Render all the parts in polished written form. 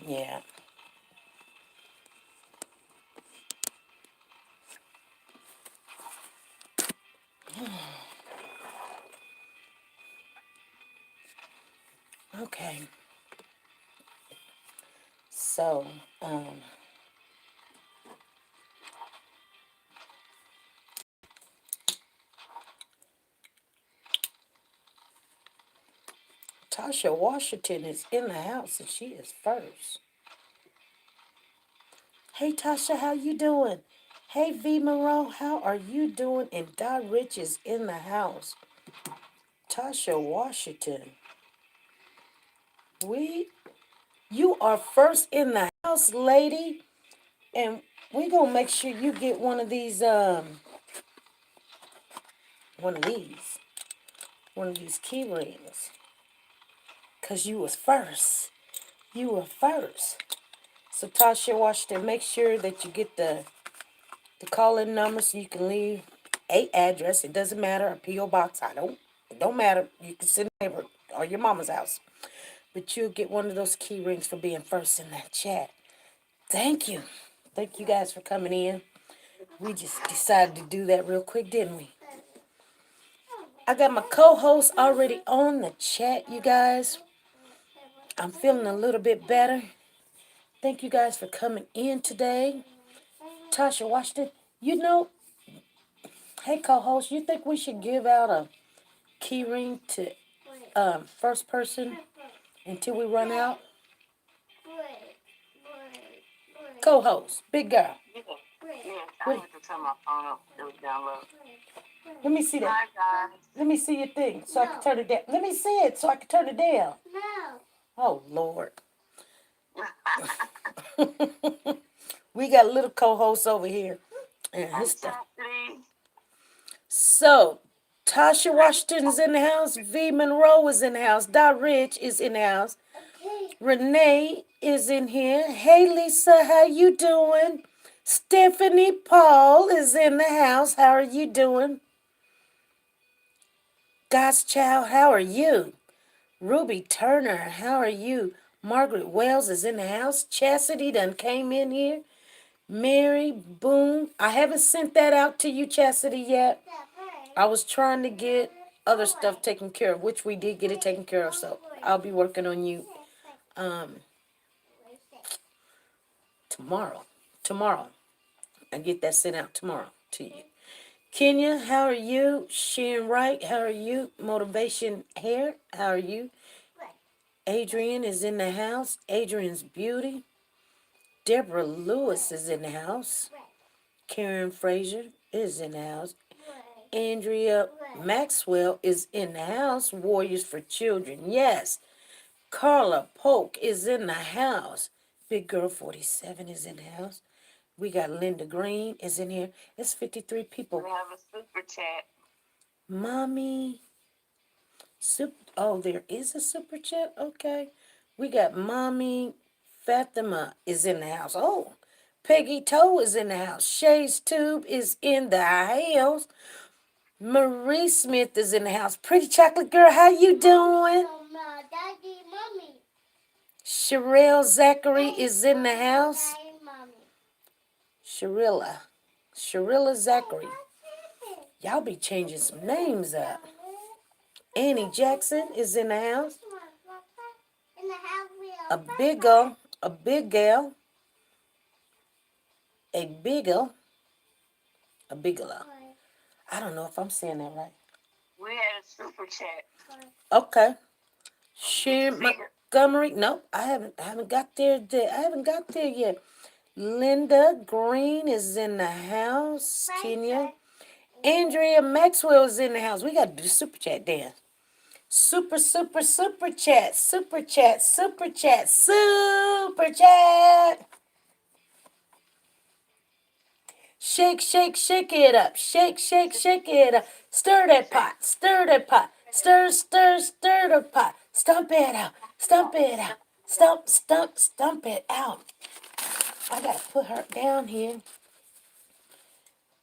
Yeah. Okay. So, Tasha Washington is in the house and she is first. Hey Tasha, how you doing? Hey V Monroe, how are you doing? And Dot Rich is in the house. Tasha Washington. You are first in the house, lady. And we gonna make sure you get one of these one of these one of these key rings. Cause you was first. You were first. So Tasha Washington, make sure that you get the call-in number so you can leave a address. It doesn't matter, a P.O. box. It don't matter. You can send a neighbor or your mama's house. But you'll get one of those key rings for being first in that chat. Thank you. Thank you guys for coming in. We just decided to do that real quick, didn't we? I got my co-host already on the chat, you guys. I'm feeling a little bit better. Thank you guys for coming in today. Tasha Washington, hey co-host, you think we should give out a key ring to first person until we run out? Co-host, big girl. Let me see that. Let me see your thing so I can turn it down. Let me see it so I can turn it down. No. Oh, Lord. We got a little co-host over here. And his stuff. So, Tasha Washington's in the house. V. Monroe is in the house. Dot Rich is in the house. Renee is in here. Hey, Lisa, how you doing? Stephanie Paul is in the house. How are you doing? God's child, how are you? Ruby Turner, how are you? Margaret Wells is in the house. Chastity done came in here. Mary Boone. I haven't sent that out to you, Chastity, yet. I was trying to get other stuff taken care of, which we did get it taken care of. So I'll be working on you tomorrow. Tomorrow. I get that sent out tomorrow to you. Kenya, how are you? Sharon Wright, how are you? Motivation Hair, how are you? Adrian is in the house. Adrian's Beauty. Deborah Lewis is in the house. Karen Frazier is in the house. Andrea Maxwell is in the house. Warriors for Children, yes. Carla Polk is in the house. Big Girl 47 is in the house. We got Linda Green is in here. It's 53 people. We have a super chat. Mommy. Oh, there is a super chat? Okay. We got Mommy Fatima is in the house. Oh, Peggy Toe is in the house. Shay's Tube is in the house. Marie Smith is in the house. Pretty Chocolate Girl, how you doing? Daddy, Mommy. Sherelle Zachary is in the house. Sherilla Zachary. Y'all be changing some names up. Annie Jackson is in the house. A big girl. A big gal. A biggle. A bigelow. I don't know if I'm saying that right. We had a super chat. Okay. Sharon Montgomery. No, I haven't got there. I haven't got there yet. Linda Green is in the house. Kenya. Andrea Maxwell is in the house. We got to do super chat dance. Super chat. Super chat. Super chat. Super chat. Shake it up. Shake it up. Stir that pot. Stir Stir the pot. Stomp it out. Stomp it out. Stomp it out. I got to put her down here.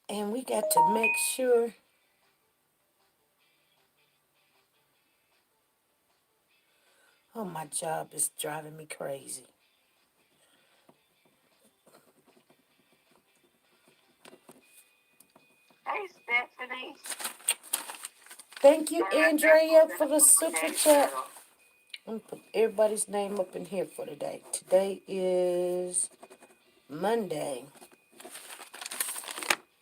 And we got to make sure. Oh, my job is driving me crazy. Hey, Stephanie. Thank you, Sarah Andrea, Nichols in for the the Super super Chat chat. girl. I'm gonna put everybody's name up in here for today. Today is Monday.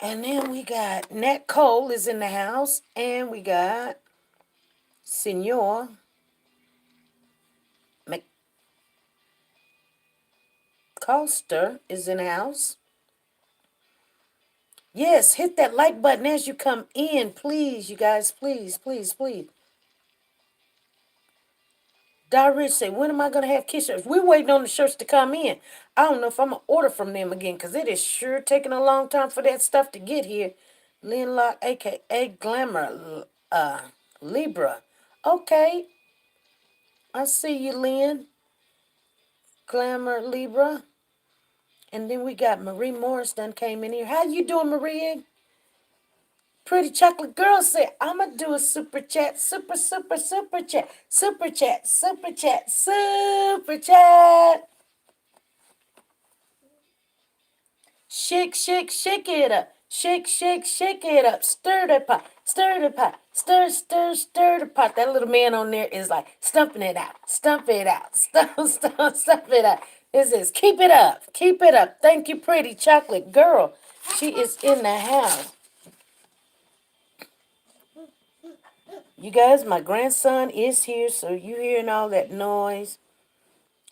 And then we got Nat Cole is in the house. And we got Senor McCoster is in the house. Yes, hit that like button as you come in, please, you guys. Please, please, please. Rich say, when am I going to have kiss shirts? We're waiting on the shirts to come in. I don't know if I'm going to order from them again because it is sure taking a long time for that stuff to get here. Lynn Locke, a.k.a. Glamour Libra. Okay, I see you, Lynn. Glamour Libra. And then we got Marie Morris done came in here. How you doing, Marie? Pretty chocolate girl said, I'ma do a super chat, super chat, super chat, super chat, super chat. Shake, shake, shake it up. Shake, shake, shake it up. Stir the pot. Stir the pot. Stir, stir, stir the pot. That little man on there is like stumping it out. Stump it out. Stump, stump, stump it out. This is keep it up. Keep it up. Thank you, pretty chocolate girl. She is in the house. You guys, my grandson is here, so you hearing all that noise.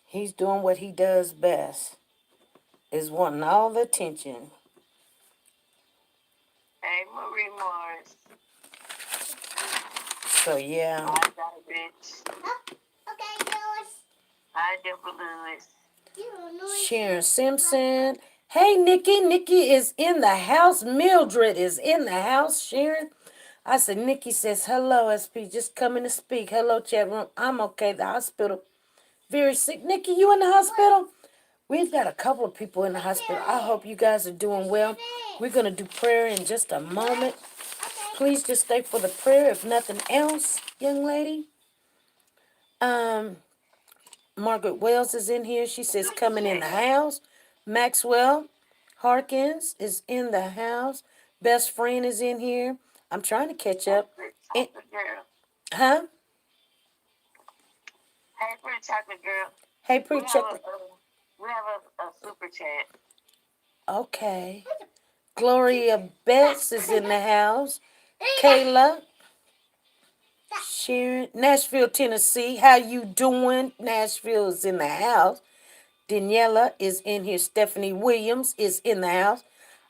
He's doing what he does best. Is wanting all the attention. Hey, Marie Morris. So yeah. Hi, Rich. Okay, yours. Hi, Deborah Lewis. Sharon Simpson. Hey, Nikki. Nikki is in the house. Mildred is in the house. Sharon. I said, Nikki says, hello, SP. Just coming to speak. Hello, chat room. I'm okay. The hospital. Very sick. Nikki, you in the hospital? We've got a couple of people in the hospital. I hope you guys are doing well. We're going to do prayer in just a moment. Please just stay for the prayer, if nothing else, young lady. Margaret Wells is in here. She says coming in the house. Maxwell Harkins is in the house. Best friend is in here. I'm trying to catch up. Hey, pretty chocolate girl. Huh? Hey, pretty chocolate girl. Hey, We pretty have chocolate. a super chat. Okay. Gloria Betts is in the house. Kayla. Sharon. Nashville, Tennessee. How you doing? Nashville is in the house. Daniela is in here. Stephanie Williams is in the house.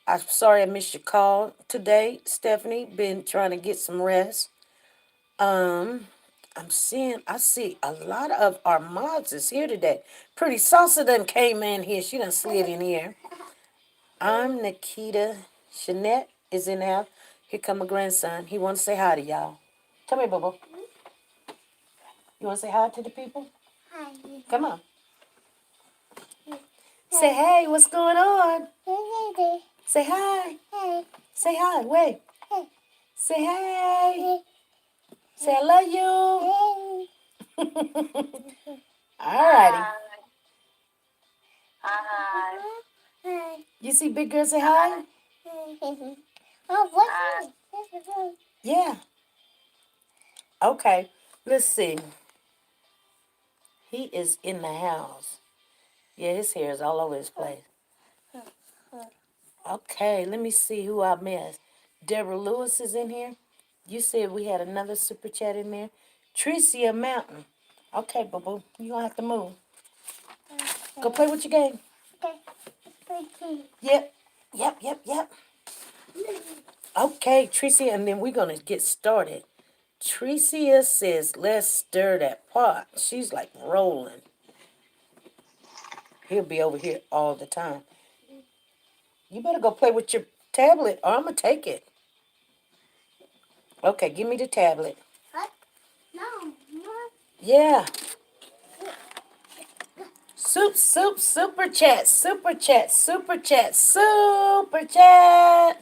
I'm sorry I missed your call today, Stephanie. Been trying to get some rest. Um, I see a lot of our mods is here today. Pretty Salsa done came in here. She done slid in here. I'm Nikita. Jeanette is in the house. Here come my grandson. He want to say hi to y'all. Come here, Bubba. You want to say hi to the people? Hi. Come on. Say hey, what's going on? Say hi. Hey. Say hi, wait. Hey. Say hey. Hey. Say I love you. All righty. Hi. Hi. You see big girl say hi? Oh, what's yeah. Okay. Let's see. He is in the house. Yeah, his hair is all over his place. Okay, let me see who I missed. Deborah Lewis is in here. You said we had another super chat in there. Tricia Mountain. Okay, boo-boo. You don't have to move. Go play with your game. Okay. Yep. Yep. Okay, Tricia, and then we're going to get started. Tricia says, let's stir that pot. She's like rolling. He'll be over here all the time. You better go play with your tablet or I'm going to take it. Okay, give me the tablet. What? No. Yeah. Super chat.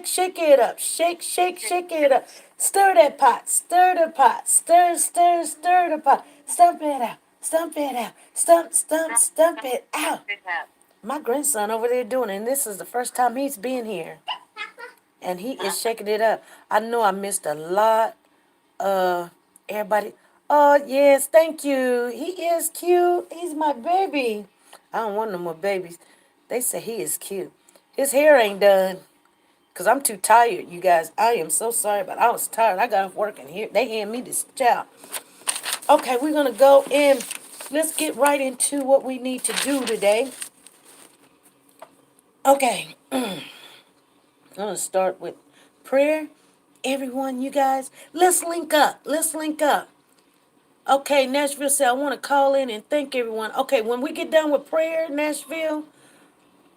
Shake it up. Shake it up. Stir that pot. Stir the pot. Stir, stir, stir the pot. Stump it out. Stump it out. Stump, stump, Stop, stump stop, it out. it out. My grandson over there doing it, and this is the first time he's been here. And he is shaking it up. I know I missed a lot. Everybody. Oh, yes, thank you. He is cute. He's my baby. I don't want no more babies. They say he is cute. His hair ain't done. Because I'm too tired, you guys. I am so sorry, but I was tired. I got off work and here. They hand me this job. Okay, we're going to go in. Let's get right into what we need to do today. Okay, I'm going to start with prayer. Everyone, you guys, let's link up. Let's link up. Okay, Nashville said, I want to call in and thank everyone. Okay, when we get done with prayer, Nashville,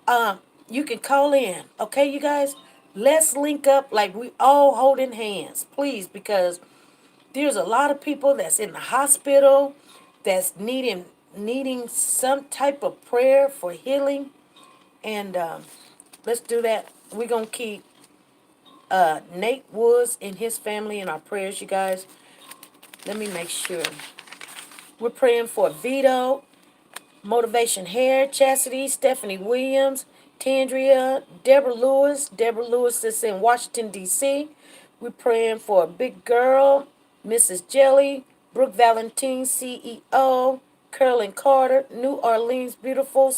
uh, you can call in. Okay, you guys, let's link up like we all holding hands, please, because there's a lot of people that's in the hospital that's needing some type of prayer for healing, and let's do that. We're gonna keep Nate Woods and his family in our prayers, you guys. Let me make sure. We're praying for Vito, Motivation Hair, Chastity, Stephanie Williams, Tandria, Deborah Lewis is in Washington, D.C. We're praying for a big girl, Mrs. Jelly, Brooke Valentine, CEO, Carolyn Carter, New Orleans Beautiful,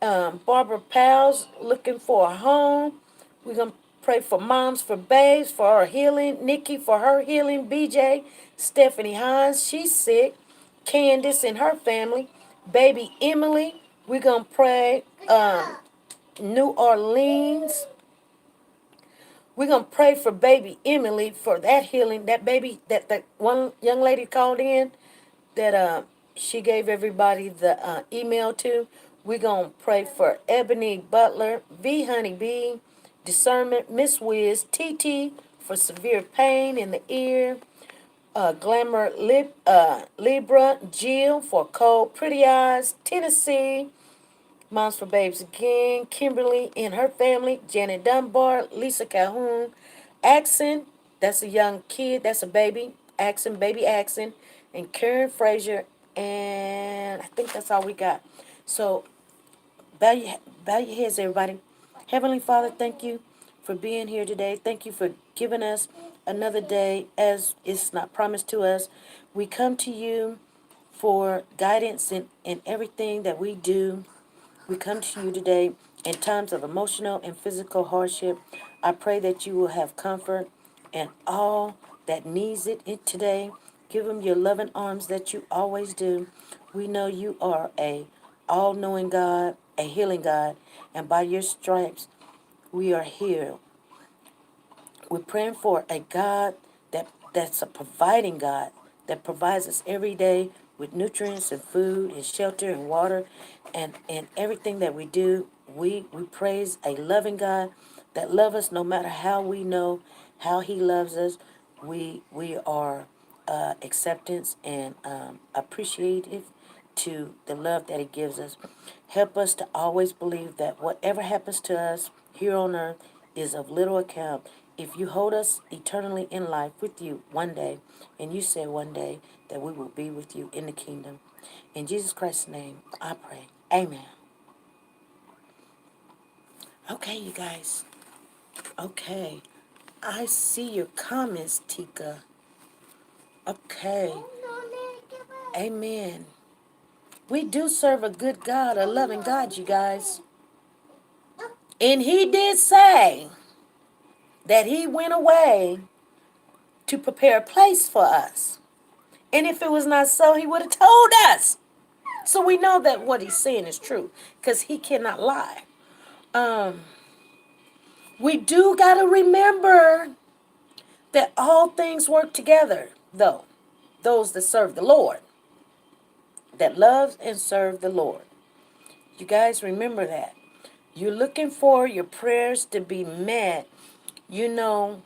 Barbara Pals, looking for a home. We're going to pray for moms, for babes, for our healing. Nikki for her healing. BJ, Stephanie Hines, she's sick. Candace and her family. Baby Emily, we're going to pray. New Orleans. We're going to pray for baby Emily for that healing. That baby, that one young lady called in that she gave everybody the email to. We're going to pray for Ebony Butler, V Honey B, Discernment, Miss Wiz, TT for severe pain in the ear, Libra, Jill for cold, pretty eyes, Tennessee, Moms for Babes again, Kimberly and her family, Janet Dunbar, Lisa Calhoun, Axon, that's a young kid, that's a baby, Axon, baby Axon, and Karen Frazier, and I think that's all we got. So bow your heads, everybody. Heavenly Father, thank you for being here today. Thank you for giving us another day as it's not promised to us. We come to you for guidance in everything that we do. We come to you today in times of emotional and physical hardship. I pray that you will have comfort and all that needs it today. Give them your loving arms that you always do. We know you are a all-knowing God, a healing God, and by your stripes we are healed. We're praying for a God that's a providing God that provides us every day with nutrients and food and shelter and water and everything that we do. We praise a loving God that loves us no matter how we know how he loves us. We are acceptance and appreciative to the love that he gives us. Help us to always believe that whatever happens to us here on earth is of little account if you hold us eternally in life with you one day, and you say one day that we will be with you in the kingdom. In Jesus Christ's name, I pray. Amen. Okay, you guys. Okay. I see your comments, Tika. Okay. Amen. We do serve a good God, a loving God, you guys. And he did say that he went away to prepare a place for us. And if it was not so, he would have told us. So we know that what he's saying is true because he cannot lie. Um, we do got to remember that all things work together, though. Those that serve the Lord, that love and serve the Lord. You guys remember that. You're looking for your prayers to be met. You know,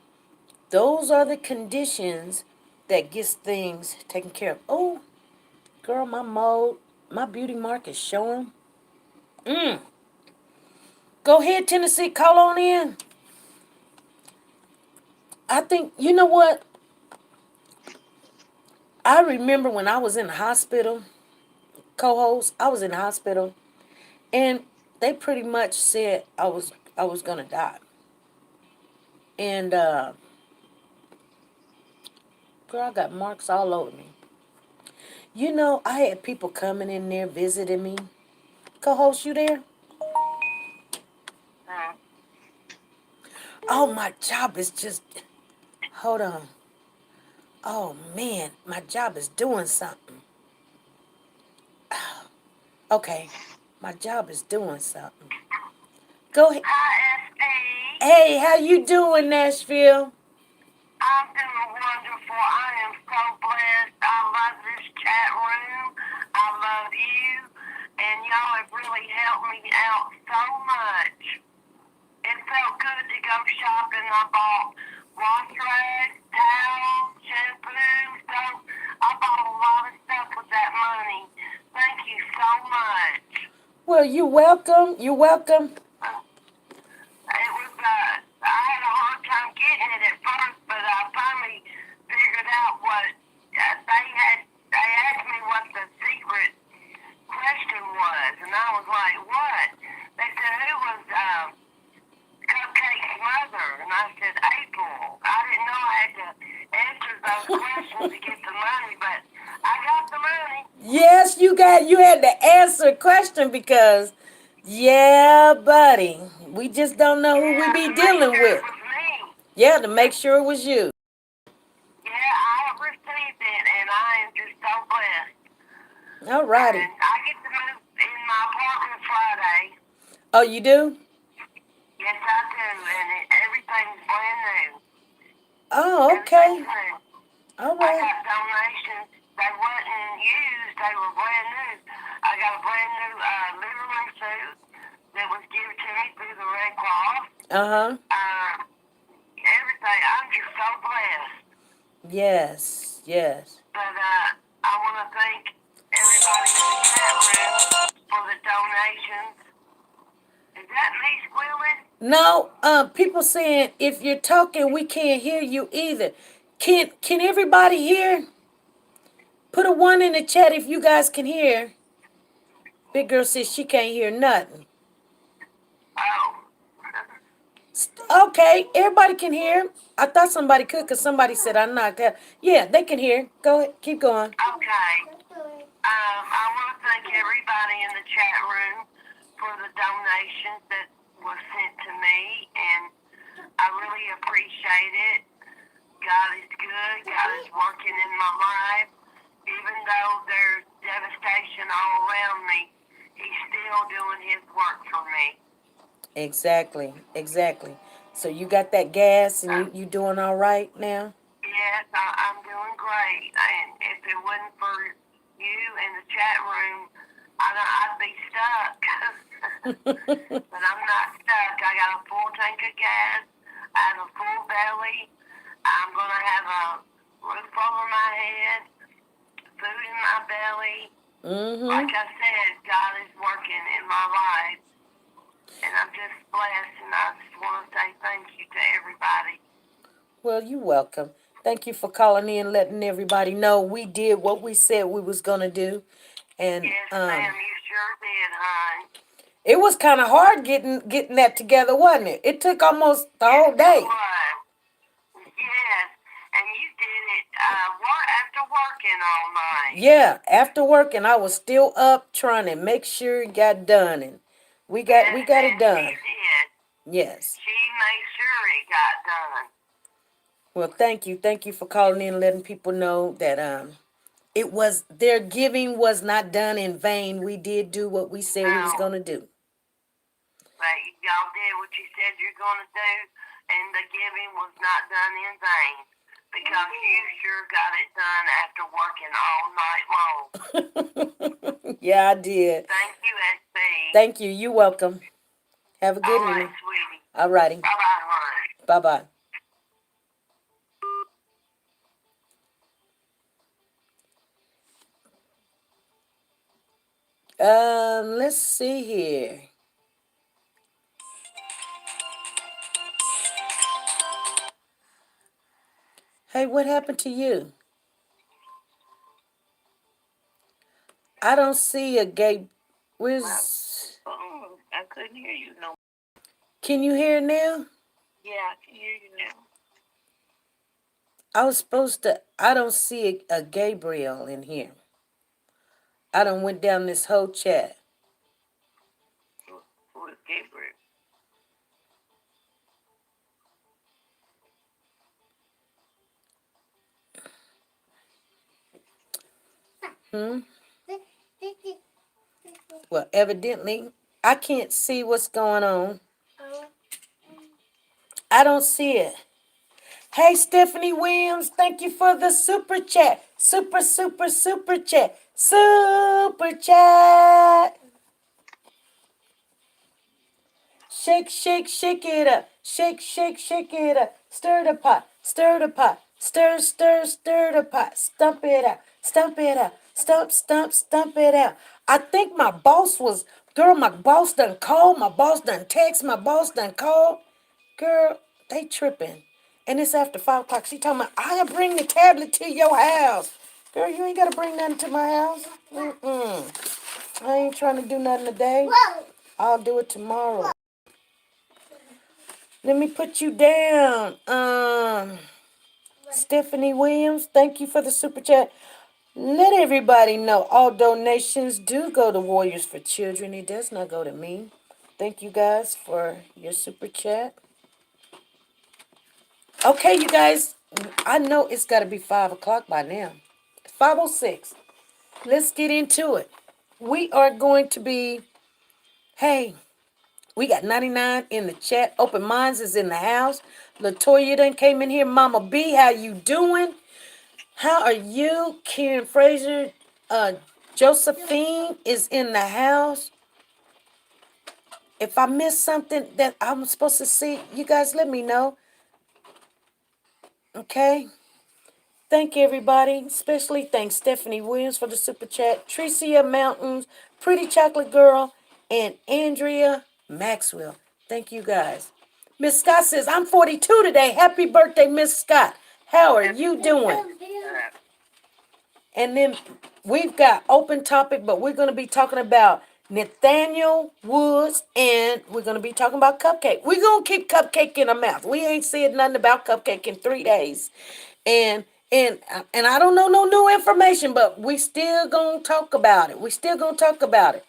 those are the conditions that gets things taken care of. Oh, girl, my beauty mark is showing. Go ahead, Tennessee, call on in. I think, you know what? I remember when I was in the hospital, co-host, I was in the hospital, and they pretty much said I was gonna die. And girl, I got marks all over me. You know, I had people coming in there visiting me. Co-host, you there? Mm. Oh, my job is just. Hold on. Oh man, my job is doing something. Okay, my job is doing something. Go ahead. Hi, SE. Hey, how you doing, Nashville? I'm doing wonderful. I am so blessed. I love this chat room. I love you. And y'all have really helped me out so much. It felt good to go shopping. I bought wash rags, towels, shampoo, soap. I bought a lot of stuff with that money. Thank you so much. Well, you welcome. You welcome. It was, I had a hard time getting it at first, but I finally figured out what they asked me what the secret question was, and I was like, what? They said, who was Cupcake's mother? And I said, April. I didn't know I had to answer those questions to get the money, but I got the money. Yes, you had to answer a question because yeah, buddy. We just don't know who we Yeah, be to make dealing sure it with. was me. Yeah, to make sure it was you. Yeah, I have received it, and I am just so blessed. Alrighty. And I get to move in my apartment Friday. Oh, you do? Yes, I do, and everything's brand new. Oh, Everything's okay. new. All I right. got donations. They wasn't used. They were brand new. I got a brand new living room suit that was given to me through the Red Cross. Uh-huh. Everything. I'm just so blessed. Yes. Yes. But I want to thank everybody in the chat room for the donations. Is that me squealing? No, people saying if you're talking, we can't hear you either. Can everybody hear? Put a one in the chat if you guys can hear. Big girl says she can't hear nothing. Oh. Okay, everybody can hear. I thought somebody could because somebody said I knocked out. Yeah, they can hear. Go ahead, keep going. Okay. I want to thank everybody in the chat room for the donations that were sent to me, and I really appreciate it. God is good. God is working in my life. Even though there's devastation all around me, He's still doing His work for me. Exactly, exactly. So you got that gas and you doing all right now? Yes, I'm doing great. And if it wasn't for you in the chat room, I'd be stuck. But I'm not stuck. I got a full tank of gas. I have a full belly. I'm going to have a roof over my head, food in my belly. Mm-hmm. Like I said, God is working in my life. And I'm just blessed. And I just want to say thank you to everybody. Well, you're welcome. Thank you for calling in, letting everybody know we did what we said we was gonna do, and Yes, ma'am, you sure did, hon. it was kind of hard getting that together, wasn't it? It took almost the Yes, whole it day. was. Yes. And you did it after working all night. Yeah, after work, and I was still up trying to make sure it got done, and we Yes, got it and she done. did. Yes. She made sure it got done. Well, thank you for calling in, letting people know that it was their giving was not done in vain. We did do what we said we was No, gonna do. but y'all did what you said you're going to do, and the giving was not done in vain because you sure got it done after working all night long. Yeah, I did. Thank you, SB. Thank you. You welcome. Have a All good right, evening. sweetie. All righty. Bye-bye, hon. Bye bye. Let's see here. Hey, what happened to you? I don't see a gay. My Where's? phone. I couldn't hear you no. Can you hear now? Yeah, I can hear you now. I was supposed to. I don't see a Gabriel in here. I done went down this whole chat. Who is Gabriel? Hmm. Well, evidently, I can't see what's going on. I don't see it. Hey, Stephanie Williams, thank you for the super chat. Super chat. Super chat. Shake, shake, shake it up. Shake, shake, shake it up. Stir the pot. Stir the pot. Stir, stir, stir the pot. Stump it out. Stump it out. Stump, stump, stump it out. I think my boss was, girl, my boss done called. My boss done text. My boss done called. Girl, they tripping. And it's after 5 o'clock. She talking about, I'll bring the tablet to your house. Girl, you ain't got to bring nothing to my house. Mm-mm. I ain't trying to do nothing today. I'll do it tomorrow. Let me put you down. Stephanie Williams, thank you for the super chat. Let everybody know all donations do go to Warriors for Children. It does not go to me. Thank you guys for your super chat. Okay, you guys, I know it's got to be 5 o'clock by now. 5:06. Let's get into it. We are going to be, hey, we got 99 in the chat. Open Minds is in the house. Latoya done came in here. Mama B, how you doing? How are you? Karen Fraser, Josephine is in the house. If I missed something that I'm supposed to see, you guys let me know. Okay? Thank you, everybody. Especially thanks Stephanie Williams for the super chat. Tricia Mountains, Pretty Chocolate Girl, and Andrea Maxwell. Thank you, guys. Miss Scott says, I'm 42 today. Happy birthday, Miss Scott. How are you doing? And then we've got open topic, but we're going to be talking about Nathaniel Woods, and we're going to be talking about Cupcake. We're going to keep Cupcake in our mouth. We ain't said nothing about Cupcake in 3 days. And and I don't know no new information, but we still going to talk about it. We still going to talk about it.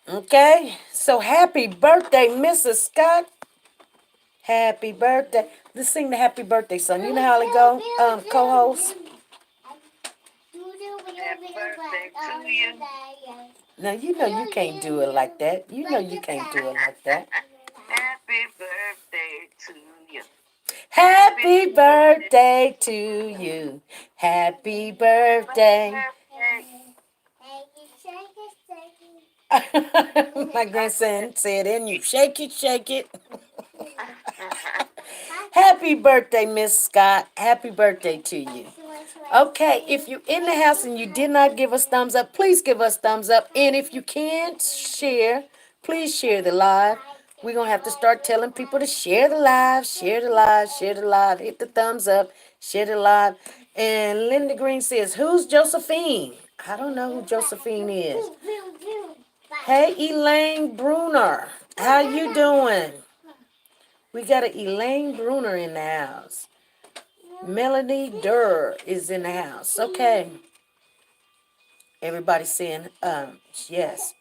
Okay? So happy birthday, Mrs. Scott. Happy birthday. Let's sing the happy birthday song. You know how it go, co-host? Happy birthday to you. Now, you know you can't do it like that. You know you can't do it like that. Happy birthday to you. Happy birthday to you. Happy birthday. My grandson said, and you shake it, shake it. Happy birthday, Miss Scott. Happy birthday to you. Okay, if you're in the house and you did not give us thumbs up, please give us thumbs up. And if you can't share, please share the live. We're going to have to start telling people to share the live, share the live, share the live, hit the thumbs up, share the live. And Linda Green says, who's Josephine? I don't know who Josephine is. Hey, Elaine Bruner. How you doing? We got an Elaine Bruner in the house. Melanie Durr is in the house. Okay. Everybody saying, yes.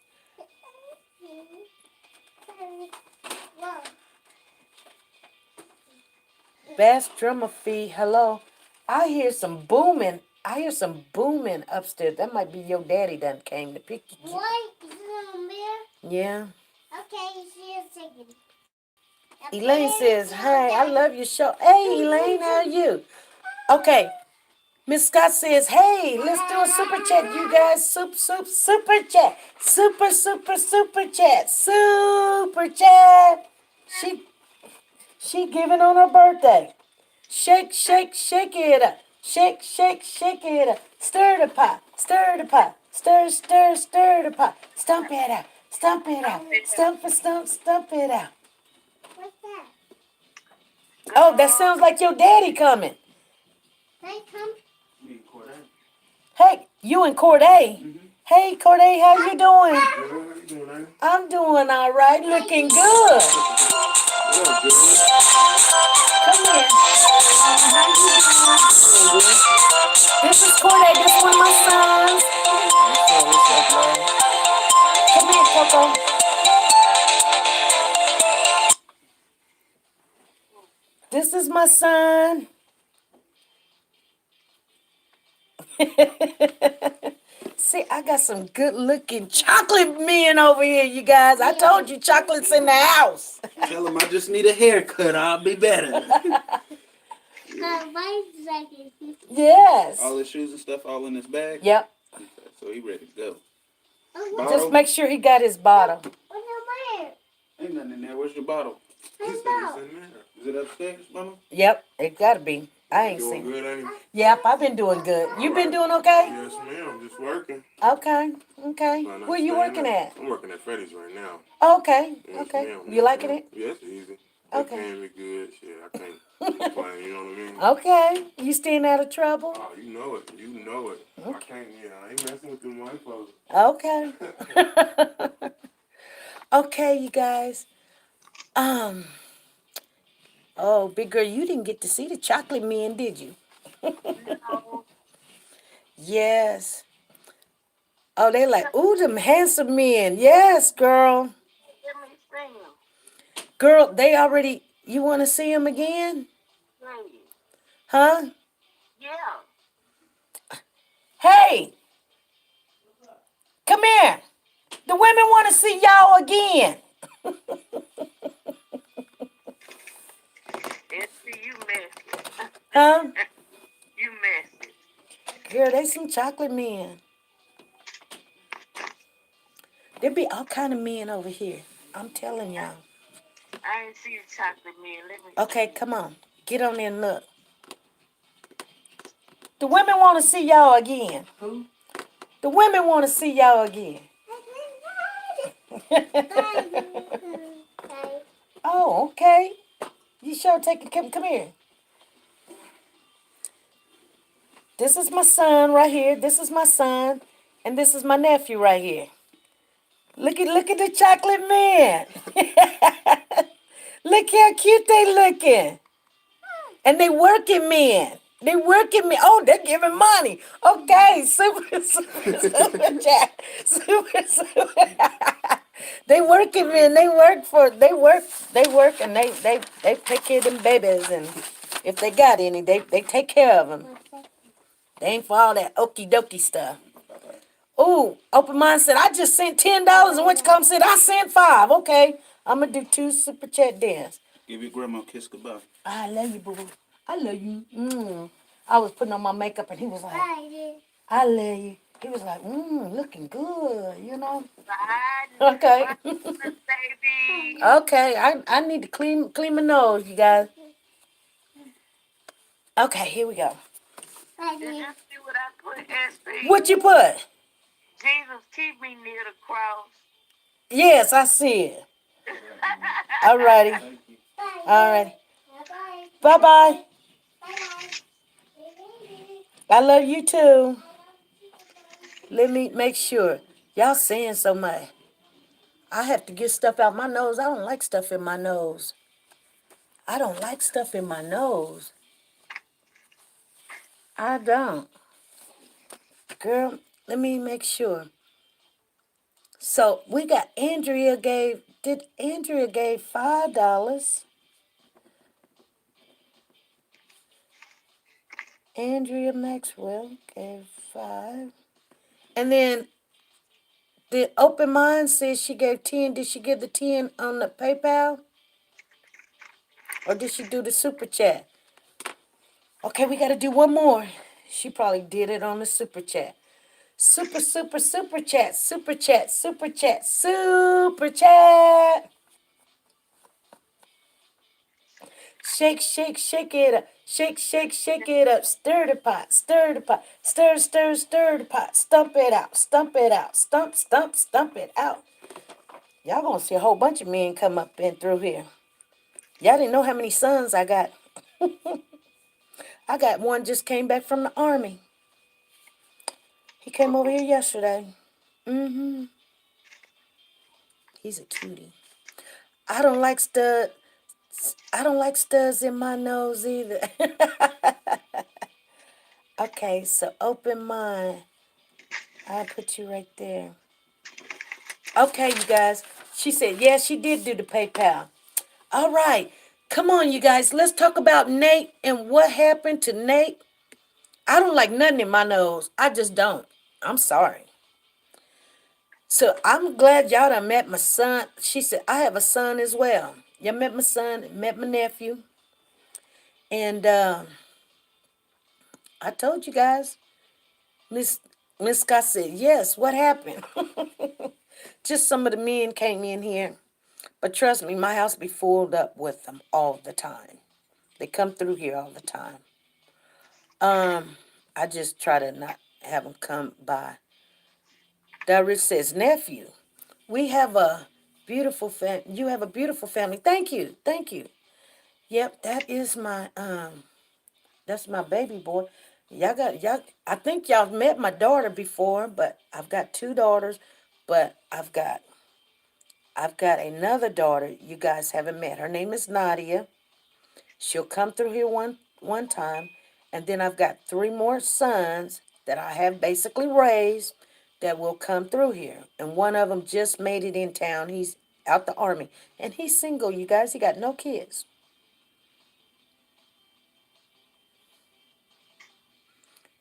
Bass drummer fee, hello. I hear some booming. I hear some booming upstairs. That might be your daddy done came to pick you. What? Is it on there? Yeah. Okay, she is singing. Elaine says, hey, I love your show. Hey, Elaine, how are you? Okay. Miss Scott says, hey, let's do a super chat, you guys. Super chat. Super chat. Super chat. She giving on her birthday. Shake, shake, shake it up. Shake, shake, shake it up. Stir the pot. Stir the pot. Stir, stir, stir the pot. Stump it out. Stump it out. Stump it, stump it out. What's that? Oh, that sounds like your daddy coming. Hey, come. Me, Corday. Hey, you and Corday. Hey, Corday, how you doing? Good. How you doing, Amy? I'm doing all right, looking good. What up, girl? Come here. How you doing? This is Corday. This is one of my sons. What's up, y'all? Come here, Coco. This is my son. See, I got some good looking chocolate men over here, you guys. I told you chocolate's in the house. Tell him I just need a haircut. I'll be better. Wait a second. Yes. All his shoes and stuff all in his bag? Yep. Okay, so he ready to go. Oh, Bottle? Just make sure he got his bottle. what's the matter? Ain't nothing in there. Where's your bottle? I He said know. it's in there. Is it upstairs, mama? Yep, it gotta be. I ain't Doing seen. good, ain't you? Yep, I've been doing good. You been doing okay? Yes, ma'am. Just working. Okay, okay. Trying not Where to you stay in working there. at? I'm working at Freddy's right now. Okay, Yes, okay. ma'am. You Yes, liking ma'am. it? Yeah, it's easy. They Okay. paying me good. Shit, I can't complain. You know what I mean? Okay. You staying out of trouble? Oh, you know it. You know it. I can't. Yeah, I ain't messing with them white folks. Okay. Okay, you guys. Um. Oh, big girl, you didn't get to see the chocolate men, did you? No, Yes. Oh, they like, ooh, them handsome men. Yes, girl. let me see him. Girl, they already. You want to see them again? Please. Huh? Yeah. Hey, come here. The women want to see y'all again. SP, you messy. Huh? You messy. Girl, they some chocolate men. There be all kind of men over here. I'm telling y'all. I ain't see the chocolate man. Let me Okay, see. come on. Get on there and look. The women want to see y'all again. Who? The women want to see y'all again. Oh, okay. You sure take it. Come here. This is my son right here. This is my son. And this is my nephew right here. Look at the chocolate man. Look how cute they looking. And they working men. They working men. Oh, they're giving money. Okay, super chat. Super. They working men. They work and they take care of them babies, and if they got any, they take care of them. They ain't for all that okie dokie stuff. Ooh, Open Mind said, I just sent $10, and what you come said, I sent 5. Okay, I'm going to do 2 super chat dance. Give your grandma a kiss goodbye. I love you, boo boo. I love you. I was putting on my makeup, and he was like, I love you. He was like, looking good, you know? Bye. Okay. Bye, baby. Okay, I need to clean my nose, you guys. Okay, here we go. Did you see what I put, SP? What you put? Jesus, keep me near the cross. Yes, I see it. All righty. Thank you. All righty. Bye-bye. I love you too. Let me make sure. Y'all saying so much. I have to get stuff out my nose. I don't like stuff in my nose. I don't like stuff in my nose. I don't. Girl, let me make sure. So we got did Andrea gave $5? Andrea Maxwell gave 5. And then the Open Mind says she gave 10. Did she give the 10 on the PayPal? Or did she do the super chat? Okay, we got to do one more. She probably did it on the super chat. Super chat, super chat, super chat, super chat. Shake it up. Shake it up. Stir the pot, stir the pot. Stir the pot. Stump it out, stump it out. Stump it out. Y'all gonna see a whole bunch of men come up and through here. Y'all didn't know how many sons I got. I got one just came back from the army. He came over here yesterday. Mm-hmm. He's a cutie. I don't like stud. I don't like studs in my nose either. Okay, so open mine. I'll put you right there. Okay, you guys. She said, yeah, she did do the PayPal. All right. Come on, you guys. Let's talk about Nate and what happened to Nate. I don't like nothing in my nose. I just don't. I'm sorry. So I'm glad y'all done met my son. She said, I have a son as well. Y'all met my son, met my nephew. And I told you guys, Miss Scott said, yes, what happened? Just some of the men came in here. But trust me, my house be filled up with them all the time. They come through here all the time. I just try to not have them come by. Doris says, nephew, we have a beautiful you have a beautiful family. Thank you. Thank you. Yep, that is my that's my baby boy. Y'all I think y'all met my daughter before, but I've got two daughters, but I've got another daughter you guys haven't met. Her name is Nadia. She'll come through here one time, and then I've got three more sons that I have basically raised that will come through here. And one of them just made it in town. He's out the army, and he's single. You guys, he got no kids.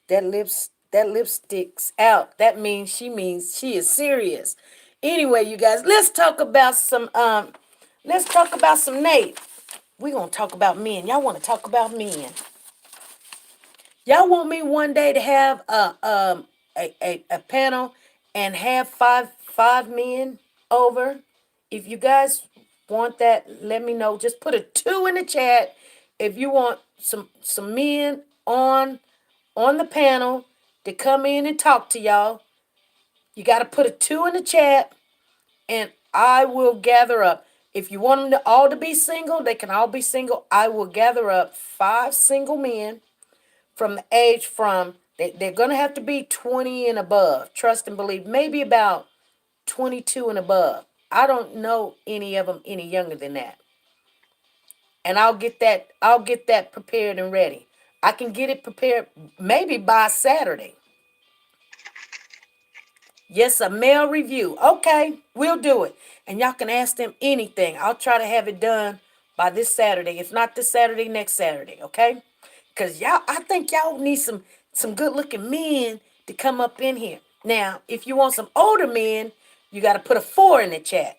That lipstick's out. That means she is serious. Anyway, you guys, let's talk about some Nate. We're gonna talk about men. Y'all wanna talk about men. Y'all want me one day to have a panel and have five men over? If you guys want that, let me know. Just put a 2 in the chat if you want some men on the panel to come in and talk to y'all. You got to put a 2 in the chat, and I will gather up. If you want them to all to be single, they can all be single. I will gather up 5 single men from the age they're going to have to be 20 and above. Trust and believe. Maybe about 22 and above. I don't know any of them any younger than that. And I'll get that prepared and ready. I can get it prepared maybe by Saturday. Yes, a mail review. Okay, we'll do it. And y'all can ask them anything. I'll try to have it done by this Saturday. If not this Saturday, next Saturday, okay? Because I think y'all need some good-looking men to come up in here. Now, if you want some older men, you got to put a 4 in the chat.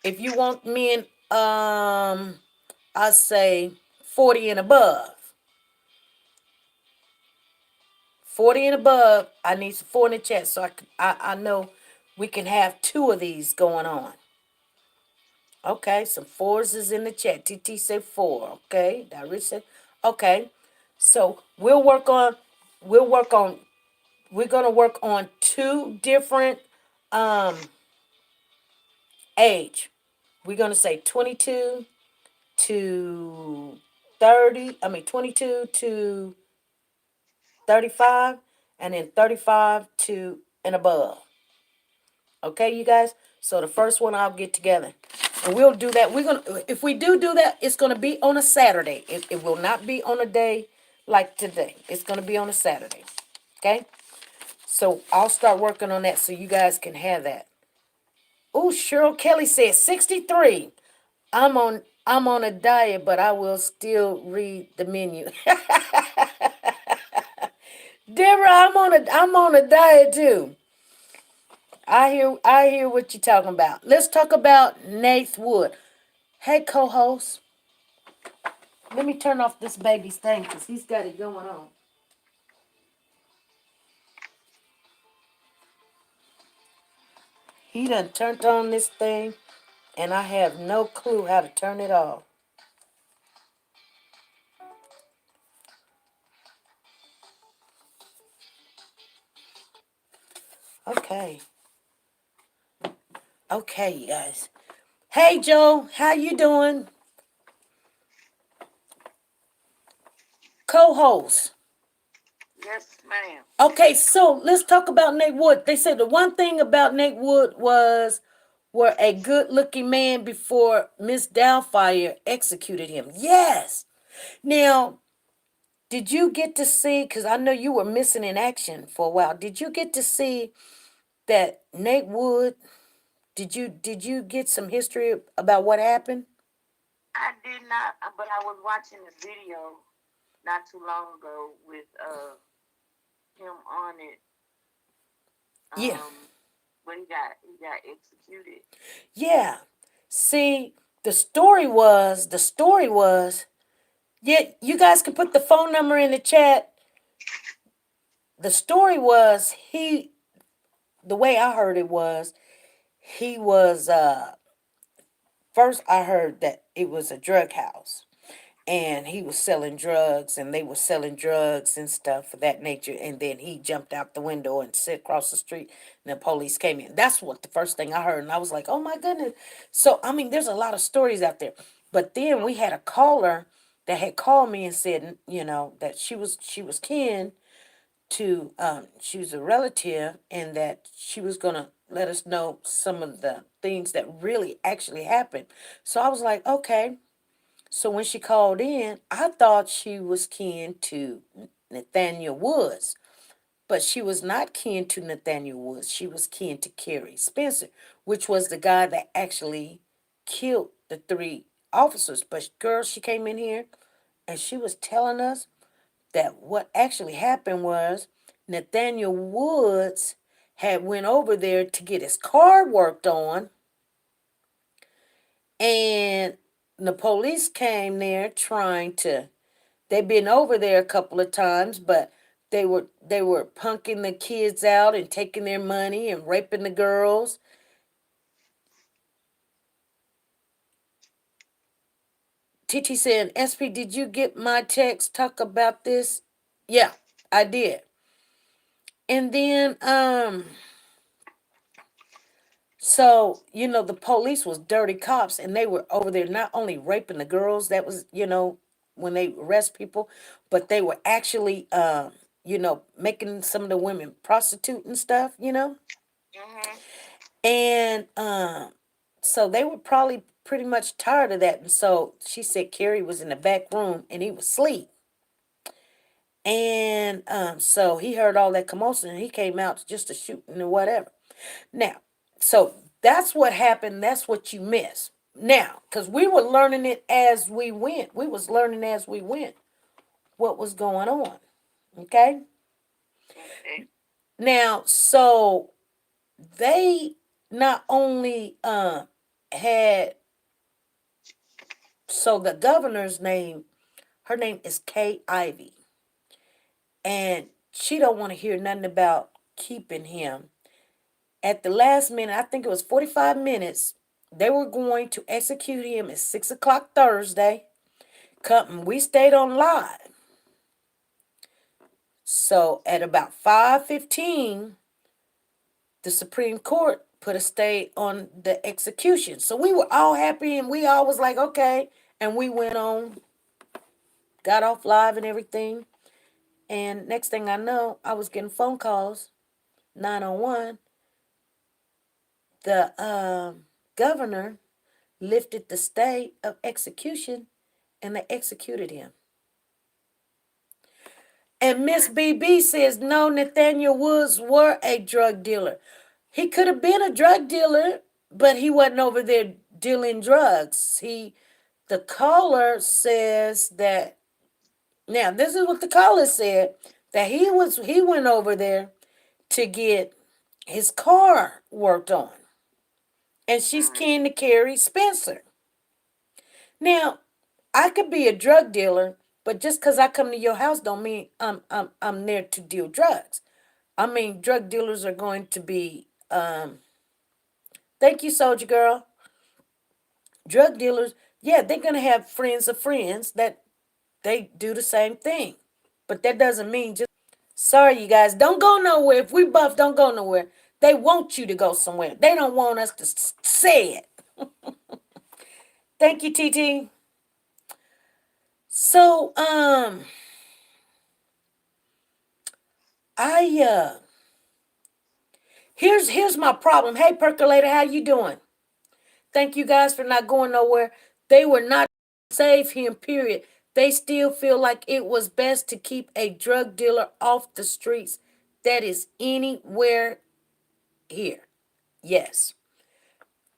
If you want men, I say 40 and above. 40 and above, I need some 4 in the chat so I know we can have 2 of these going on. Okay, some 4s is in the chat. TT said 4. Okay, Rich said, okay. So we'll work on, we're going to work on 2 different age. We're going to say 22 to 22 to 35, and then 35 to and above. Okay, you guys? So the first one I'll get together. And we'll do that. If we do that, it's gonna be on a Saturday. It will not be on a day like today. It's gonna be on a Saturday. Okay? So I'll start working on that so you guys can have that. Oh, Cheryl Kelly says 63. I'm on a diet, but I will still read the menu. Deborah, I'm on a diet too. I hear what you're talking about. Let's talk about Nath Wood. Hey, co-host. Let me turn off this baby's thing because he's got it going on. He done turned on this thing, and I have no clue how to turn it off. Okay. Okay, you guys. Hey, Joe. How you doing? co-host. Yes, ma'am. Okay, so let's talk about Nate Wood. They said the one thing about Nate Wood was were a good-looking man before Miss Doubtfire executed him. Yes. Now, did you get to see? Because I know you were missing in action for a while. Did you get to see that Nate Wood? Did you get some history about what happened? I did not, but I was watching the video not too long ago with him on it. Yeah, Um, but he got executed. yeah. See, the story was. Yeah, you guys can put the phone number in the chat. The story was the way I heard it was he was first I heard that it was a drug house and he was selling drugs and they were selling drugs and stuff of that nature, and then he jumped out the window and sit across the street and the police came in. That's what the first thing I heard, and I was like, oh my goodness. So I mean there's a lot of stories out there, but then we had a caller that had called me and said, that she was kin to she was a relative, and that she was gonna let us know some of the things that really actually happened. So I was like, okay. So when she called in, I thought she was kin to Nathaniel Woods, but she was not kin to Nathaniel Woods. She was kin to Kerry Spencer, which was the guy that actually killed the three officers. But girl, she came in here and she was telling us that what actually happened was Nathaniel Woods had went over there to get his car worked on, and the police came there trying to. They've been over there a couple of times, but they were punking the kids out and taking their money and raping the girls. TT said, SP, did you get my text talk about this? Yeah, I did. And then so, the police was dirty cops, and they were over there not only raping the girls, that was, when they arrest people, but they were actually, making some of the women prostitute and stuff. Mhm. And so they were probably pretty much tired of that. And so she said Kerry was in the back room and he was asleep. And so he heard all that commotion and he came out just to shoot and whatever. Now, so that's what happened. That's what you missed. Now, because we were learning it as we went. We was learning as we went what was going on. Okay? Okay. Now, so they not only had, so the governor's name, her name is Kay Ivey. And she don't want to hear nothing about keeping him. At the last minute, I think it was 45 minutes, they were going to execute him at 6 o'clock Thursday. We stayed on live. So at about 5:15, the Supreme Court put a stay on the execution. So we were all happy and we all was like, okay. And we went on, got off live and everything. And next thing I know, I was getting phone calls, 901. The governor lifted the stay of execution and they executed him. And Miss BB says, no, Nathaniel Woods were a drug dealer. He could have been a drug dealer, but he wasn't over there dealing drugs. The caller says that, now this is what the caller said, that he went over there to get his car worked on. And she's Mhm. keen to Carrie Spencer. Now, I could be a drug dealer, but just because I come to your house don't mean I'm there to deal drugs. I mean, drug dealers are going to be, thank you, Soldier Girl. Drug dealers, yeah, they're going to have friends of friends that they do the same thing. But that doesn't mean just, sorry, you guys, don't go nowhere. If we buff, don't go nowhere. They want you to go somewhere. They don't want us to say it. Thank you, TT. So, I here's my problem. Hey percolator, how you doing? Thank you guys for not going nowhere. They were not save him, period. They still feel like it was best to keep a drug dealer off the streets that is anywhere here. Yes.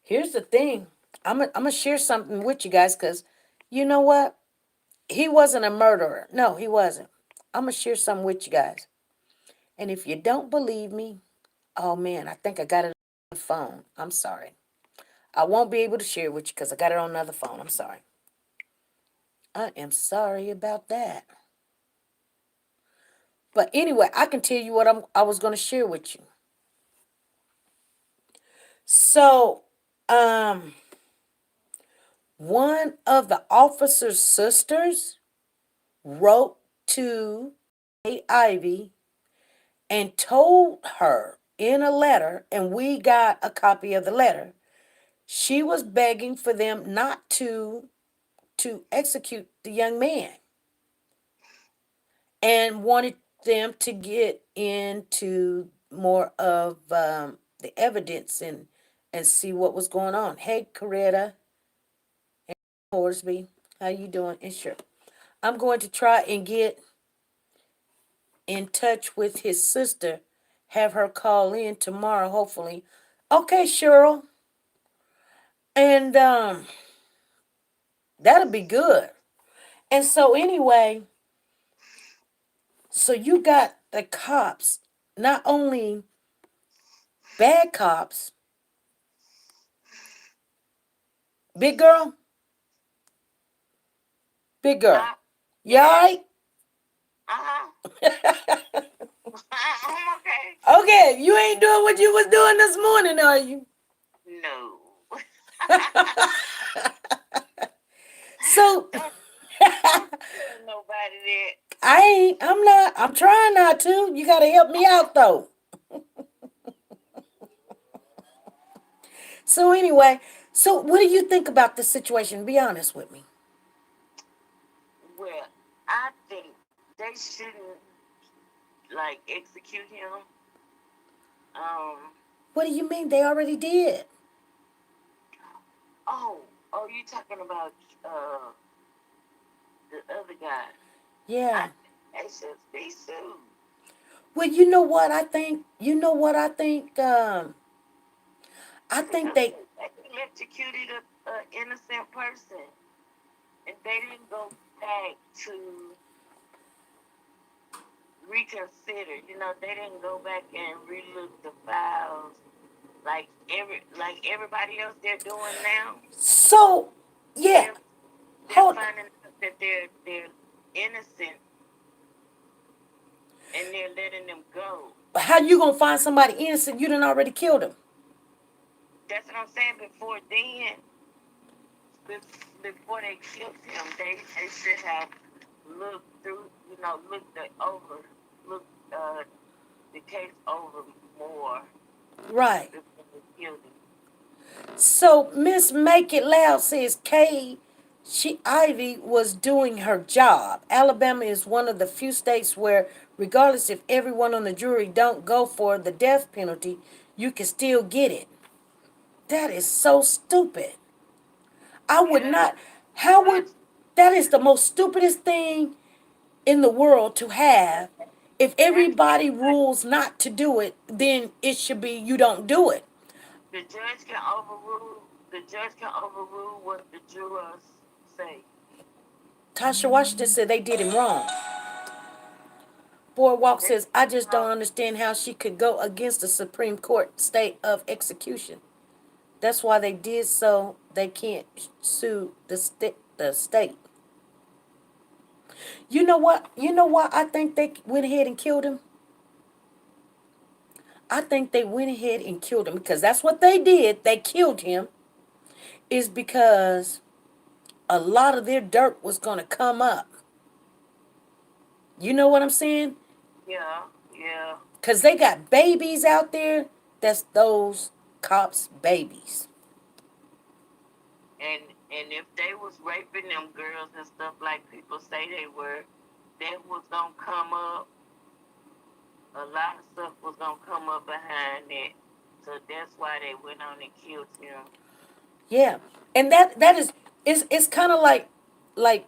Here's the thing. I'm gonna share something with you guys because you know what? He wasn't a murderer. No, he wasn't. I'm gonna share something with you guys. And if you don't believe me, oh man, I think I got it on the phone. I'm sorry. I won't be able to share it with you because I got it on another phone. I'm sorry. I am sorry about that. But anyway, I can tell you what I was gonna share with you. So, um, one of the officer's sisters wrote to Ivy and told her in a letter, and we got a copy of the letter. She was begging for them not to execute the young man and wanted them to get into more of the evidence and see what was going on. Hey, Coretta and Horsby, how you doing? And sure, I'm going to try and get in touch with his sister, have her call in tomorrow, hopefully. Okay, Cheryl, and that'll be good. And so anyway, so you got the cops, not only bad cops, big girl, big girl. You all Yes. right? I'm okay. Okay, you ain't doing what you was doing this morning, are you? No. So Don't tell nobody that. I'm not, I'm trying not to. You gotta help me out though. So anyway, so what do you think about this situation? Be honest with me. Well, I think they shouldn't like execute him. Um. What do you mean they already did? Oh. Oh, you talking about uh the other guy? I Yeah. think they should be sued. Well, you know what I think? You know what I think? I think Because they they electrocuted a innocent person, and they didn't go back to reconsider. You know, they didn't go back and relook the files like everybody else they're doing now. so yeah. They're they're Hold. finding out that they're innocent and they're letting them go. How you gonna find somebody innocent? You done already killed him. That's what I'm saying. Before then, before they killed him, they should have looked through, looked it over, looked the case over more Right. before they killed him. So Miss Make It Loud says Ivy was doing her job. Alabama is one of the few states where, regardless if everyone on the jury don't go for the death penalty, you can still get it. That is so stupid. I would Yeah, not. How would judge, that is the most stupidest thing in the world to have. If judge can everybody rules not to do it, then it should be you don't do it. the judge can overrule what the jurors say. Tasha Washington said they did him wrong. Boardwalk They, says, I just don't understand how she could go against the Supreme Court state of execution. That's why they did so they can't sue the state. You know what? You know why I think they went ahead and killed him? I think they went ahead and killed him because that's what they did. They killed him is because a lot of their dirt was going to come up. You know what I'm saying? yeah, yeah. Because they got babies out there. That's those cops' babies. And if they was raping them girls and stuff like people say they were, that was gonna come up. a lot of stuff was gonna come up behind it. So that's why they went on and killed him. Yeah, and that is it's kind of like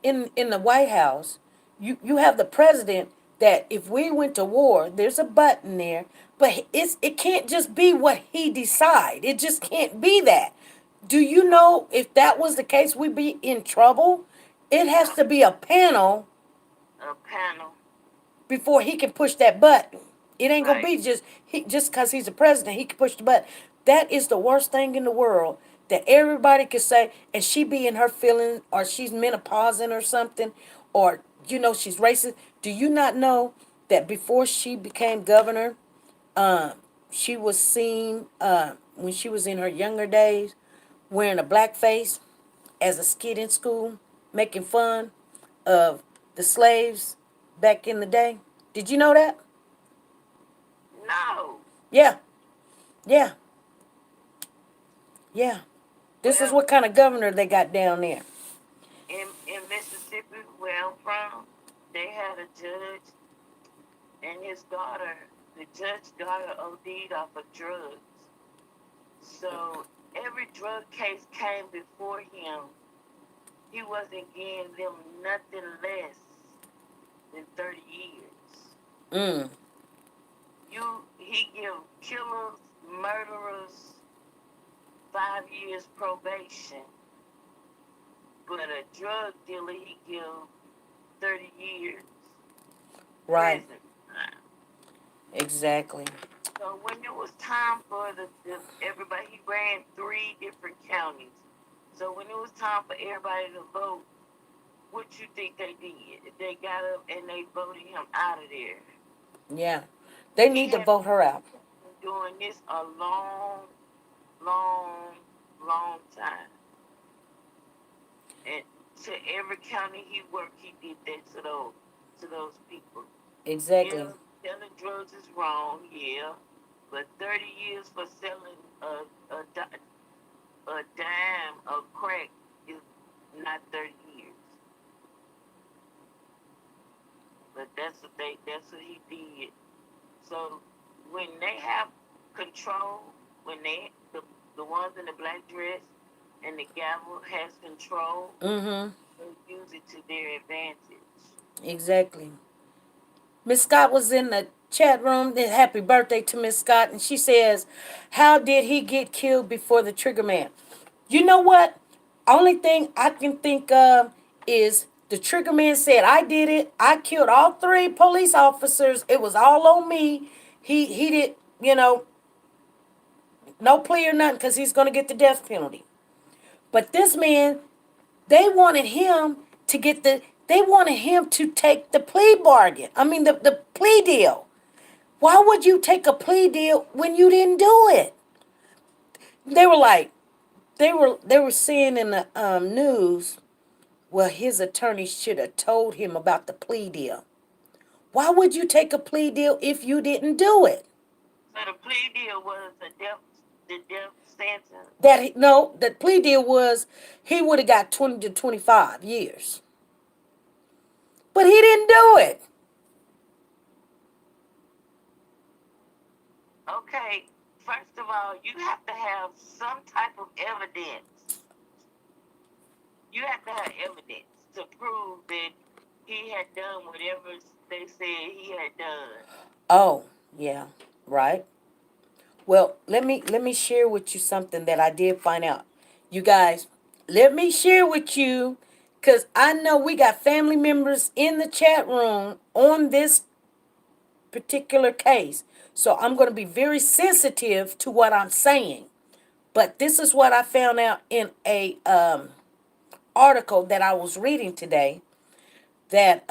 in the White House, you have the president that if we went to war, there's a button there, but it can't just be what he decide. It just can't be that. Do you know if that was the case, we'd be in trouble? It has to be a panel A panel, before he can push that button. It ain't gonna right? be just because he's the president he can push the button. That is the worst thing in the world that everybody could say, and she be in her feeling, or she's menopausing or something, or she's racist. Do you not know that before she became governor, she was seen when she was in her younger days wearing a black face as a skit in school, making fun of the slaves back in the day. Did you know that? No. Yeah, yeah, yeah. This is Well, what kind of governor they got down there. in Mississippi, where I'm from, they had a judge and his daughter. The judge's daughter OD'd off of drugs. So every drug case came before him. He wasn't getting them nothing less than 30 years. Mm, He give killers, murderers 5 years probation, but a drug dealer he give 30 years right, prison. exactly. So when it was time for the everybody, he ran 3 different counties. So when it was time for everybody to vote, what you think they did? They got up and they voted him out of there. Yeah, they He need to had vote her out. been doing this a long, long, long time. And to every county he worked, he did that to those people. Exactly. Yeah, selling drugs is wrong. Yeah, but 30 years for selling a dime of crack is not 30 years. But that's what he did. So when they have control, when the ones in the black dress and the gavel has control, Mm-hmm. they use it to their advantage. Exactly. Miss Scott was in the chat room. Happy birthday to Miss Scott, and she says, "How did he get killed before the trigger man?" You know what? Only thing I can think of is the trigger man said, "I did it. I killed all 3 police officers. It was all on me. He did, no plea or nothing because he's gonna get the death penalty." But this man, they wanted him to get the. They wanted him to take the plea bargain. I mean, the plea deal. Why would you take a plea deal when you didn't do it? They were like, they were saying in the news, well, his attorney should have told him about the plea deal. Why would you take a plea deal if you didn't do it? So the plea deal was the death sentence. No, the plea deal was he would have got 20 to 25 years. But he didn't do it. Okay, first of all, you have to have some type of evidence. You have to have evidence to prove that he had done whatever they said he had done. Oh, yeah, right. Well, let me share with you something that I did find out. You guys, let me share with you cuz I know we got family members in the chat room on this particular case. So I'm going to be very sensitive to what I'm saying. But this is what I found out in a article that I was reading today that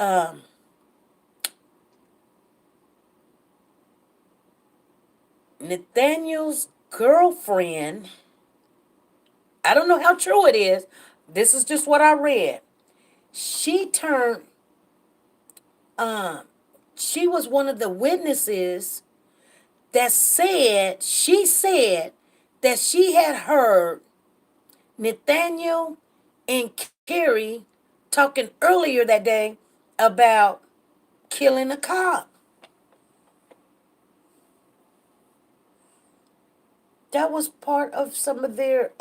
Nathaniel's girlfriend, I don't know how true it is. This is just what I read. She turned um she was one of the witnesses that said that she had heard Nathaniel and Carrie talking earlier that day about killing a cop. That was part of some of their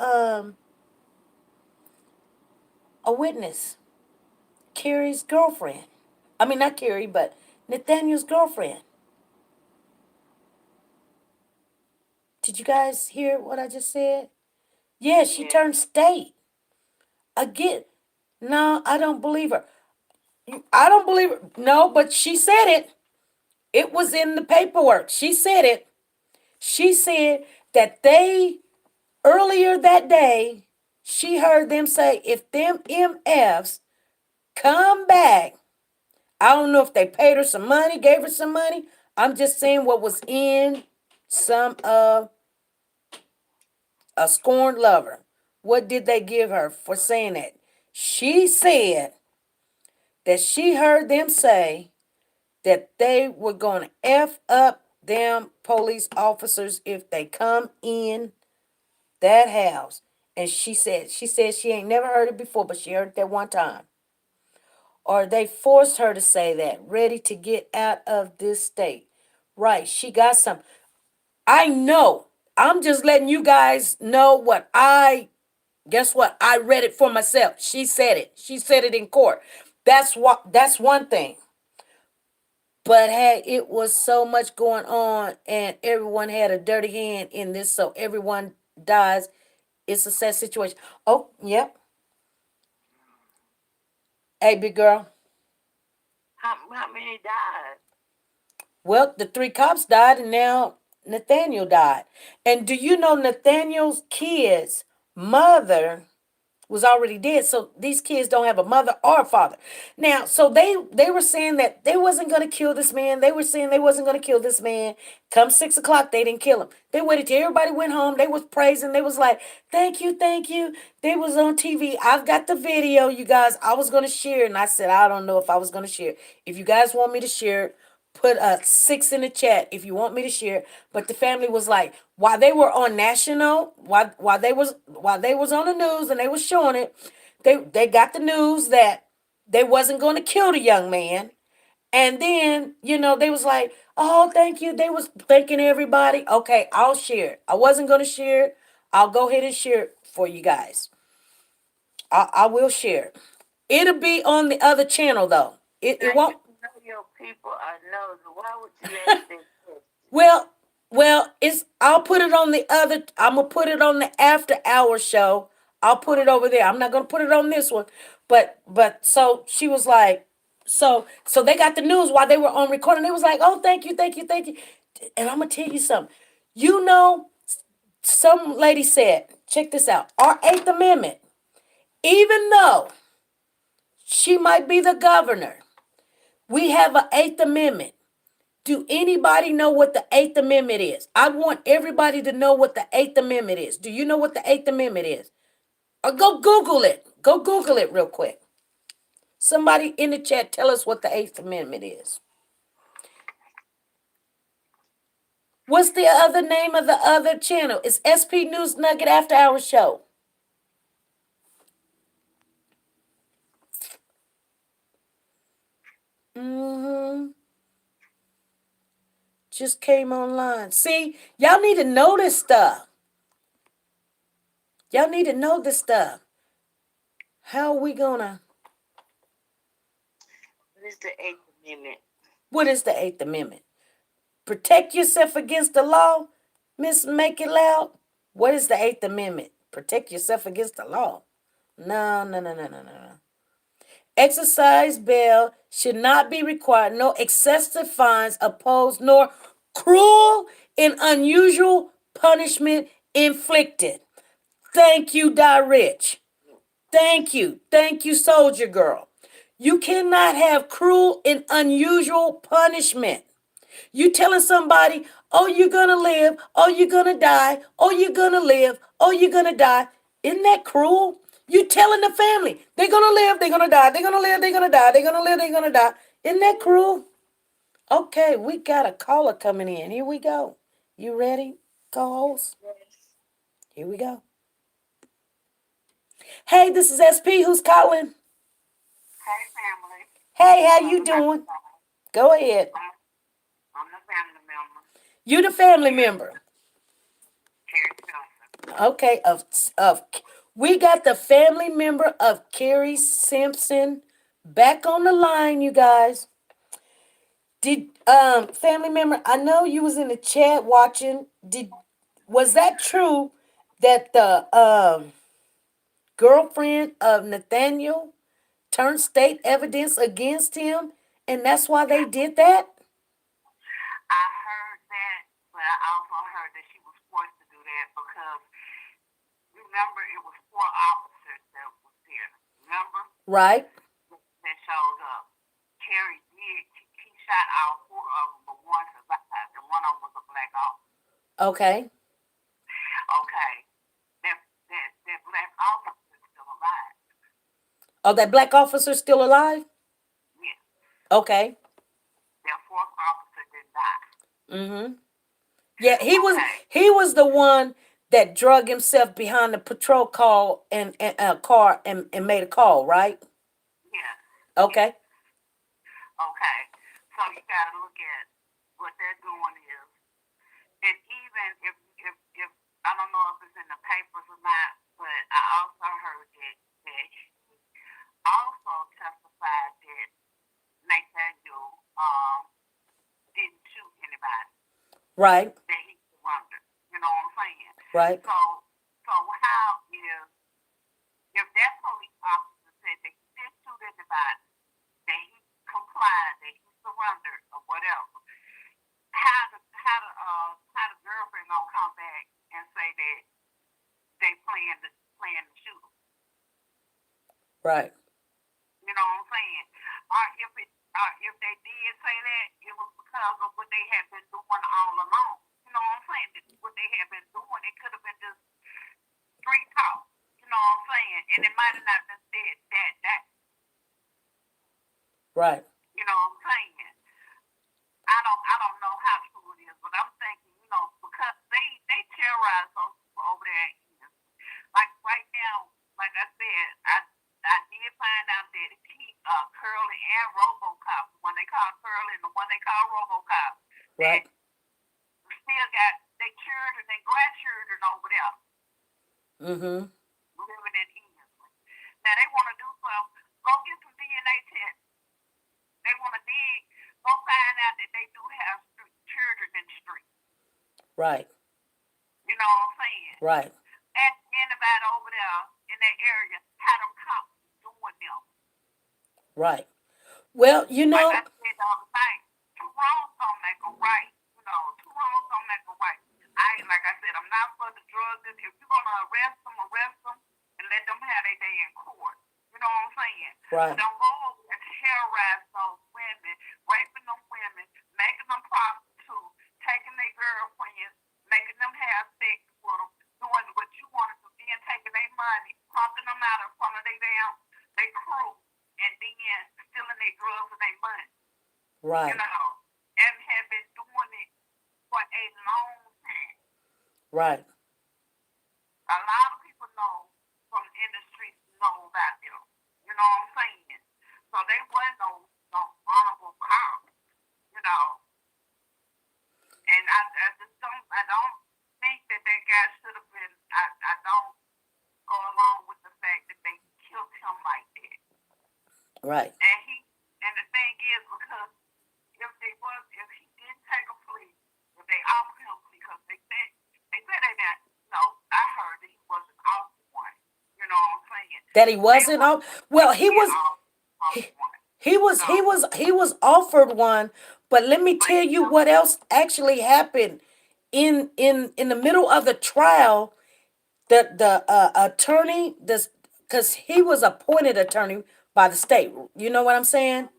a witness, Carrie's girlfriend. I mean, not Carrie, but Nathaniel's girlfriend. Did you guys hear what I just said? Yeah, she Yeah. turned state. Again, no, I don't believe her. I don't believe her. No, but she said it. It was in the paperwork. She said it. She said that they, earlier that day, she heard them say, if them MFs come back, I don't know if they paid her some money, gave her some money. I'm just saying what was in some of a scorned lover. What did they give her for saying that? She said that she heard them say that they were going to F up them police officers if they come in that house. And she said she ain't never heard it before, but she heard it that one time. Or they forced her to say that, ready to get out of this state. Right, she got some. I know. I'm just letting you guys know guess what? I read it for myself. She said it. She said it in court. That's one thing. But hey, it was so much going on and everyone had a dirty hand in this, so everyone dies. It's a sad situation. Oh, yep. Hey, big girl. How many died? Well, the three cops died and now Nathaniel died. And do you know Nathaniel's kids' mother was already dead, so these kids don't have a mother or a father. Now, so they were saying that they wasn't gonna kill this man. They were saying they wasn't gonna kill this man. Come 6 o'clock, they didn't kill him. They waited till everybody went home. They was praising. They was like, "Thank you, thank you." They was on TV. I've got the video, you guys. I was gonna share, and I said I don't know if I was gonna share. If you guys want me to share it, put a 6 in the chat if you want me to share. But the family was like, while they were on national, while they was on the news and they was showing it, they got the news that they wasn't going to kill the young man. And then, they was like, "Oh, thank you." They was thanking everybody. Okay, I'll share it. I wasn't going to share it. I'll go ahead and share it for you guys. I will share it. It'll be on the other channel though. It Now you won't. know your people are nosy. Why would you ask them questions? Well, I'll put it on the other. I'm gonna put it on the after hour show. I'll put it over there. I'm not gonna put it on this one. But so she was like, so they got the news while they were on recording. They was like, "Oh, thank you, thank you, thank you." And I'm gonna tell you something. You know, some lady said, check this out. Our Eighth Amendment, even though she might be the governor, we have an Eighth Amendment. Do anybody know what the Eighth Amendment is? I want everybody to know what the Eighth Amendment is. Do you know what the Eighth Amendment is? Or go Google it. Go Google it real quick. Somebody in the chat tell us what the Eighth Amendment is. What's the other name of the other channel? It's SP News Nugget After Hours Show. Just came online. See, y'all need to know this stuff. Y'all need to know this stuff. How are we gonna? What is the Eighth Amendment? What is the Eighth Amendment? Protect yourself against the law. Miss Make It Loud. What is the Eighth Amendment? Protect yourself against the law. No, no, no, no, no, no, no. Exercise bail should not be required. No excessive fines imposed, nor cruel and unusual punishment inflicted. Thank you, Die Rich. Thank you. Thank you, Soldier Girl. You cannot have cruel and unusual punishment. You telling somebody, "Oh, you're gonna live, oh, you're gonna die, oh, you're gonna live, oh, you're gonna die." Isn't that cruel? You telling the family, they're gonna live, they're gonna die, they're gonna live, they're gonna die, they're gonna live, they're gonna die. Isn't that cruel? Okay, we got a caller coming in. Here we go. You ready, co-host? Here we go. Hey, this is SP. Who's calling? Hey, family. Hey, how you doing? Go ahead. I'm the family member. You the family member. Carrie Okay, of we got the family member of Carrie Simpson back on the line, you guys. Did family member, I know you was in the chat watching. Did Was that true that the girlfriend of Nathaniel turned state evidence against him and that's why they did that? I heard that, but I also heard that she was forced to do that because remember it was four officers that was there. Remember Right, that showed up. Terry did. He shot all four of them, but one survived, and one of them was a black officer. okay. Okay, that black officer is still alive. Oh, that black officer still alive? Yes, Okay. that fourth officer did die. Mm-hmm. Yeah, Okay, he was the one that drug himself behind the patrol car and made a call, right? yes, yes. Okay. Okay, so you got to look at what they're doing is, and even if I don't know if it's in the papers or not, but I also heard that he also testified that Nathaniel didn't shoot anybody, Right. that he surrendered. You know what I'm saying? Right. So how if that police officer said that he didn't shoot anybody, that he complied, that he surrendered or whatever, how the girlfriend gonna come back and say that they plan to shoot him? Right. You know what I'm saying? Or if they did say that, it was because of what they had been doing all along. You know what I'm saying? What they had been doing, it could have been just street talk. You know what I'm saying? And it might have not been said that. Right. You know what I'm saying? I don't know how true it is, but I'm thinking, because they terrorize those people over there. Like right now, like I said, I did find out that Curly and RoboCop, the one they call Curly and the one they call RoboCop, that Right. still got their children and grandchildren over there Mm-hmm. living in England. Now they want to do something. Go get some DNA tests. They want to dig. Go find out that they do have children in the street. Right. You know what I'm saying? Right. Ask anybody over there in that area how them cops doing them. Right. Well, Like I said the other night, two wrongs don't make a right. Two wrongs don't make a right. Like I said, I'm not for the drugs. If you're gonna arrest them, and let them have their day in court. You know what I'm saying? Right. But don't go over and terrorize those women, raping them women, making them prostitutes, taking their girlfriends, making them have sex with them, doing what you want to do, then taking their money, pumping them out in front of their crew, and then stealing their drugs and their money. Right. And have been doing it for a long time. Right. A lot of people know from the industry know about them. You know what I'm saying? So they weren't no honorable cops, you know. And I don't think that guy should have been. I don't go along with the fact that they killed him like that. Right. And the thing is, because if he didn't take a plea, if they offered him a plea, because they said they didn't. No, I heard that he wasn't offered one. You know what I'm saying? That he wasn't off. Well, he was. Offered one. He was offered one, but let me tell you what else actually happened in the middle of the trial. The attorney, this, because he was appointed attorney by the state. You know what I'm saying?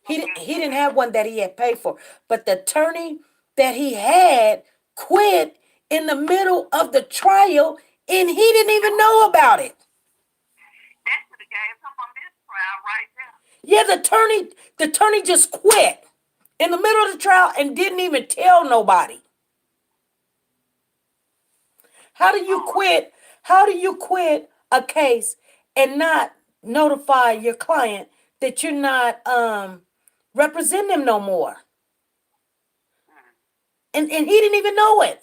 He didn't have one that he had paid for, but the attorney that he had quit in the middle of the trial, and he didn't even know about it. That should have gave him a mistrial right there. Yeah, the attorney just quit in the middle of the trial and didn't even tell nobody. How do you quit? How do you quit a case and not notify your client that you're not representing them no more? And he didn't even know it.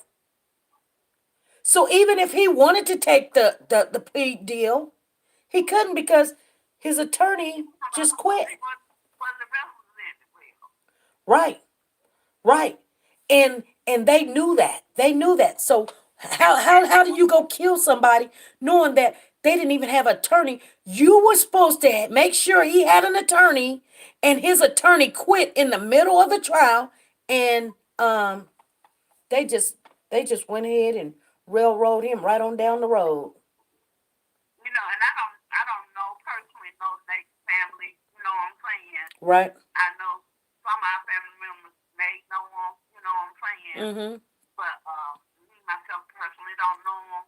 So even if he wanted to take the plea deal, he couldn't because his attorney just quit. Was the represented well? Right, right. And they knew that. They knew that. So how do you go kill somebody knowing that they didn't even have an attorney? You were supposed to make sure he had an attorney, and his attorney quit in the middle of the trial, and they just they just went ahead and railroad him right on down the road. And I don't know personally know Nate's family. You know what I'm saying? Right. I know some of our family members may know him. You know what I'm saying? Mm-hmm. But me myself personally don't know him.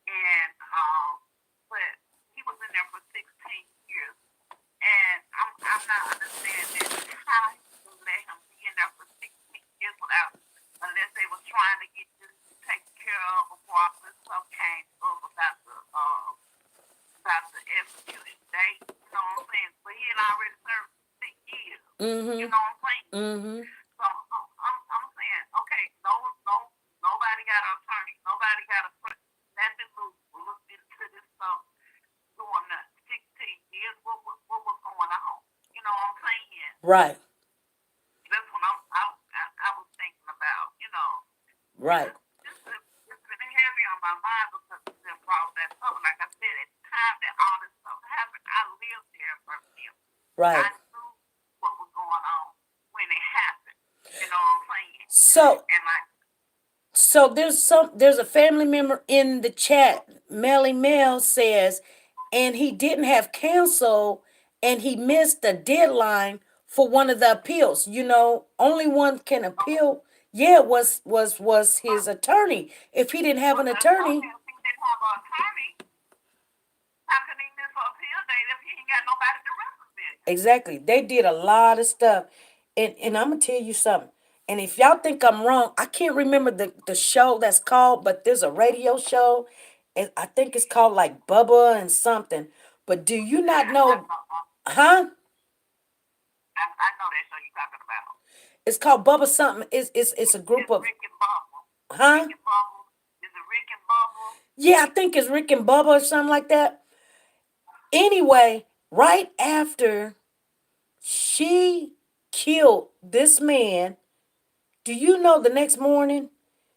And but he was in there for 16 years, and I'm not understanding how you let him be in there for 16 years without, unless they was trying to get this taken care of before all this stuff came up about the execution date. You know what I'm saying? But he had already served 6 years. You Mm-hmm. know what I'm saying? Mm-hmm. So I'm saying, okay, nobody got an attorney, nobody got a nothing looked into this stuff during the 16 years. What was going on? You know what I'm saying? Right. That's what I was thinking about. And Right. it's been heavy on my mind because it brought that up. Like I said, at the time that all this stuff happened, I lived there for a few. I Right. knew what was going on when it happened. You know what I'm saying? So And like, So there's a family member in the chat. Melly Mel says, and he didn't have counsel, and he missed the deadline for one of the appeals. Only one can appeal. Yeah, was his attorney. If he didn't have well, an that's okay. attorney, If he didn't have an attorney, how can he miss an appeal date if he ain't got nobody to represent him? exactly. They did a lot of stuff, and I'm gonna tell you something. And if y'all think I'm wrong, I can't remember the show that's called, but there's a radio show, and I think it's called like Bubba and something. But do you not know? Huh? I know that show you're talking about. It's called Bubba something. It's a group It's of, Rick and Bubble. huh? Rick and Bubble. Is it Rick and Bubble? Yeah, I think it's Rick and Bubba or something like that. Anyway, right after she killed this man, do you know the next morning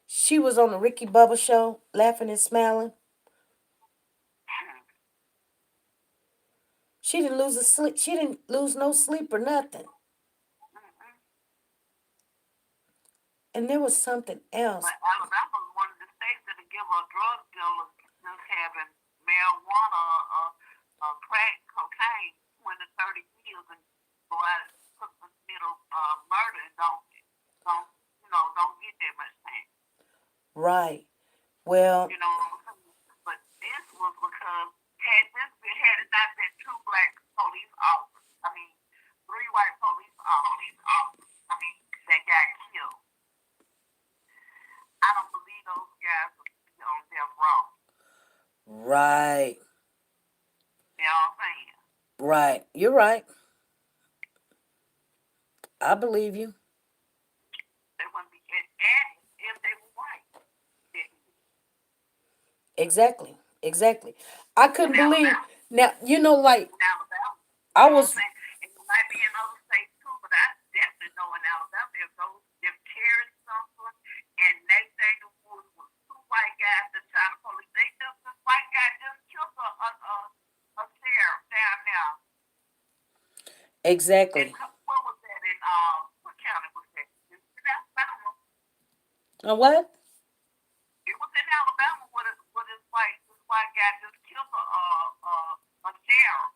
she was on the Ricky Bubba show laughing and smiling? She didn't lose a sleep. She didn't lose no sleep or nothing. Mm-hmm. And there was something else. But Alabama was one of the states that give a drug dealer just having marijuana crack, cocaine, 20 to 30 years and go out and cook the middle murder and don't don't get that much time. Right. Well, You know what I'm saying? But this was because had it not been two black police officers, I mean three white police officers, I mean that got killed. I don't believe those guys would be on death row. right. You know what I'm saying? Right. You're right. I believe you. They wouldn't be, and if they were white, Exactly. Exactly. I in couldn't believe. Alabama, Now, like, in Alabama, I you know what I'm was, saying? It might be in other states too, but I definitely know in Alabama if Terry Sumter and Nate Daniel Woods were two white guys that shot a police, this white guy just killed a sheriff down there. And exactly. what was that in what county was that? It was in Alabama. What? It was in Alabama where this white guy just killed a sheriff,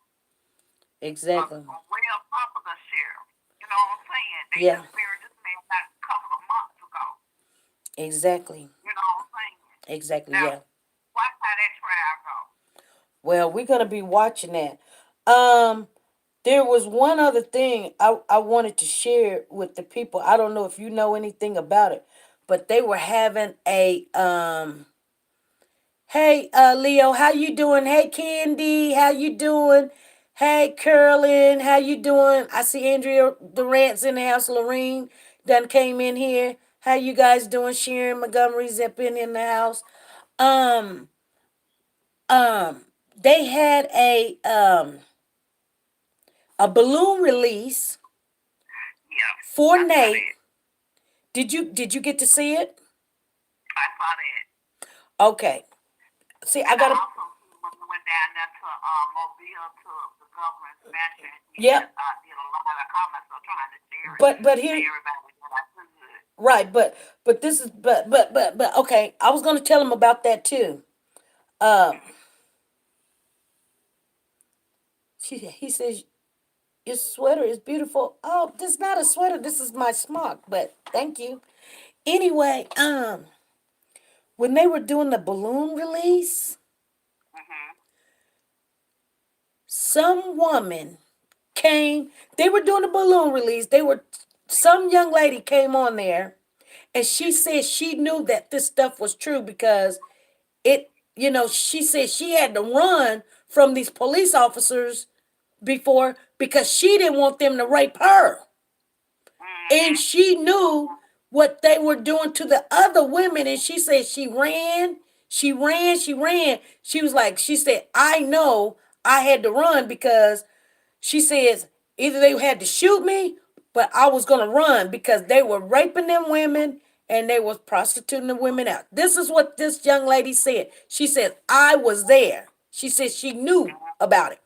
Exactly. a well popular sheriff. You know what I'm saying? They Yeah. just buried this man not a couple of months ago. Exactly. You know what I'm saying? Exactly. Now, Yeah. watch how that trial go. Well, we're gonna be watching that. Um, there was one other thing I wanted to share with the people. I don't know if you know anything about it, but they were having a hey, Leo, how you doing? Hey, Candy, how you doing? Hey, Curlin, how you doing? I see Andrea Durant's in the house. Lorene done came in here. How you guys doing? Sharon Montgomery's up in the house. Um, they had a balloon release Yeah, for I saw Nate. that. Did you get to see it? I saw that. Okay. See, I And I gotta. also see when we went down there to Mobile to the governor's mansion, he had Yep. did a lot of comments, so trying to share it But to here, everybody that I could. right. But this is but okay. I was gonna tell him about that too. Um, he says your sweater is beautiful. Oh, this is not a sweater. This is my smock. But thank you. Anyway, when they were doing the balloon release, Mhm. some woman came. They were doing a balloon release. Some young lady came on there, and she said she knew that this stuff was true because she said she had to run from these police officers before because she didn't want them to rape her. And Mhm. she knew what they were doing to the other women. And she said she ran. She said, I know I had to run because she says either they had to shoot me, but I was gonna run because they were raping them women and they was prostituting the women out. This is what this young lady said. She said, I was there. She said she knew about it.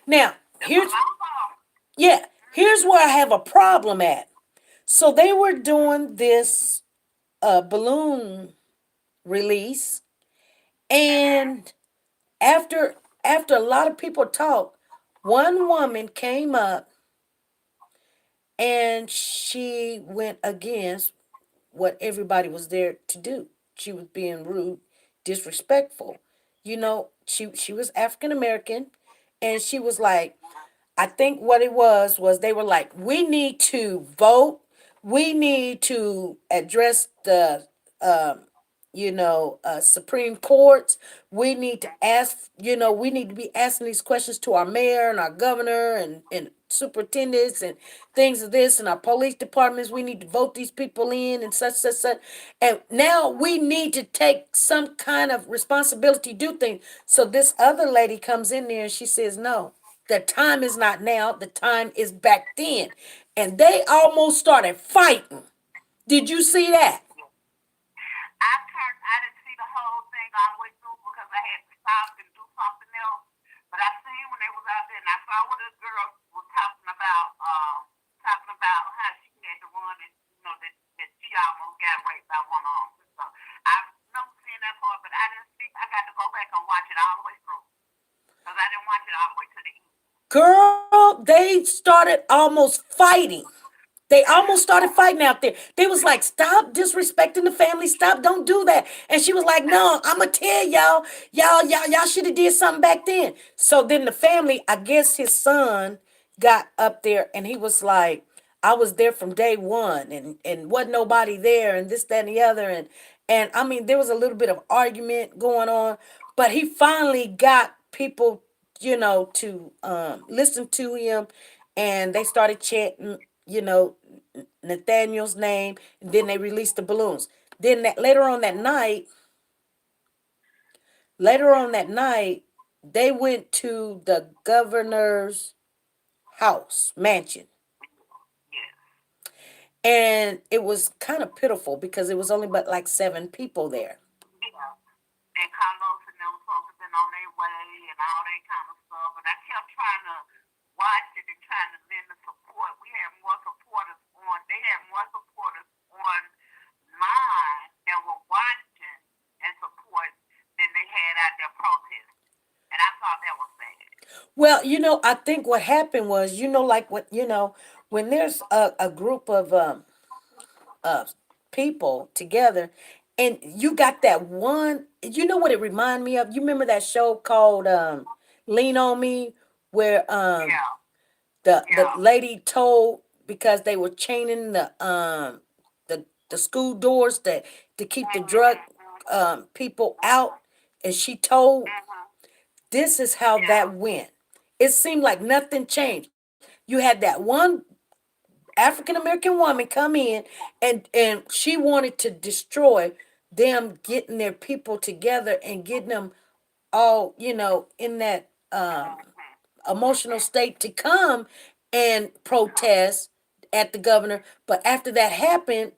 Now, That's what I saw. here's where I have a problem at. So they were doing this balloon release, Mhm. and after a lot of people talked, one woman came up and she went against what everybody was there to do. She was being rude, disrespectful. She was African American, and she was like, I think what it was they were like, we need to vote, we need to address the Supreme Courts. We need to ask, we need to be asking these questions to our mayor and our governor and superintendents and things of this and our police departments. We need to vote these people in and such. And now we need to take some kind of responsibility, do things. So this other lady comes in there and she says, no, the time is not now. The time is back then. And they almost started fighting. Did you see that? I didn't see the whole thing all the way through because I had to stop and do something else. But I seen when they was out there, and I saw what this girl was talking about how she had to run, and that she almost got raped by one of them. So I remember seeing that part, but I didn't see. I got to go back and watch it all the way through because I didn't watch it all the way to the end. Girl, they started almost fighting. They almost started fighting out there. They was like, stop disrespecting the family. Stop, don't do that. And she was like, no, I'ma tell y'all. Y'all should have did something back then. So then the family, I guess his son got up there and he was like, I was there from day one and wasn't nobody there and this, that, and the other. And I mean, there was a little bit of argument going on, but he finally got people, to listen to him, and they started chanting, Nathaniel's name, and then they released the balloons. Then later on that night, they went to the governor's house mansion, Yes. and it was kind of pitiful because it was only but like 7 people there. Yeah. And Carlos and them supposed to have been on their way and all that kind of stuff. And I kept trying to watch it and trying to lend the support. We had more supporters on. They had more supporters online that were watching and support than they had out there protesting. And I thought that was sad. Well, I think what happened was, like when there's a group of people together, and you got that one. You know what it reminded me of? You remember that show called Lean on Me, where Yeah, the yeah. lady told, because they were chaining the school doors to keep the drug people out, and she told, this is how Yeah. that went. It seemed like nothing changed. You had that one African American woman come in, and she wanted to destroy them getting their people together and getting them all, in that emotional state to come and protest at the governor. But after that happened,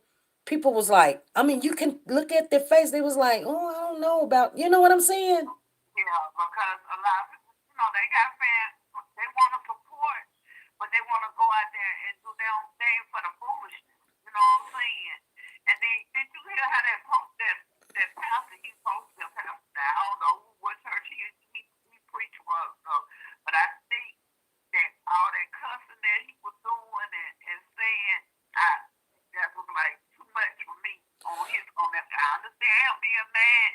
people was like, I mean, you can look at their face. They was like, oh, I don't know about, you know what I'm saying? Yeah, because a lot of people, they got fans. They want to support, but they want to go out there and do their own thing for the foolishness. You know what I'm saying? And did you hear how that pastor, he posted a pastor? Now, I don't know what church he preached was, so, but I think that all that cussing that he was doing and saying, that was like too much for me on that. I understand him being mad,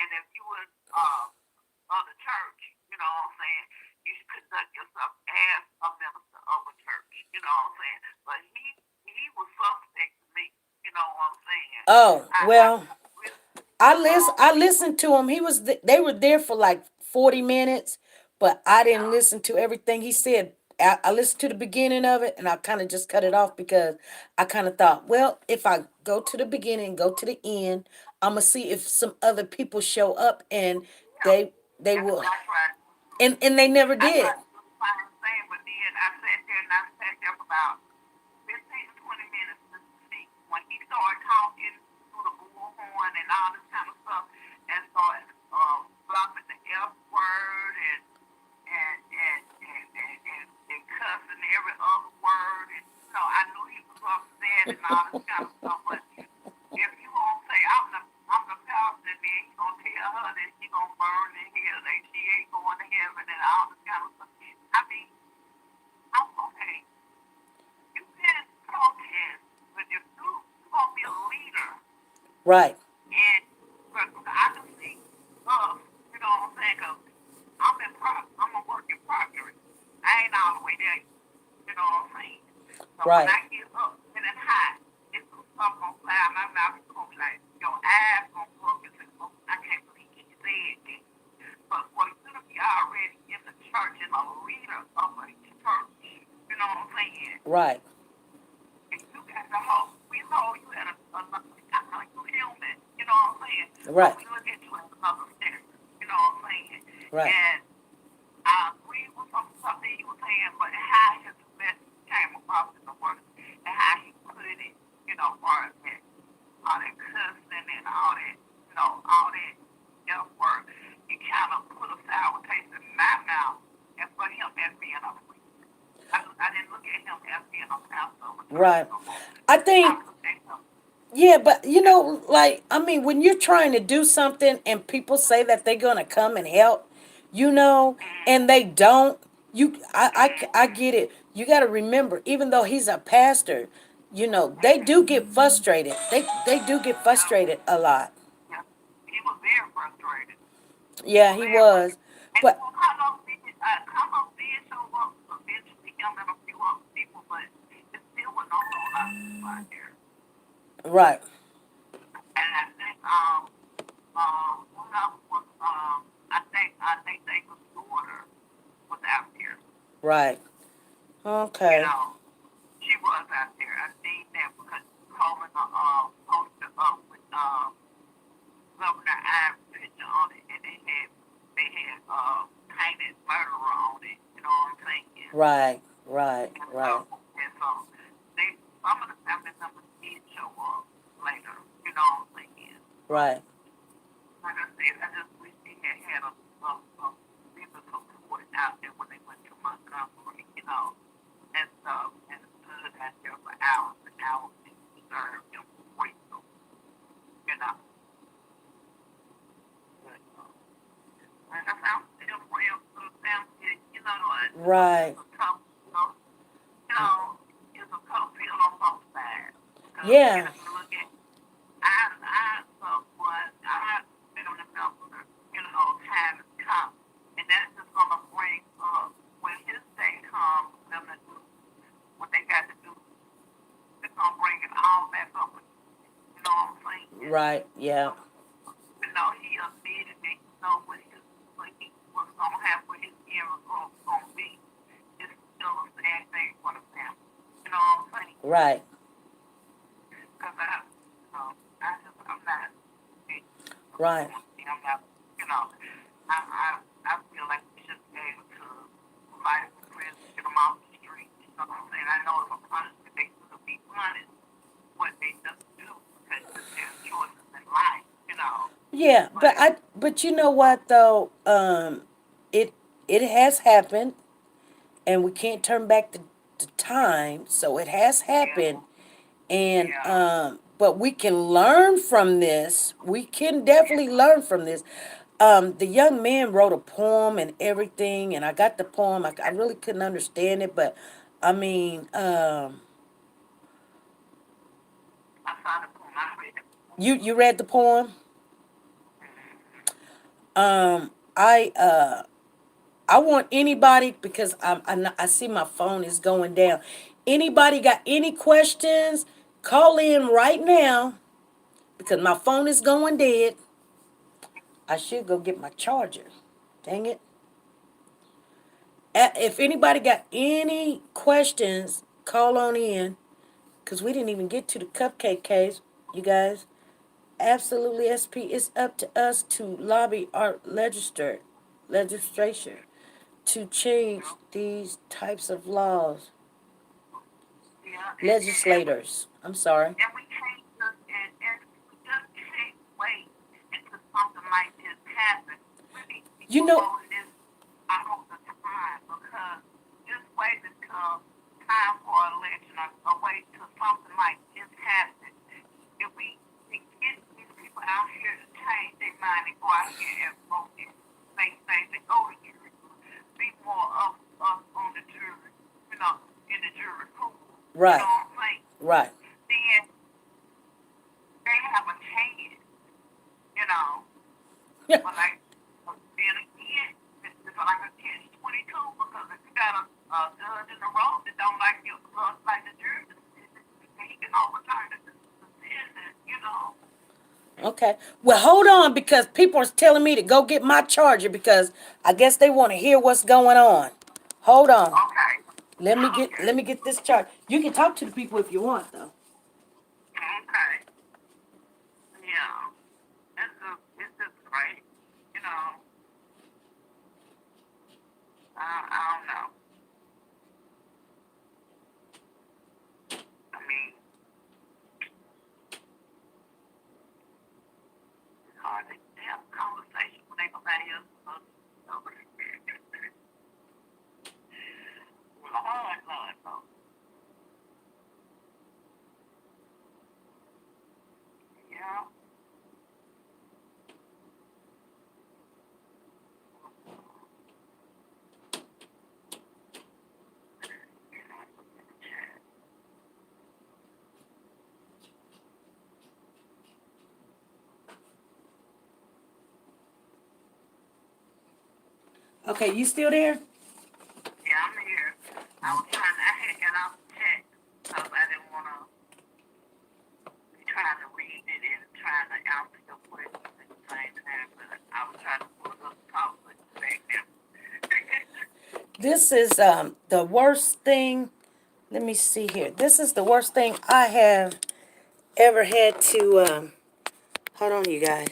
and if you was of the church, you know what I'm saying, you should conduct yourself as a minister of a church, you know what I'm saying. But he was suspect to me, you know what I'm saying. Oh, I well, really, I listened to him. They were there for like 40 minutes, but I didn't yeah, listen to everything he said. I listened to the beginning of it and I kind of just cut it off because I kind of thought, well, if I go to the beginning, go to the end, I'm gonna see if some other people show up and yeah. they That's will, what I tried. and they never I did. tried to do the same thing, but then I sat there for about 15 to 20 minutes to see when he started talking through the bullhorn and all this kind of stuff and started dropping the F word and cussing every other word. And, I knew he was upset and all this kind of stuff, but if you gonna say I'm the pastor, and then you gonna tell her that she gonna burn in hell, that she ain't going to heaven and all this kind of stuff. I mean, I'm okay. You can protest, but if you gonna be a leader, Right, and I can see us, you know what I'm saying? Cause I'm a work in progress. I ain't all the way there, you know what I'm saying? So when right, I get up and it's hot, it's something gonna fly out my mouth. It's gonna be like your eyes gonna look and say, "Oh, I can't believe he said that." But for you to be already in the church and a leader of a church, you know what I'm saying? right, And you got the whole, we hold you at you human, you know what I'm saying? But right, we look at you as another standard, you know what I'm saying? right, And I agree with something you were saying, but how his message came across in the work and how he put it, far as that, all that cussing and all that F word, he kind of put a sour taste in my mouth and for him as being a priest. I didn't look at him as being a pastor of a church right. no more. I I think, looked at him yeah, but as, like, I mean, when you're trying to do something and people say that they're gonna come and help, and they don't, I get it. You got to remember, even though he's a pastor, they do get frustrated. They do get frustrated a lot. yeah, he was very frustrated. He Yeah, was he very was. frustrated. And But Carlos did show up eventually, him and a few other people, but it still was no whole lot of people out there. right, And I think one of them was I think they was daughter was out there. right. You Okay. know, she was out there. I seen that because she was holding a poster up with Governor Ives' picture on it, and they had painted murderer on it. You know what I'm saying? Right, right, And so right, and so they some of the family members did show up later. You know what I'm saying? But right, like I said, I just wish they had a bigger support out there when they went to Montgomery. And stuff, and stood out there for hours and hours and served them wait. So, you know, but, like I said, I'm still praying for the family. right. It's a tough, it's a tough feel on both sides. Because then Yeah, if you look at, I someone, I've been on the number, time has come. And that's just going to bring up, when his day comes, them to do what they got to do. It's going to bring it all back up. You know what I'm saying? right, yeah, He admitted that what he was gonna have for his era gonna be. It's still a sad thing for the family. You know what I'm saying? right, Because I'm not Right. I'm not, you know, I feel like we should be able to provide for prison, get them off the street. You know what I'm saying? I know if a punishment, they could be punished what they just do because it's their choices in life, you know. Yeah, But but you know what though? It it has happened, and we can't turn back the time. So it has yeah, happened, and yeah, but we can learn from this. We can definitely learn from this. The young man wrote a poem and everything, and I got the poem. I really couldn't understand it, but I mean, I saw the poem. I read it. you read the poem. I I want anybody because I see my phone is going down. Anybody got any questions? Call in right now because my phone is going dead. I should go get my charger. Dang it. If anybody got any questions, call on in because we didn't even get to the cupcake case, you guys. Absolutely, SP. It's up to us to lobby our legislature to change these types of laws. Yeah, Legislators. I'm sorry. and we can't just and we just can't wait until something like this happens. We need You people know, holding this all the time because just wait until time for election or wait till something like this happens. If we get these people out here to change their mind and go out here and vote and make things and go to jury, be more of on the jury, you know, in the jury pool. You right, know what I'm saying? right. Then they have a chance, you know. But like, then again, it's like a catch 22 because if you got a judge in the road that don't like you, like the jury, he can overturn the decision, you know. Okay. Well, hold on because people are telling me to go get my charger because I guess they want to hear what's going on. Hold on. Okay, okay, Let me get this charger. You can talk to the people if you want though. okay, yeah. It's just great, you know. I don't know. I mean, it's hard to have a conversation when ain't nobody else over there. Lord, Lord, Lord. Yeah. Okay, you still there? Yeah, I'm here. I had got off the chat because I didn't want to be trying to read it and trying to answer your questions at the same time, but I was trying to pull up the talk with you back now. This is the worst thing. Let me see here. This is the worst thing I have ever had to hold on you guys.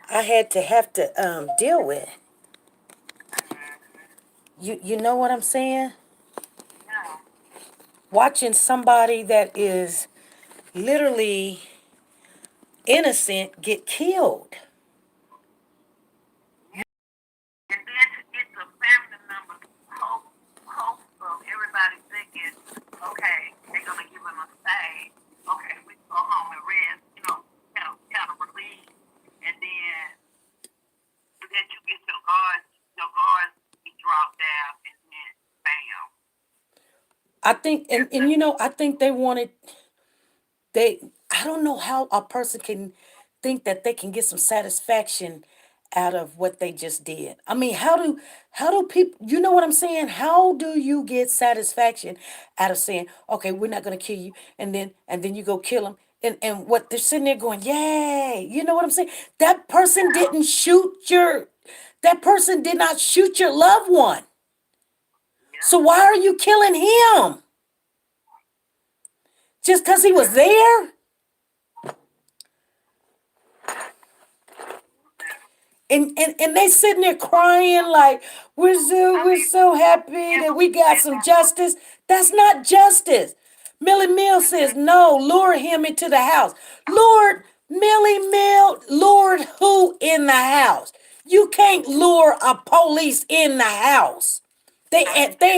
I had to have to deal with. You know what I'm saying? Yeah, Watching somebody that is literally innocent get killed. and then to get the family members hope of everybody thinking, okay, they're gonna give them a stay. Okay, we can go home and rest, kind of relief, and then you get your guards be dropped down, and then bam. I think It's and you know, I think they wanted they I don't know how a person can think that they can get some satisfaction out of what they just did. I mean, how do people, you know what I'm saying? How do you get satisfaction out of saying, "Okay, we're not going to kill you," and then you go kill them. And what they're sitting there going, "Yay." You know what I'm saying? That person yeah, didn't shoot your that person did not shoot your loved one. yeah, So why are you killing him? Just cuz he was yeah. there? And they sitting there crying like we're so happy that we got some justice. That's not justice. Millie Mill says no, lure him into the house. Lord, Millie Mill lured who in the house? You can't lure a police in the house. They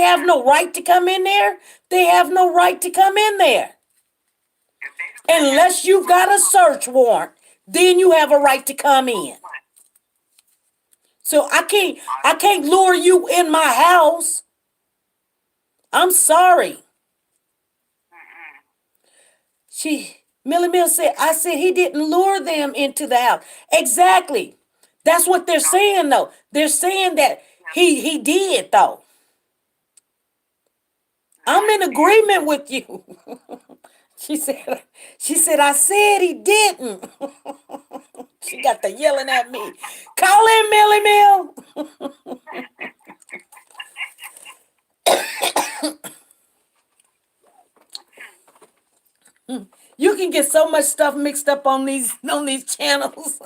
have no right to come in there. They have no right to come in there. Unless you've got a search warrant, then you have a right to come in. So I can't lure you in my house. I'm sorry. Millie Mill said, I said he didn't lure them into the house. Exactly. That's what they're saying though. They're saying that he did though. I'm in agreement with you. She said, I said he didn't. She got the yelling at me. Call in Millie Mill. You can get so much stuff mixed up on these channels.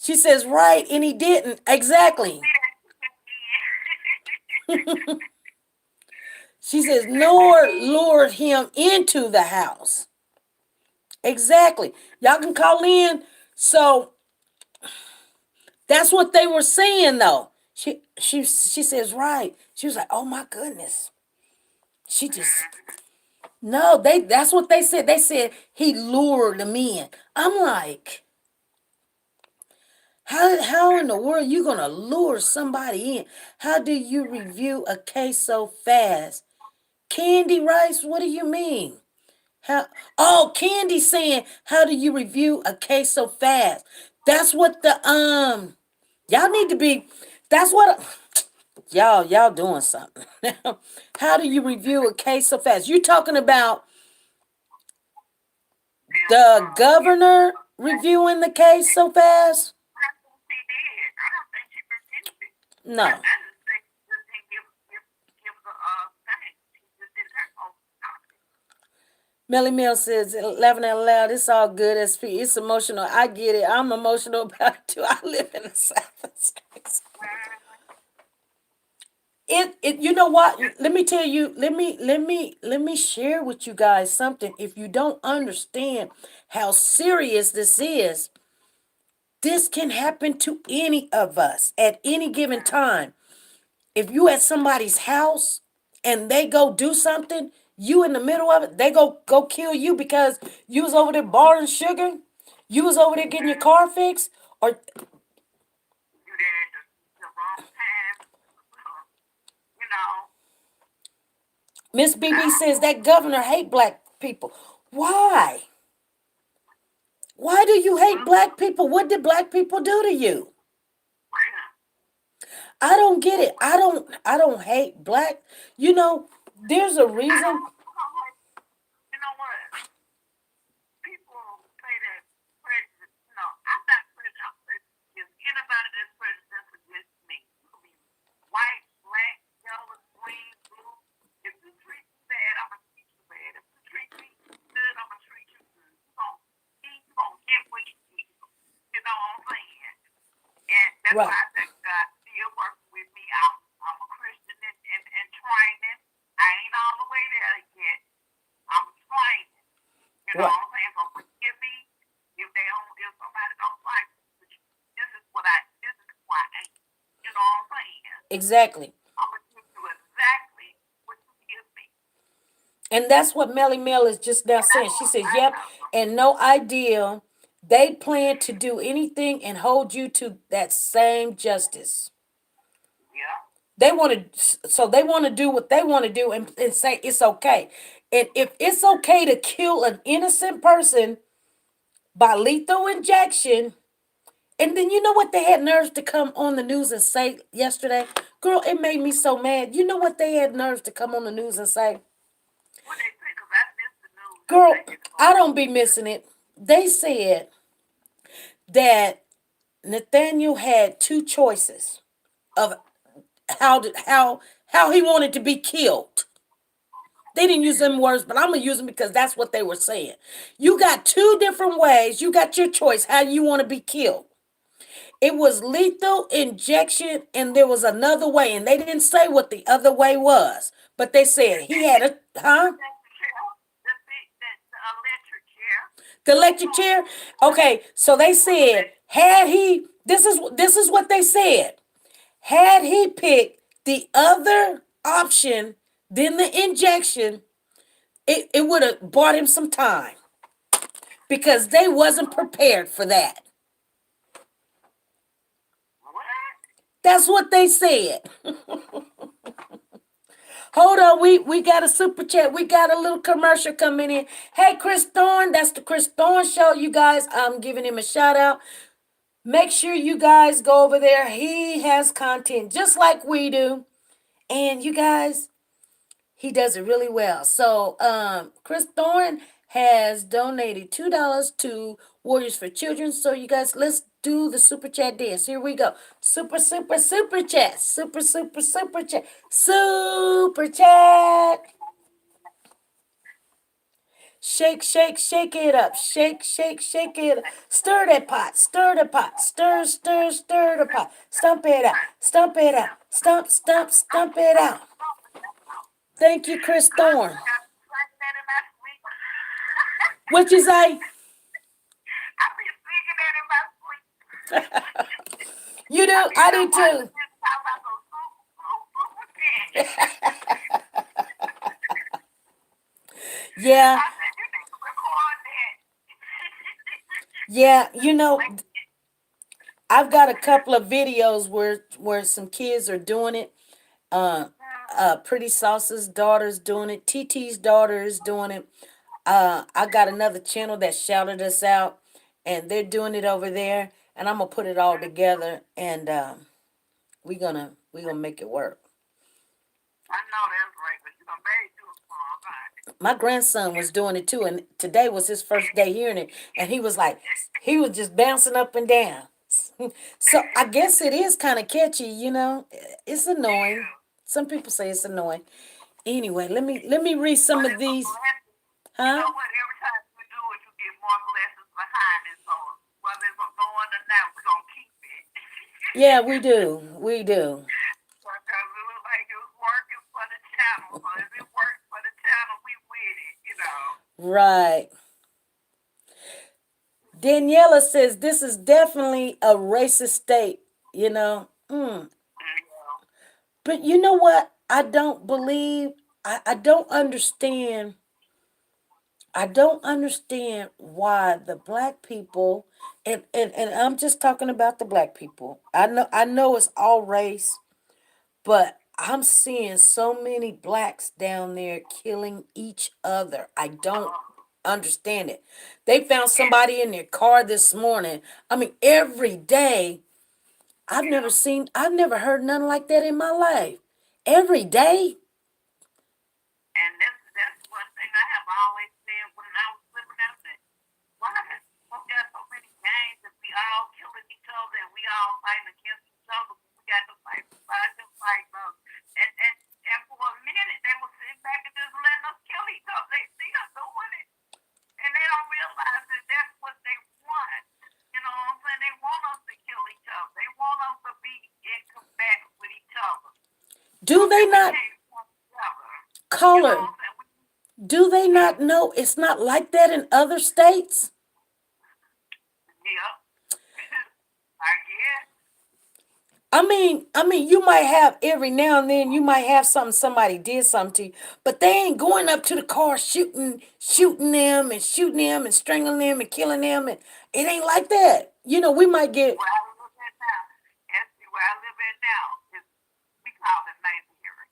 She says, right, and he didn't. Exactly. She says, Lord lured him into the house. Exactly. Y'all can call in. So that's what they were saying, though. She says, right. She was like, oh my goodness. She just no. That's what they said. They said he lured them in. I'm like, how in the world you gonna lure somebody in? How do you review a case so fast? Candy Rice, what do you mean? How? Oh, Candy saying, how do you review a case so fast? That's what y'all need to be. That's what y'all doing something. How do you review a case so fast? You talking about the governor reviewing the case so fast? No. Melly Mill says, 11 and loud, it's all good, SP. It's emotional. I get it. I'm emotional about it too. I live in the South. You know what? Let me tell you, let me share with you guys something. If you don't understand how serious this can happen to any of us at any given time. If you at somebody's house and they go do something, you in the middle of it, they go kill you because you was over there borrowing sugar, you was over there getting your car fixed, or Miss BB says that governor hate black people. Why? Why do you hate black people? What did black people do to you? I don't get it. I don't hate black. There's a reason. Right. Right. Exactly. And that's what Melly Mel is just now saying. She says, yep, and no idea they plan to do anything and hold you to that same justice. They want to do what they want to do and say it's okay. And if it's okay to kill an innocent person by lethal injection, and then you know what they had nerves to come on the news and say yesterday? Girl, it made me so mad. You know what they had nerves to come on the news and say? Girl, I don't be missing it. They said that Nathaniel had two choices of how he wanted to be killed. They didn't use them words, but I'm gonna use them because that's what they were saying. You got two different ways. You got your choice how you want to be killed. It was lethal injection, and there was another way, and they didn't say what the other way was, but they said he had a huh. The electric chair. The electric chair. Okay, so they said had he. This is what they said. Had he picked the other option than the injection, it would have bought him some time because they wasn't prepared for that. What? That's what they said. Hold on, we got a super chat. We got a little commercial coming in. Hey, Chris Thorne, that's the Chris Thorne show, you guys. I'm giving him a shout out. Make sure you guys go over there. He has content just like we do. And you guys, he does it really well. So, Chris Thorne has donated $2 to Warriors for Children. So, you guys, let's do the super chat dance. Here we go. Super chat. Super chat. Super chat. Shake it up. Shake it up. Stir that pot. Stir the pot. Stir the pot. Stump it out. Stump it out. Stump it out. Thank you, Chris Thorne. I sang that in my sleep. What you say? I be singing that in my sleep. You do? I do too. Yeah, I said, you need to record that. yeah. I've got a couple of videos where some kids are doing it. Uh, Pretty Sauce's daughter's doing it. TT's daughter is doing it. I got another channel that shouted us out, and they're doing it over there. And I'm gonna put it all together, and we gonna make it work. I know that's right, but you know, Mary do a small body. My grandson was doing it too, and today was his first day hearing it, and he was just bouncing up and down. So I guess it is kind of catchy. It's annoying. Some people say it's annoying. Anyway, let me read some of these. You Huh? know what? Every time you do it, you get more blessings behind it. So whether it's going or not, we're going to keep it. Yeah, we do. We do. Because it looks like it was working for the channel. So if it works for the channel, we with it. Right. Daniela says this is definitely a racist state. You know. But you know what? I don't believe. I don't understand. I don't understand why the black people, and I'm just talking about the black people. I know it's all race, but I'm seeing so many blacks down there killing each other. I don't understand it. They found somebody in their car this morning. I mean, every day. I've never heard nothing like that in my life. Every day. And that's one thing I have always said when I was living out there. Why we got so many gangs and we all killing each other and we all fighting against each other? We got to fight beside them, fight us. And for a minute they were sitting back and just letting us kill each other. They see us doing it. And they don't realize that that's what they want. You know what I'm saying? They want us to kill each other. They want us to be in combat with each other. Do they not, You know caller, what I'm saying? do they not know it's not like that in other states? Yeah. I guess. I mean, you might have every now and then you might have somebody did something to you, but they ain't going up to the car shooting them and strangling them and killing them, and it ain't like that. We might get. Where I live at now, where I live at now, is we call it Mayberry.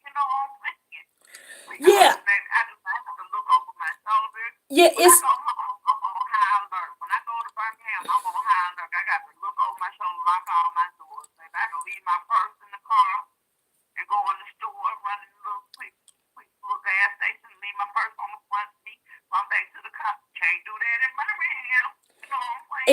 You know what I'm saying? We call Yeah, it Mayberry. I just have to look over my shoulder. yeah, When I it's go home, I'm on high alert. When I go to Birmingham, I'm on high alert. I got to look over my shoulder, lock all my doors. If I can leave my purse in the car and go in the store, run in a little quick little gas station, leave my purse on the front seat, run back to the car. Can't do that in Birmingham. You know what I'm saying?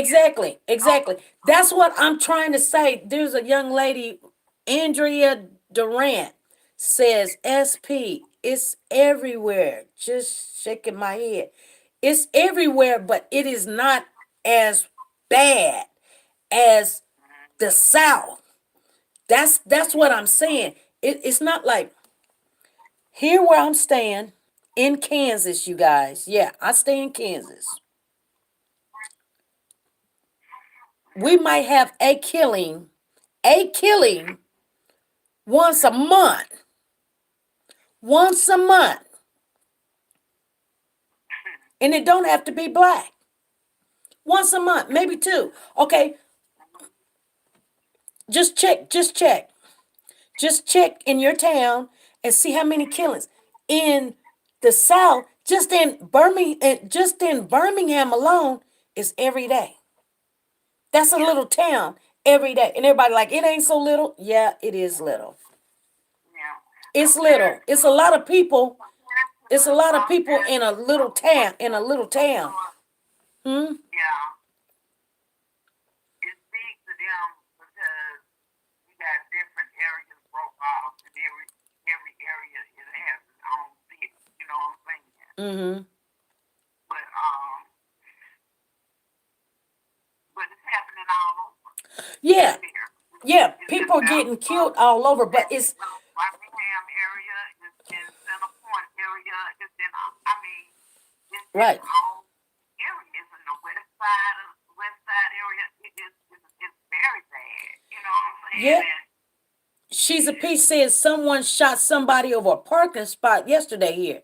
exactly. That's what I'm trying to say. There's a young lady, Andrea Durant, says, SP, It's everywhere. Just shaking my head. It's everywhere, but it is not as bad as the South. That's what I'm saying. It's not like here where I'm staying in Kansas, you guys. Yeah, I stay in Kansas. We might have a killing once a month. Once a month. And it don't have to be black. Once a month, maybe two. Okay, just check, just check. Just check in your town and see how many killings. In the South, just in Birmingham alone, is every day. That's a little town every day. And everybody like, it ain't so little. Yeah, it is little. Yeah. It's little. It's a lot of people. It's a lot of people Compared in a little town. In a little town. Hmm? Yeah. It's big to them because you got different areas broke off, and every area it has its own bit. You know what I'm saying? Mm-hmm. But it's happening all over Yeah. here. Yeah. It's in People are getting killed all over, but it's Birmingham area, it's in Center Point area, it's in I mean, it's in right. all areas in the west side area. It's very bad. You know what I'm saying? Yeah. And She's a piece says someone shot somebody over a parking spot yesterday here.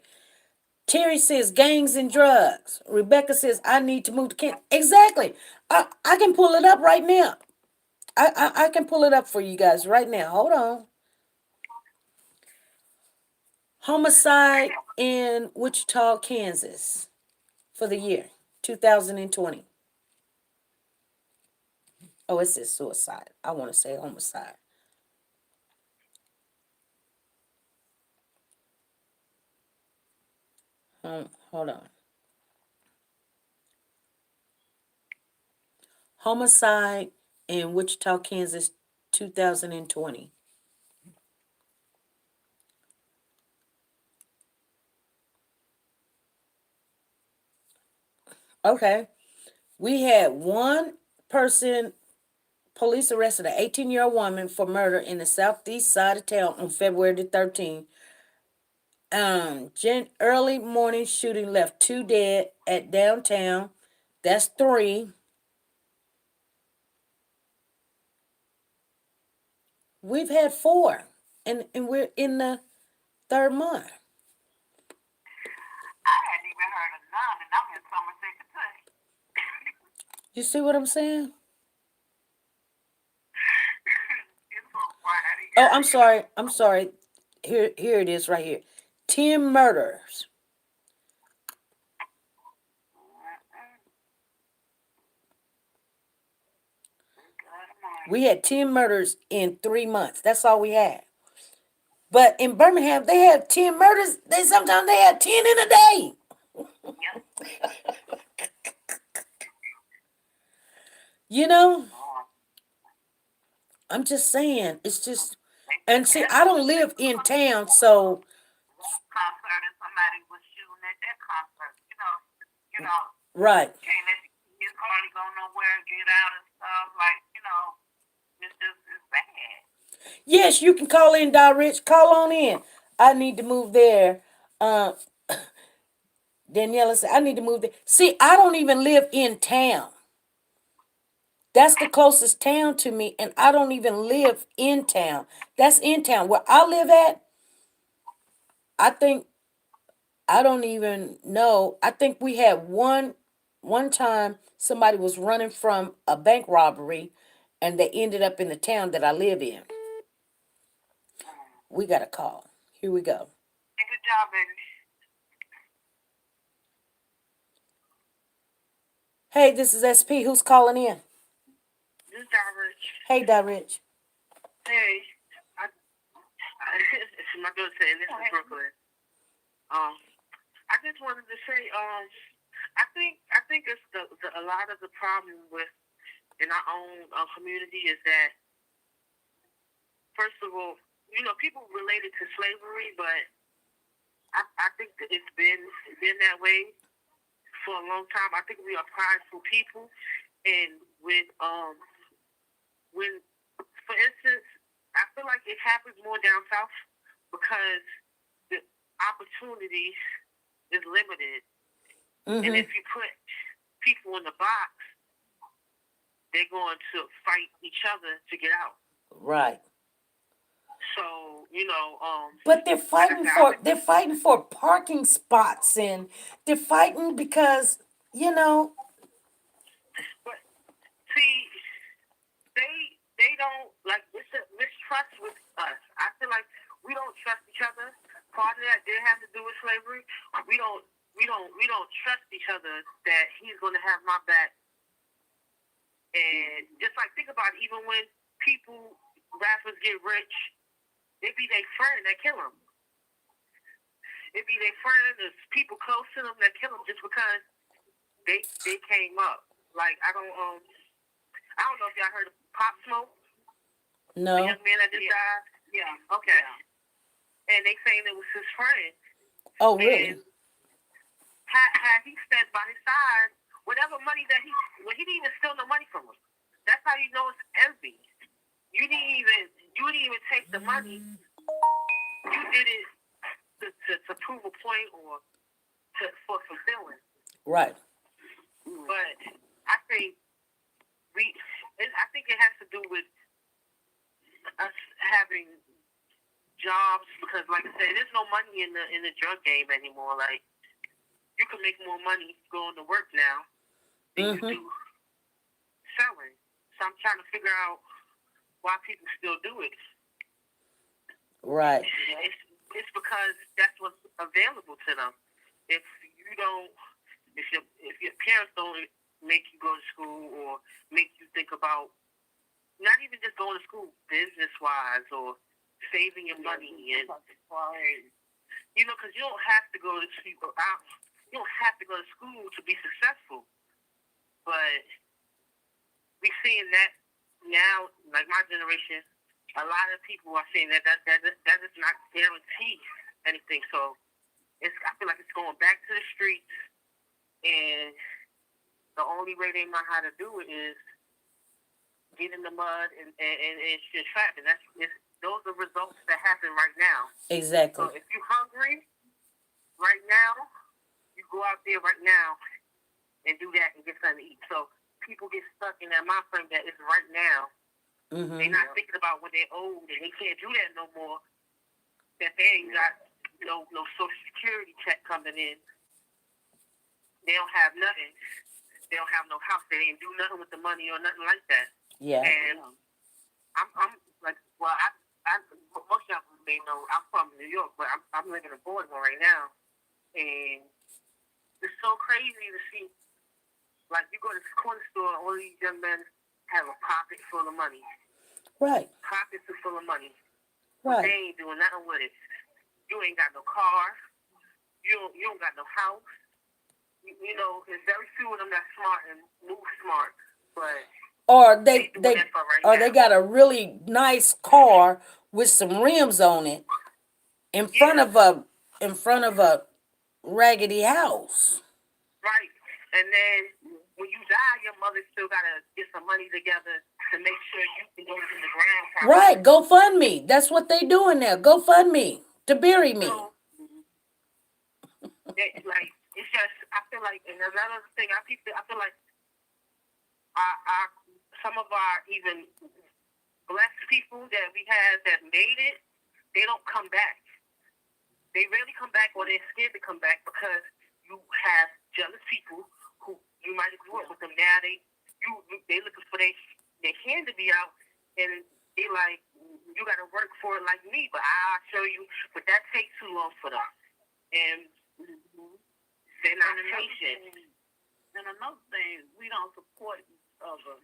Terry says gangs and drugs. Rebecca says I need to move to Kent. Exactly. I can pull it up right now. I can pull it up for you guys right now. Hold on. Homicide in Wichita, Kansas for the year 2020. Oh, it says suicide. I want to say homicide. Hold on. Homicide in Wichita, Kansas 2020. Okay. We had one person, police arrested an 18-year-old woman for murder in the southeast side of town on February the 13th. Early morning shooting left 2 dead at downtown. That's 3. We've had 4, and we're in the 3rd month. I hadn't even heard of none, and I'm in Somerset, Kentucky. You see what I'm saying? It's so quiet Oh, here. I'm sorry. I'm sorry. Here it is right here. 10 murders. We had 10 murders in 3 months. That's all we had. But in Birmingham, they had 10 murders. Sometimes they had 10 in a day. You know, I'm just saying. It's just, and see, I don't live in town, so Concert and somebody was shooting at that concert. You know, right. can't let the kids hardly go nowhere, get out and stuff. Like, it's bad. Yes, you can call in, Rich. Call on in. I need to move there. Uh, Daniela said, I need to move there. See, I don't even live in town. That's the closest town to me, and I don't even live in town. That's in town. Where I live at, I think, I don't even know. I think we had one time somebody was running from a bank robbery, and they ended up in the town that I live in. We got a call. Here we go. Hey, good job, baby. Hey, this is SP. Who's calling in? This is Rich. Hey, Rich. Hey, it's my daughter saying this is Brooklyn. I just wanted to say, I think it's a lot of the problem with in our own community is that, first of all, people related to slavery, but it's been that way for a long time. I think we are prideful people, and when for instance, I feel like it happens more down south because the opportunity is limited, and Mm-hmm. if you put people in the box, they're going to fight each other to get out. Right. So But they're like I fighting said, for parking spots, and they're fighting because you know. but see, they don't like it's a mistrust with us. I feel like we don't trust each other. Part of that did have to do with slavery. We don't trust each other that he's going to have my back. And just like think about it, even when people rappers get rich, it be their friend that kill them. It be their friend, there's people close to them that kill them just because they came up. Like I don't know if y'all heard of Pop Smoke, the No. young man that just died. Yeah. Okay. Yeah. And they saying it was his friend. Oh, And really? had he stepped by his side, whatever money that he didn't even steal no money from him. That's how you know it's envy. You didn't even take the money. You did it to prove a point or for fulfilling. Right. But I think I think it has to do with us having jobs because, like I said, there's no money in the drug game anymore. Like you can make more money going to work now than you do selling. So I'm trying to figure out why people still do it. Right. It's because that's what's available to them. If you don't, if your parents don't make you go to school or make you think about not even just going to school, business wise or saving your money and because you don't have to go to school. You don't have to go to school to be successful, but we seeing that now, like my generation, a lot of people are saying that does not guarantee anything. So I feel like it's going back to the streets, and the only way they know how to do it is get in the mud and shit trap. And those are results that happen right now. Exactly. So if you're hungry right now, you go out there right now and do that and get something to eat. So people get stuck in that mind frame that it's right now. Mm-hmm. They're not thinking about when they're old and they can't do that no more. That they ain't got no Social Security check coming in. They don't have nothing. They don't have no house. They didn't do nothing with the money or nothing like that. Yeah. And I'm like, well, I most of you may know I'm from New York, but I'm living in Baltimore right now, and it's so crazy to see. Like you go to the corner store, all these young men have a pocket full of money. Right. Pockets are full of money. Right. But they ain't doing nothing with it. You ain't got no car. You don't got no house. You know, there's very few of them that's smart and move smart, but Or they doing that for right or now. they got a really nice car with some rims on it in front of a raggedy house. Right. And then when you die, your mother still gotta get some money together to make sure you can go to the ground properly. Right. GoFundMe. That's what they doing now. GoFundMe to bury me. So, it's just I feel like, and another thing I feel like our some of our even blessed people that we have that made it, they don't come back. They rarely come back, or they're scared to come back because you have jealous people who you might have grew up with them. Now they looking for their hand to be out, and they like you got to work for it like me. But I'll show you. But that takes too long for them, and they're not patient. And another thing, we don't support each other,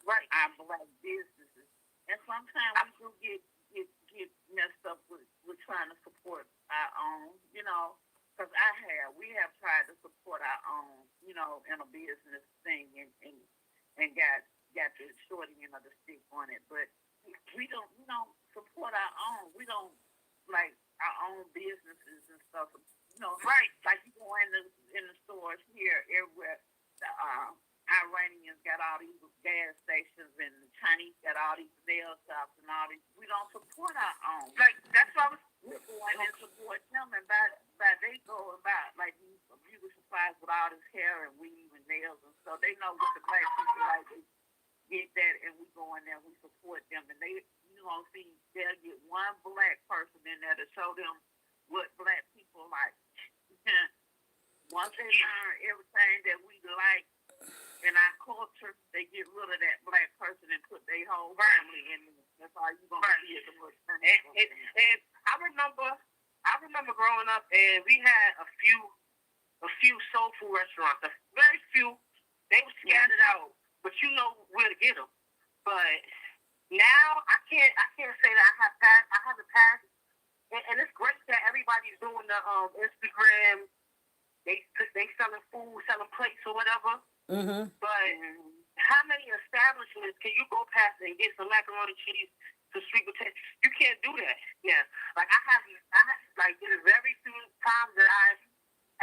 Right. our black businesses. And sometimes we do get messed up with trying to support our own, because we have tried to support our own, in a business thing and got the short end of the stick on it. But we don't support our own. We don't like our own businesses and stuff. right? Like you go in the stores here, everywhere. The Iranians got all these gas stations, and the Chinese got all these nail shops and all these. We don't support our own. Like that's why we're going and support them, and by they go about like these beauty supplies with all this hair and weave and nails and stuff. They know what the black people like. They get that, and we go in there, we support them, and they, you know, see they'll get one black person in there to show them what black people like. Once they learn everything that we like in our culture, they get rid of that black person and put their whole family in there. That's all you gonna see is the most. And I remember growing up, and we had a few soul food restaurants. Very few. They were scattered out, but you know where to get them. But now I can't say that I haven't passed. And it's great that everybody's doing the Instagram. They selling food, selling plates or whatever. Mm-hmm. But how many establishments can you go past and get some macaroni cheese, some sweet potato? You can't do that. Yeah, like I have like there's very few times that I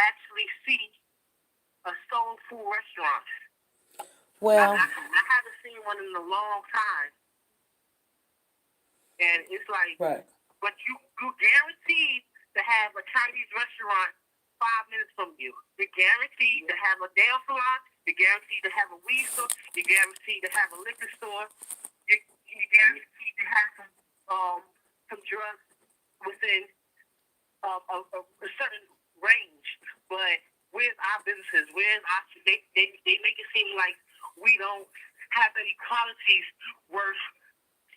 actually see a soul food restaurant. Well, I haven't seen one in a long time, and it's like, right. but you guaranteed to have a Chinese restaurant 5 minutes from you. You're guaranteed to have a nail salon. You're guaranteed to have a weed store. You're guaranteed to have a liquor store. You're guaranteed to have some drugs within a certain range. But where's our businesses? Where's our they make it seem like we don't have any qualities worth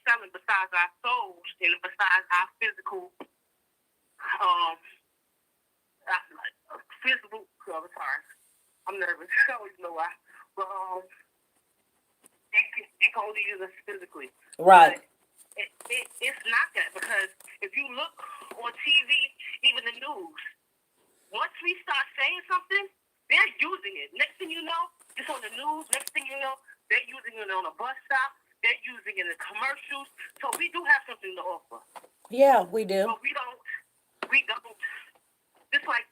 selling besides our souls and besides our physical physical. Oh, sorry, I'm nervous. I always know why. But they can only use us physically. Right. But it's not that, because if you look on TV, even the news, once we start saying something, they're using it. Next thing you know, it's on the news. Next thing you know, they're using it on a bus stop. They're using it in the commercials. So we do have something to offer. Yeah, we do. But we don't. Just like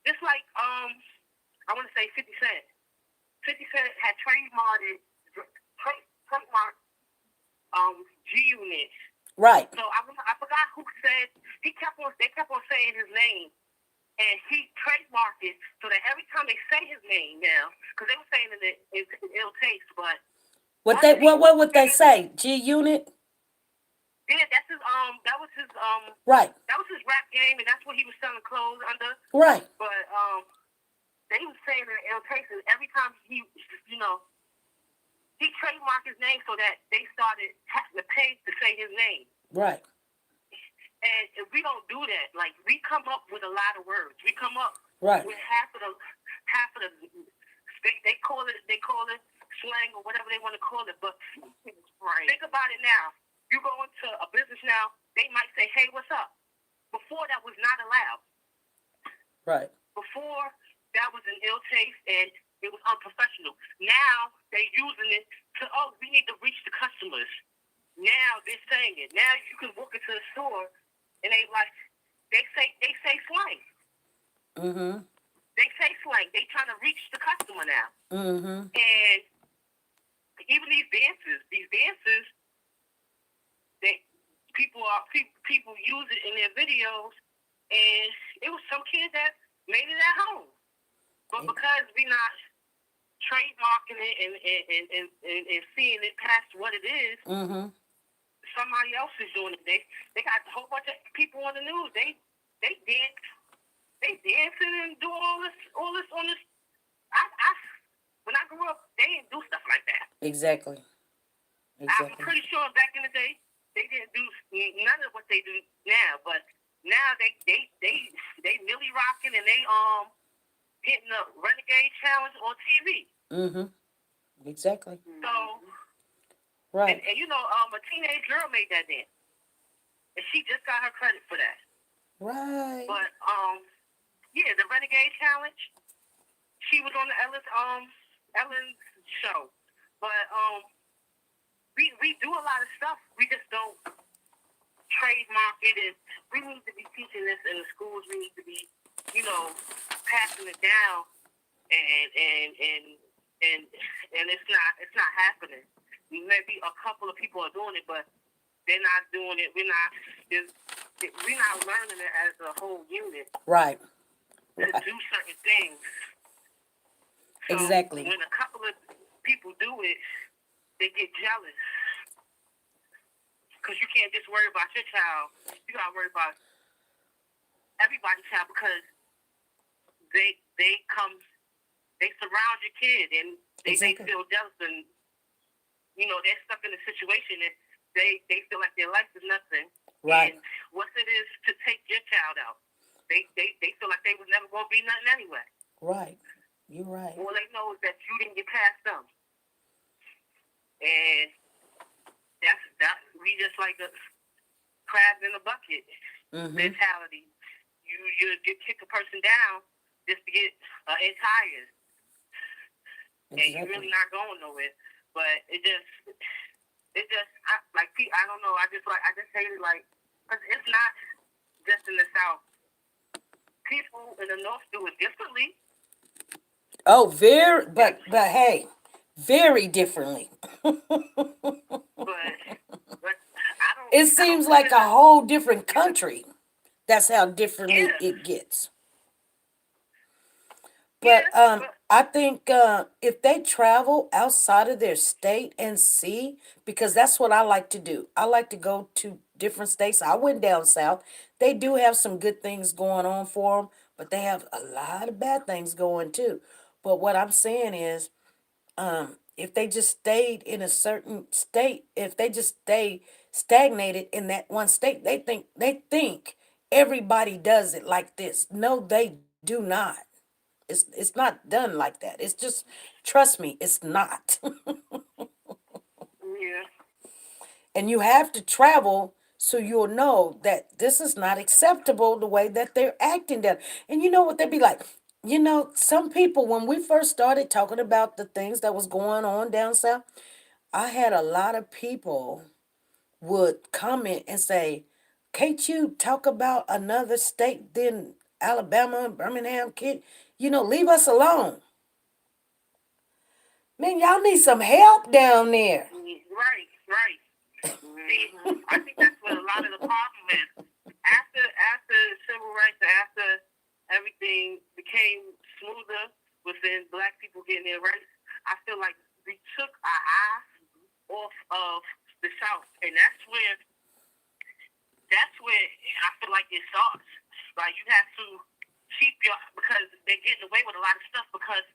just like I want to say 50 Cent. 50 Cent had trademarked G-Unit. Right. So I forgot who said they kept on saying his name, and he trademarked it so that every time they say his name now, because they were saying it ill taste, but What would they say? G-Unit? yeah, that's his Right. that was his rap game, and that's what he was selling clothes under. Right. But they was saying it ill taste, and every time he trademarked his name so that they started having to pay to say his name. Right. And if we don't do that, like we come up with a lot of words. We come up Right. with half of the they call it slang or whatever they want to call it. But think about it now. You go into a business now, they might say, "Hey, what's up?" Before that was not allowed. Right. Before that was an ill taste and it was unprofessional. Now they're using it to, we need to reach the customers. Now they're saying it. Now you can walk into the store and they say slang. Mm-hmm. They say slang. They trying to reach the customer now. Mm-hmm. And even these dances, people use it in their videos, and it was some kid that made it at home. But because we not trademarking it and seeing it past what it is, Mm-hmm. somebody else is doing it. They got a whole bunch of people on the news. They dancing and doing all this on this. When I grew up, they didn't do stuff like that. Exactly. I'm pretty sure back in the day they didn't do none of what they do now. But now they really rocking, and they hitting the Renegade Challenge on TV. Mm-hmm. Exactly. So right. And a teenage girl made that dance, and she just got her credit for that. Right. But yeah, the Renegade Challenge. She was on the Ellen's show, but we do a lot of stuff. We just don't trademark it, and we need to be teaching this in the schools. We need to be, passing it down, and it's not happening. Maybe a couple of people are doing it, but they're not doing it. We're not learning it as a whole unit Right. to do certain things. So Exactly. when a couple of people do it, they get jealous. Because you can't just worry about your child. You got to worry about everybody's child, because they surround your kid, and they feel jealous, and they're stuck in a situation that they feel like their life is nothing. Right. And what it is to take your child out, they feel like they was never going to be nothing anyway. Right. You're right. All they know is that you didn't get past them, and that's we just like the crabs in a bucket mentality. You kick a person down just to get tires, and you're really not going nowhere. But it just I don't know. I just hate it, because it's not just in the South. People in the North do it differently. Oh, but hey, very differently. But I don't. It seems like a whole different country. That's how differently it gets. But I think if they travel outside of their state and see, because that's what I like to do. I like to go to different states. I went down south. They do have some good things going on for them, but they have a lot of bad things going too. But what I'm saying is, if they just stayed in a certain state, if they just stay stagnated in that one state, they think everybody does it like this. No, they do not. It's not done like that. It's just, trust me, it's not. Yeah. And you have to travel so you'll know that this is not acceptable the way that they're acting down. And you know what they'd be like? Some people, when we first started talking about the things that was going on down south, I had a lot of people would comment and say, can't you talk about another state than Alabama, Birmingham, kid? Leave us alone. Man, y'all need some help down there. Right. See, I think that's what a lot of the problem is. After civil rights, after everything became smoother within black people getting their rights, I feel like we took our eyes off of the South, and that's where I feel like it starts. Like, you have to because they're getting away with a lot of stuff, because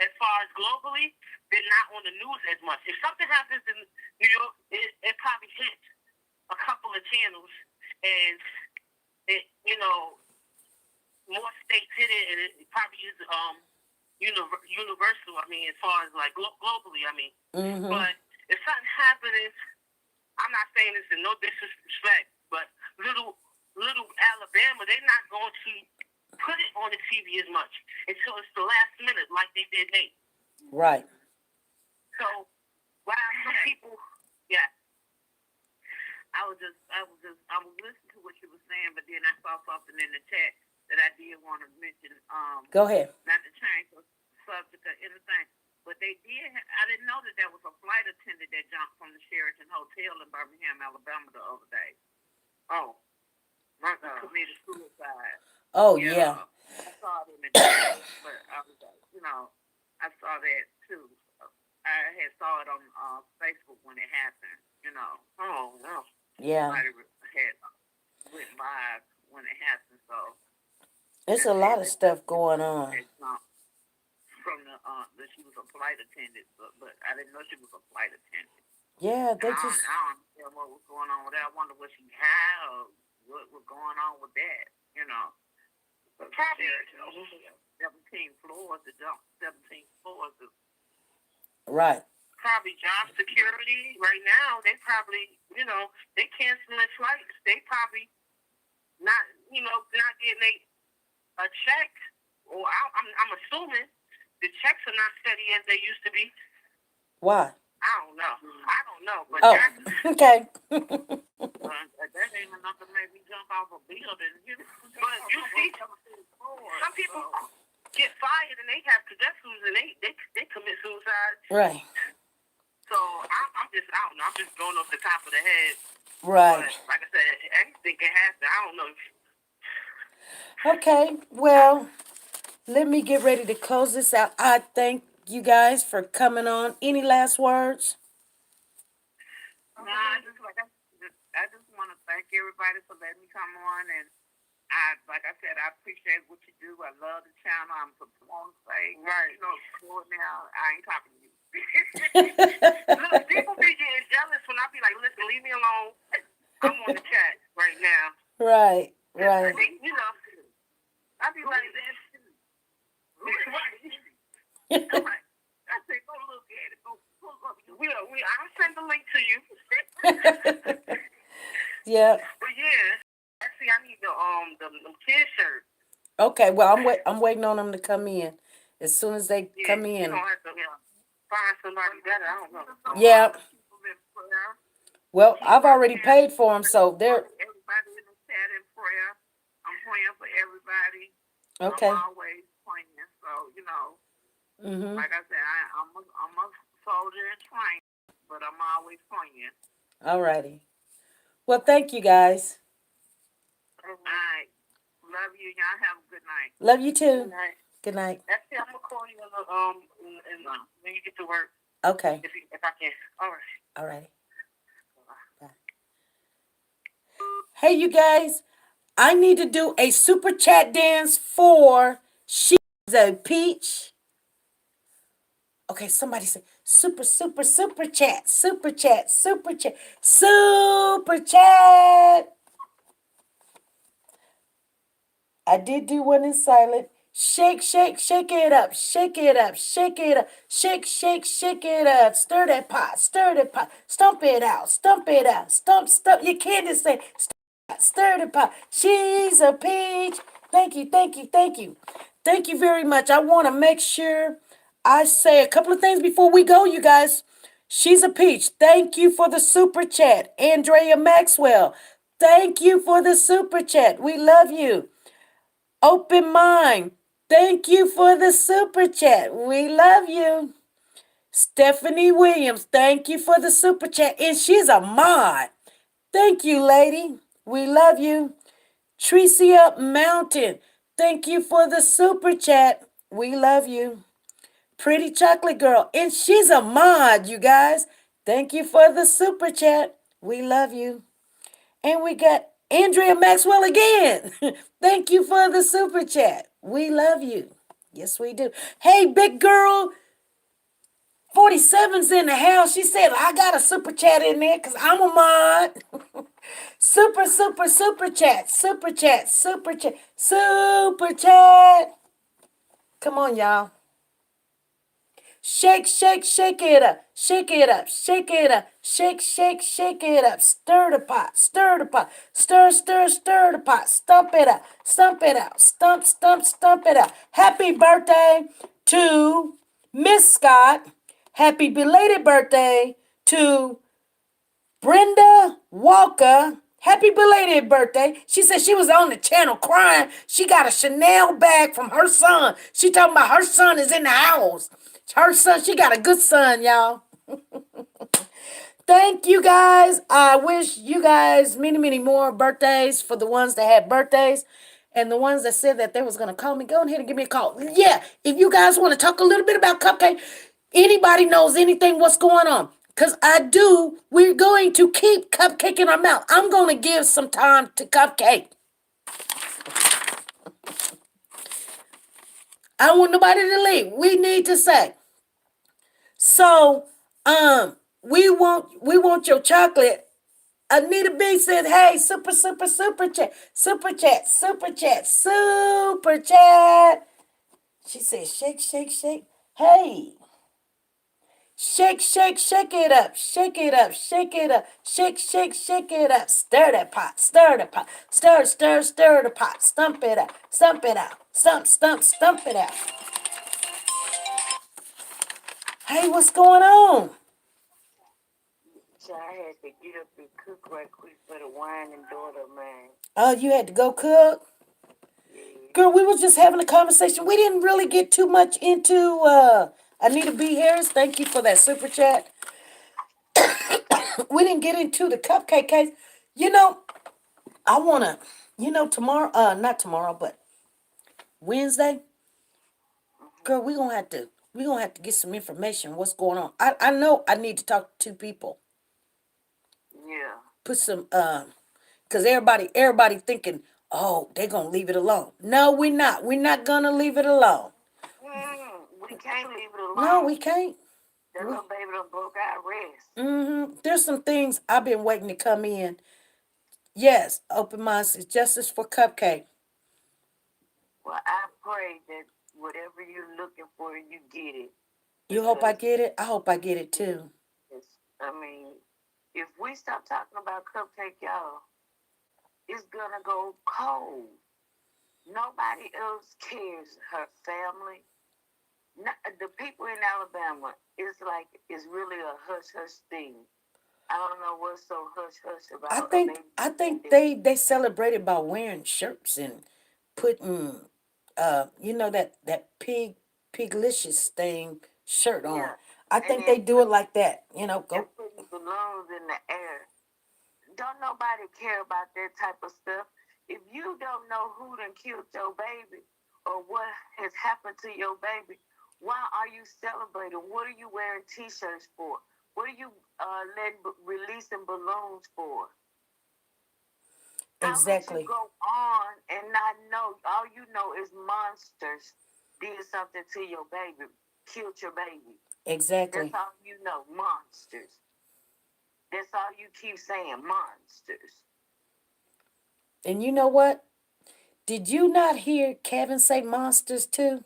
as far as globally, they're not on the news as much. If something happens in New York, it probably hits a couple of channels, and more states hit it, and it probably is universal. I mean, as far as like globally, I mean. But if something happens, I'm not saying this in no disrespect, but little Alabama, they're not going to put it on the TV as much until it's the last minute, like they did Nate. Right. So, some people, yeah. I was listening to what you were saying, but then I saw something in the chat that I did want to mention. Go ahead. Not to change the subject or anything, but they did. I didn't know that there was a flight attendant that jumped from the Sheraton Hotel in Birmingham, Alabama, the other day. Oh, committed suicide. Oh, yeah. I saw it in the chat, but I was like, I saw that too. I had saw it on Facebook when it happened. Oh no. Yeah. Somebody had went live when it happened, so it's a lot of stuff going on. From that she was a flight attendant, but I didn't know she was a flight attendant. Yeah, they I just. don't know what was going on with that. I wonder what she had, or what was going on with that. But probably 17 floors to jump 17 floors. Right. Probably job security right now. They probably, they canceling flights. They probably not getting a check, or I'm assuming the checks are not steady as they used to be. Why? I don't know. I don't don't know, but Oh, okay. that ain't enough to make me jump off a building. But you see, some people get fired and they have trajectories and they commit suicide. Right. So I'm just, I don't know, I'm just going off the top of the head. Right. But like I said, anything can happen. I don't know. Okay. Well, let me get ready to close this out. I thank you guys for coming on. Any last words? Nah, I just want to thank everybody for letting me come on, and like I said, I appreciate what you do. I love the channel. I'm supposed to say, right? You know, now I ain't talking to you. Look, people be getting jealous when I be like, listen, leave me alone. I'm on the chat right now. Right. Right. You know, I be like, that's right. I say, go look at it. Go. I'll send the link to you. Yeah. But yeah, actually, I need the kid shirt. Okay. Well, I'm waiting on them to come in. As soon as they come in. You don't have to find somebody better. I don't know. Yeah. Well, I've already paid for them, so they're. Everybody in the chat in prayer. I'm praying for everybody. Okay. I'm always praying. So you know, like I said, I'm a soldier in training, but I'm always praying. Alrighty. Well, thank you guys. All right. Love you. Y'all have a good night. Love you too. Good night. Good night. Actually, I'm gonna call you when you get to work. Okay. If I can. All right. Alrighty. Bye. Hey, you guys. I need to do a super chat dance for She's a Peach. Okay, somebody say super chat, super chat, super chat, super chat. I did do one in silent. Shake, shake, shake it up, shake it up, shake it up, shake, shake, shake it up. Stir that pot, stomp it out, stomp it out, stomp. You can't just say stir the pot. She's a peach. Thank you, thank you, thank you. Thank you very much. I want to make sure I say a couple of things before we go, you guys. She's a peach. Thank you for the super chat. Andrea Maxwell, thank you for the super chat. We love you. Open Mind, thank you for the super chat. We love you. Stephanie Williams, thank you for the super chat. And she's a mod. Thank you, lady. We love you. Tricia Mountain, thank you for the super chat. We love you. Pretty Chocolate Girl, and she's a mod, you guys. Thank you for the super chat. We love you. And we got Andrea Maxwell again. Thank you for the super chat. We love you. Yes, we do. Hey, big girl. 47's in the house. She said, I got a super chat in there because I'm a mod. Super chat. Super chat. Super chat. Super chat. Come on, y'all. Shake, shake, shake it up. Shake it up. Shake it up. Shake, shake, shake it up. Stir the pot. Stir the pot. Stir, stir, stir the pot. Stump it out. Stump it out. Stump, stump, stump it out. Happy birthday to Miss Scott. Happy belated birthday to Brenda Walker. Happy belated birthday. She said she was on the channel crying. She got a Chanel bag from her son. She talking about her son is in the house. Her son, she got a good son, y'all. Thank you guys. I wish you guys many, many more birthdays for the ones that had birthdays. And the ones that said that they was going to call me, go ahead and give me a call. Yeah, if you guys want to talk a little bit about Cupcake, anybody knows anything what's going on. Because we're going to keep Cupcake in our mouth. I'm going to give some time to Cupcake. I don't want nobody to leave. We need to say. So, we want your chocolate. Anita B said, hey, super chat, super chat, super chat, super chat. She said, shake, shake, shake. Hey. Shake, shake, shake it up, shake it up, shake it up, shake, shake, shake it up. Stir that pot, stir the pot, stir, stir, stir the pot. Stump it out, stump it out, stump, stump, stump it out. Hey, what's going on? So I had to get up and cook right quick for the wine and daughter of mine. Oh, you had to go cook? Yeah. Girl, we was just having a conversation. We didn't really get too much into Anita B. Harris. Thank you for that super chat. We didn't get into the cupcake case. You know, I wanna, tomorrow, not tomorrow, but Wednesday, girl, we gonna have to get some information. What's going on? I know I need to talk to two people. Yeah. Put some cause everybody thinking, oh, they gonna leave it alone. No, we're not. We're not gonna leave it alone. We can't leave it No, alone. we can't. That little baby done broke our rest. There's some things I've been waiting to come in. Yes, open minds is justice for Cupcake. Well, I pray that whatever you're looking for, you get it. You hope I Because, get it? I hope I get it too. I mean, if we stop talking about Cupcake, y'all, it's gonna go cold. Nobody else cares. Her family, the people in Alabama, it's really a hush hush thing. I don't know what's so hush hush I about a think baby I being think dead. they celebrated by wearing shirts and putting that piglicious thing shirt on. Yeah, I and think they do it like that. and Go. putting balloons in the air. Don't nobody care about that type of stuff. If you don't know who done killed your baby or what has happened to your baby, why are you celebrating? What are you wearing T-shirts for? What are you releasing balloons for? How could you Exactly. go on and not know? All you know is monsters did something to your baby, killed your baby. That's Exactly. all you know, monsters. That's all you keep saying, monsters. And you know what? Did you not hear Kevin say monsters too?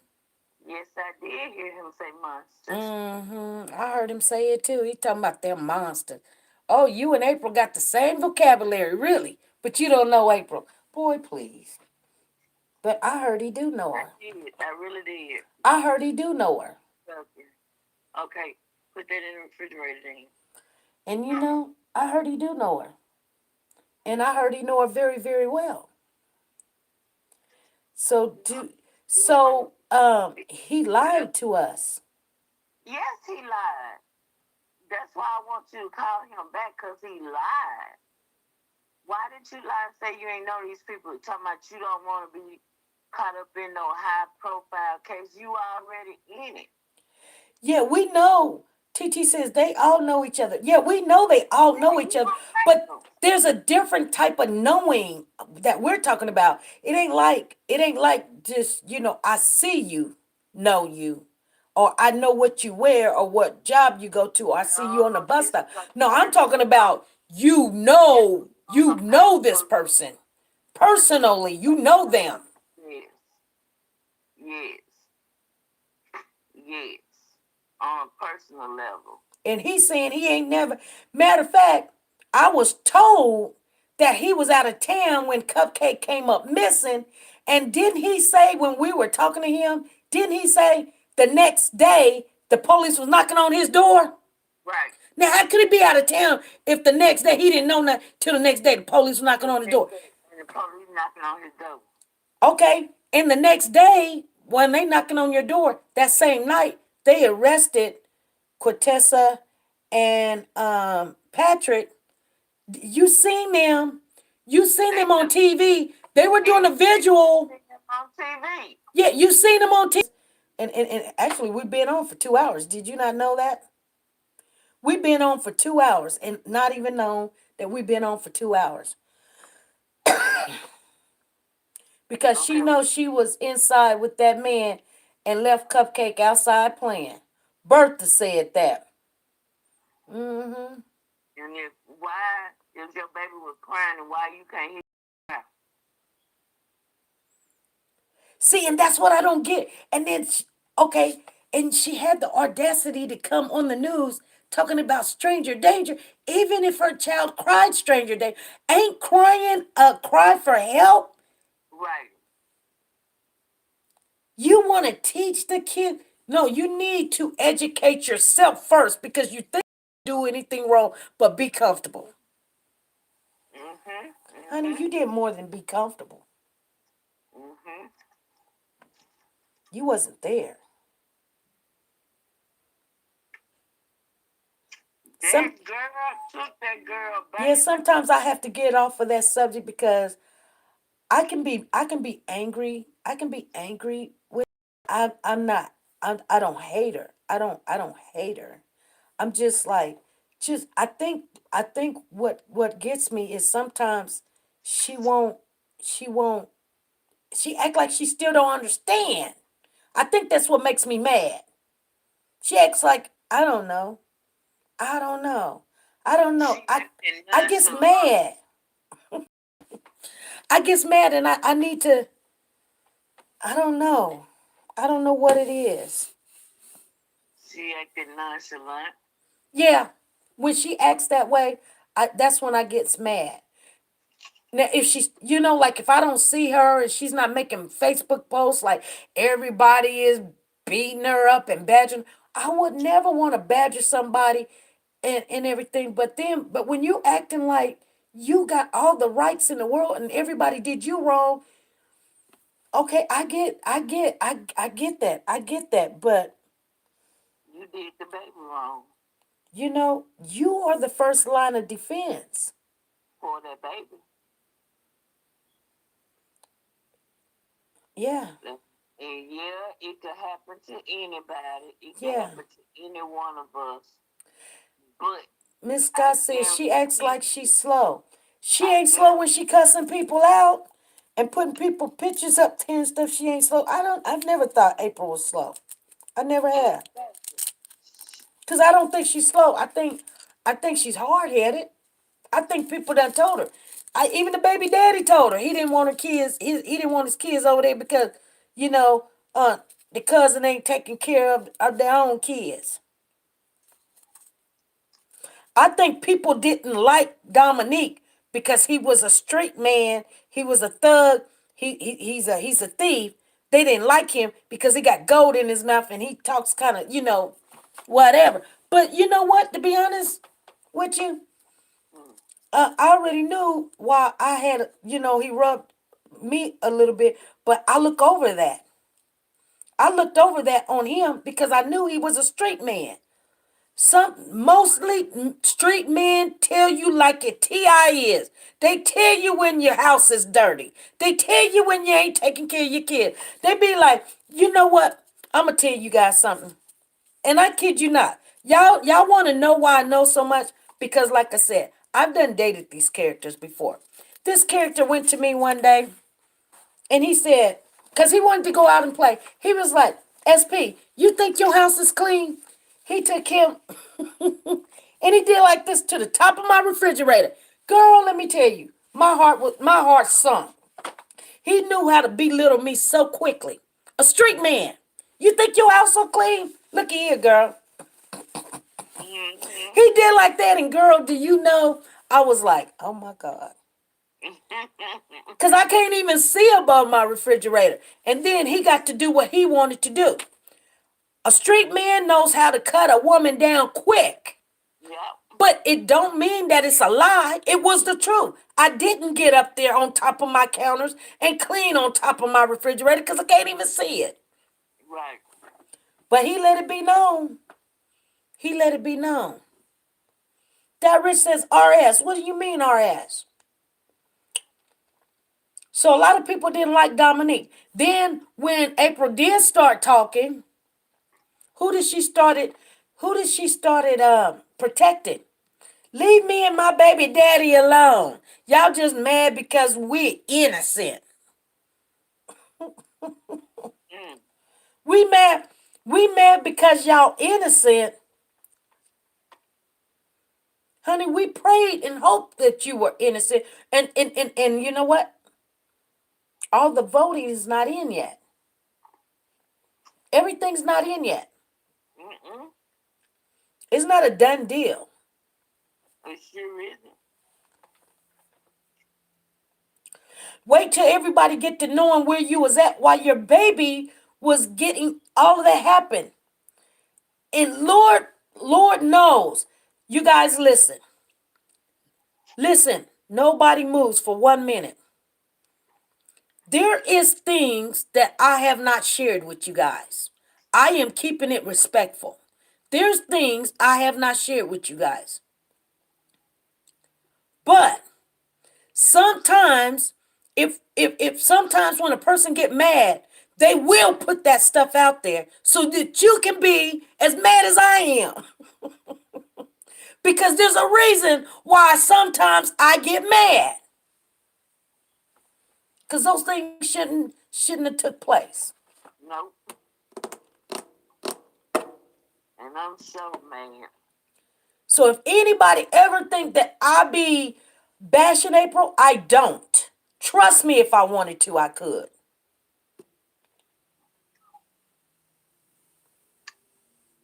Yes, I did hear him say monsters. I heard him say it too. He talking about them monsters. Oh, you and April got the same vocabulary, really. But you don't know April. Boy, please. But I heard he do know I her. did. I really did. I heard he do know her. Okay. Okay. Put that in the refrigerator then. And I heard he do know her. And I heard he know her very, very well. So do so he lied to us. Yes, he lied. That's why I want you to call him back because he lied. Why didn't you lie and say you ain't know these people? Talking about you don't want to be caught up in no high profile case. You already in it. Yeah, we know. TT says they all know each other. Yeah, we know they all know each You other. But professional. there's a different type of knowing that we're talking about. It ain't like just, I see you, know you, or I know what you wear or what job you go to, or I see you on the bus It's stop. like No, I'm it's talking on, about it's on you a know this personal person. Personally, you know them. yes, yes, yes. On a personal level. And he's saying he ain't never. Matter of fact, I was told that he was out of town when Cupcake came up missing. And didn't he say when we were talking to him, didn't he say the next day the police was knocking on his door? Right. Now, how could he be out of town if the next day he didn't know nothing till the next day the police was knocking The on his next door? day, and the police knocking on his door. Okay. And the next day, when they knocking on your door, that same night, they arrested Cortessa and Patrick. You seen them. You seen They them on TV. They were doing a visual. seen him on TV. Yeah, you seen them on TV. And actually, we've been on for 2 hours. Did you not know that? We've been on for 2 hours and not even known that we've been on for 2 hours. Because she Okay. knows she was inside with that man and left Cupcake outside playing. Bertha said that. Mm-hmm. And if your baby was crying and why you can't hear her? See, and that's what I don't get. And then, okay, and she had the audacity to come on the news talking about stranger danger, even if her child cried stranger danger. Ain't crying a cry for help? Right. You want to teach the kid? No, you need to educate yourself first because you think do anything wrong but be comfortable. Mhm. Honey, Mhm. you did more than be comfortable. Mhm. You wasn't there. Some That girl took that girl, Yeah, baby. sometimes I have to get off of that subject because I can be angry. I can be angry with I'm not I don't hate her. I don't hate her. I'm just like just I think what gets me is sometimes she won't she won't she act like she still don't understand. I think that's what makes me mad. She acts like I don't know. I don't know. I don't know. She acting I gets nonchalant. mad. I gets mad and I need to I don't know. I don't know what it is. She acting nonchalant. Yeah. When she acts that way, that's when I gets mad. Now, if she's, like if I don't see her and she's not making Facebook posts like everybody is beating her up and badgering, I would never want to badger somebody and everything. But when you acting like you got all the rights in the world and everybody did you wrong, okay, I get that. I get that. But, You did the baby wrong you are the first line of defense. for that baby. Yeah, And yeah, it could happen to anybody. It could yeah. happen to any one of us. But Miss I Scott says she acts guarantee like you, she's slow. She I ain't slow when she guarantee cussing people out and putting people pictures up and stuff. She ain't slow. I've never thought April was slow. I never have. exactly. Cause I don't think she's slow. I think she's hard headed. I think people done told her. Even the baby daddy told her he didn't want her kids. He didn't want his kids over there because you know the cousin ain't taking care of their own kids. I think people didn't like Dominique because he was a street man. He was a thug. He's a thief. They didn't like him because he got gold in his mouth and he talks kind of whatever. But you know what? To be honest with you, Mm. I already knew why I had he rubbed me a little bit. But I look over that. I looked over that on him because I knew he was a street man. Mostly street men tell you like it TI is. They tell you when your house is dirty. They tell you when you ain't taking care of your kid. They be like, you know what? I'm gonna tell you guys something. And I kid you not. Y'all want to know why I know so much? Because like I said, I've done dated these characters before. This character went to me one day and he said, because he wanted to go out and play. He was like, SP, you think your house is clean? He took him and he did like this to the top of my refrigerator. Girl, let me tell you, my heart sunk. He knew how to belittle me so quickly. A street man. You think your house so clean? Look here, girl. Mhm. He did like that, and girl, do you know? I was like, oh my God. Because I can't even see above my refrigerator. And then he got to do what he wanted to do. A street man knows how to cut a woman down quick. Yep. But it don't mean that it's a lie. It was the truth. I didn't get up there on top of my counters and clean on top of my refrigerator because I can't even see it. Right. But he let it be known. He let it be known. That Rich says RS. What do you mean RS? So a lot of people didn't like Dominique. Then when April did start talking, who did she started? Who did she started protecting? Leave me and my baby daddy alone. Y'all just mad because we're innocent. Mm. We mad. We mad because y'all innocent. Honey, we prayed and hoped that you were innocent. And you know what? All the voting is not in yet. Everything's not in yet. Mm-mm. It's not a done deal. It sure isn't. Wait till everybody get to knowing where you was at while your baby was getting all of that happen. And Lord knows, You guys listen. Listen. Nobody moves for 1 minute. There is things that I have not shared with you guys. I am keeping it respectful. There's things I have not shared with you guys. But sometimes if sometimes when a person get mad, they will put that stuff out there so that you can be as mad as I am. Because there's a reason why sometimes I get mad. Because those things shouldn't have took place. Nope. And I'm so mad. So if anybody ever think that I be bashing April, I don't. Trust me, if I wanted to, I could.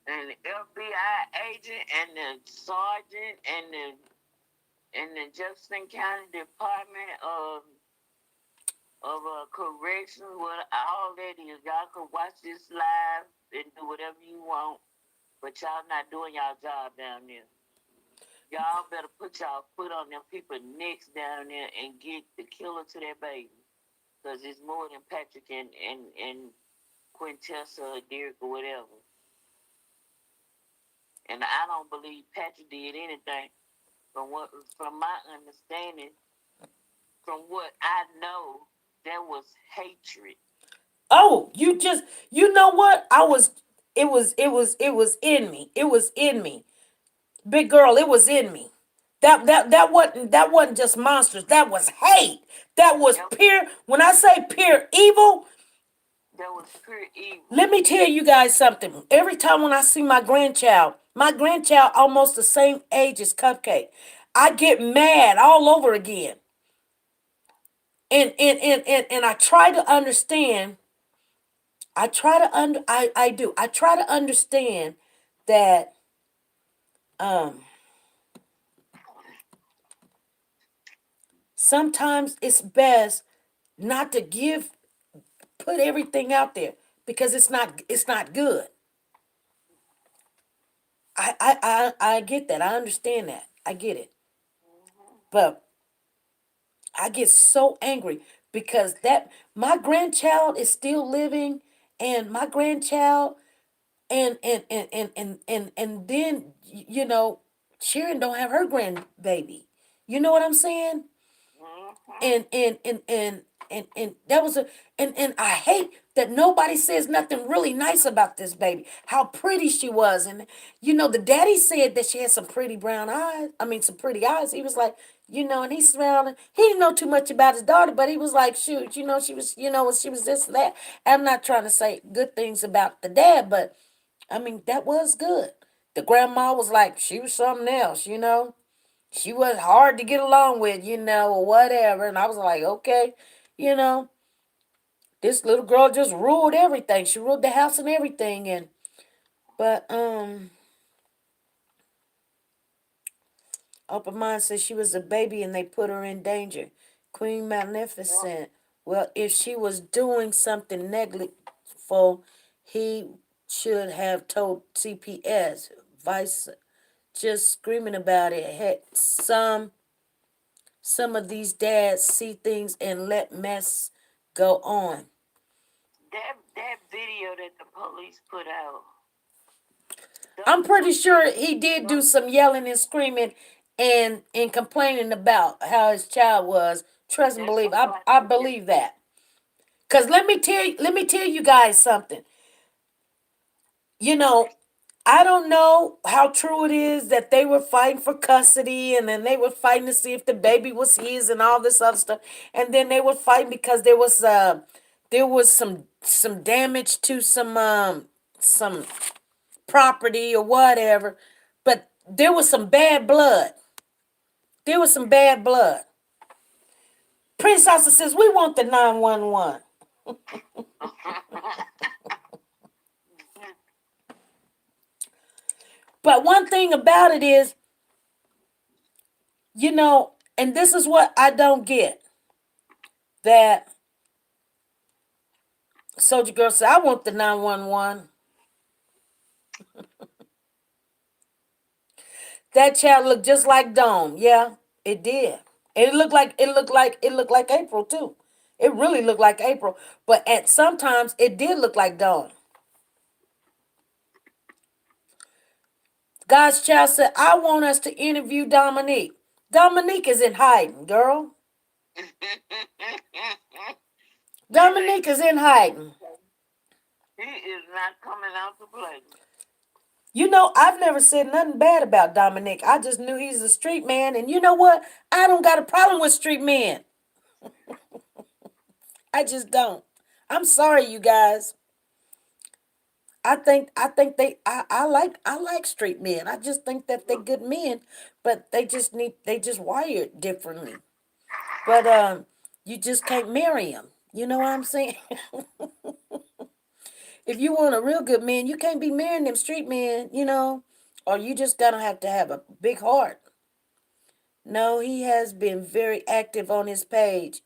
And the FBI agent and the sergeant and the Jefferson County Department of corrections, what all that is. Y'all can watch this live and do whatever you want, but y'all not doing y'all job down there. Y'all better put y'all foot on them people necks down there and get the killer to their baby. Because it's more than Patrick and Quintessa or Derek or whatever. And I don't believe Patrick did anything. From my understanding, from what I know, there was hatred. Oh, you know what? It was in me. It was in me. Big girl, it was in me. That wasn't just monsters. That was hate. That was pure. When I say pure evil, There was pure evil. let me tell you guys something. Every time when I see my grandchild almost the same age as Cupcake, I get mad all over again. And I try to understand. I do. I try to understand that um sometimes it's best not to put everything out there because it's not good. I get that. I understand that. I get it. But I get so angry because that my grandchild is still living, and my grandchild and then Sharon don't have her grandbaby. You know what I'm saying? Mm-hmm. And that was and I hate that nobody says nothing really nice about this baby. How pretty she was, and the daddy said that she had some pretty brown eyes. I mean, some pretty eyes. He was like, and he smiled. He didn't know too much about his daughter, but he was like, shoot, she was this and that. I'm not trying to say good things about the dad, but I mean that was good. The grandma was like, she was something else. She was hard to get along with, or whatever. And I was like, okay, you know, this little girl just ruled everything. She ruled the house and everything. But Open Mind says she was a baby and they put her in danger. Queen Magnificent. Well, if she was doing something neglectful, he should have told CPS. Vice just screaming about it. Heck, some of these dads see things and let mess go on. That video that the police put out. I'm pretty sure he did do some yelling and screaming and complaining about how his child was. Trust and believe. I believe that. Cause let me tell you guys something. You know, I don't know how true it is that they were fighting for custody and then they were fighting to see if the baby was his and all this other stuff. And then they were fighting because there was some damage to some property or whatever. But there was some bad blood. There was some bad blood. Prince also says we want the 911. But one thing about it is, and this is what I don't get. That Soldier Girl said, I want the 911. That child looked just like Dome. Yeah, it did. And it looked like April too. It really looked like April. But at sometimes it did look like Dome. God's child said, I want us to interview Dominique. Dominique is in hiding, girl. He ain't. Dominique is in hiding. He is not coming out to play. You know, I've never said nothing bad about Dominic. I just knew he's a street man. And you know what? I don't got a problem with street men. I just don't. I'm sorry, you guys. I think I like street men. I just think that they're good men, but they just wired differently. But you just can't marry them. You know what I'm saying? If you want a real good man, you can't be marrying them street men, or you just gonna have to have a big heart. No, he has been very active on his page.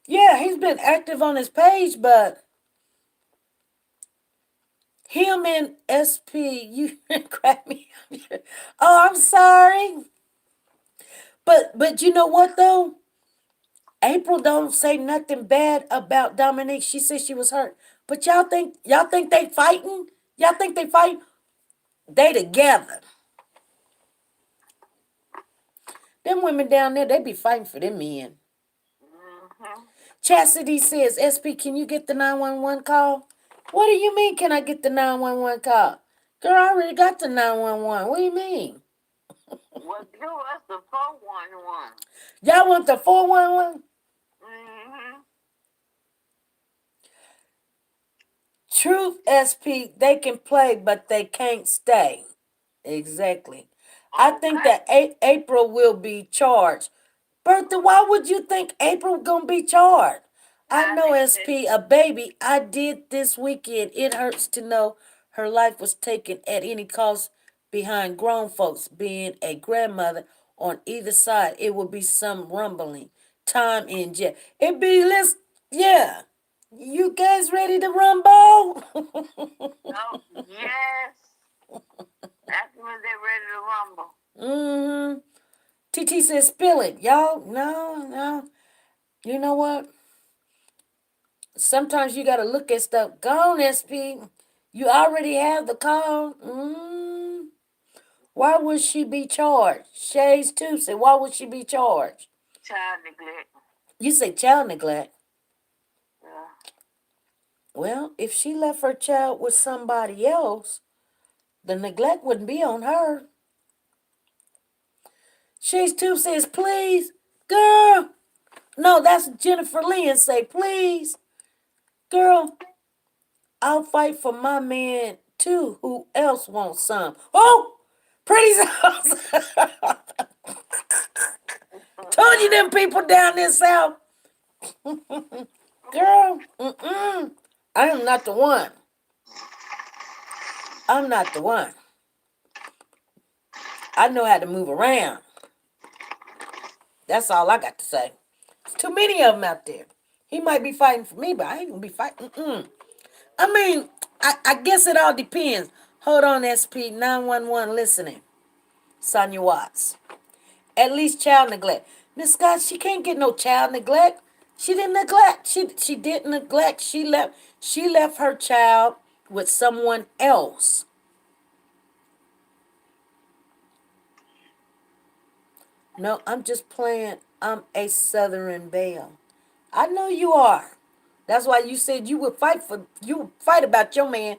Yeah, he's been active on his page, but him and SP, you crack me up. Oh, I'm sorry. But you know what though? April don't say nothing bad about Dominique. She said she was hurt. But y'all think they fighting? Y'all think they fight? They together. Them women down there, they be fighting for them men. Mm-hmm. Chastity says, SP, can you get the 911 call? What do you mean, can I get the 911 call? Girl, I already got the 911. What do you mean? Well, give us the 411. Y'all want the 411? Mm-hmm. Truth, SP, they can play, but they can't stay. Exactly. I think Okay. that April will be charged. Bertha, why would you think April gonna be charged? I I know think that. SP, a baby. I did this weekend. It hurts to know her life was taken at any cost behind grown folks being a grandmother on either side. It would be some rumbling. Time in jail. It be let's yeah. You guys ready to rumble? Oh, yes. That's when they're ready to rumble. mm-hmm. TT says spill it. Y'all, no, no. You know what? Sometimes you got to look at stuff. Go on, SP. You already have the call. Why would she be charged? Shays too said, why would she be charged? Child neglect. You say child neglect. Yeah. Well, if she left her child with somebody else, the neglect wouldn't be on her. Shays too says, please, girl. No, that's Jennifer Lynn say, please, girl. I'll fight for my man too. Who else wants some? Oh, pretty sauce. Told you them people down there south. Girl, I am not the one. I'm not the one. I know how to move around. That's all I got to say. There's too many of them out there. He might be fighting for me, but I ain't gonna be fighting. I mean, I guess it all depends. Hold on, SP 911 listening. Sonia Watts. At least child neglect. Miss Scott, she can't get no child neglect. She didn't neglect. She didn't neglect. She left her child with someone else. No, I'm just playing. I'm a Southern Belle. I know you are. That's why you said you would fight about your man.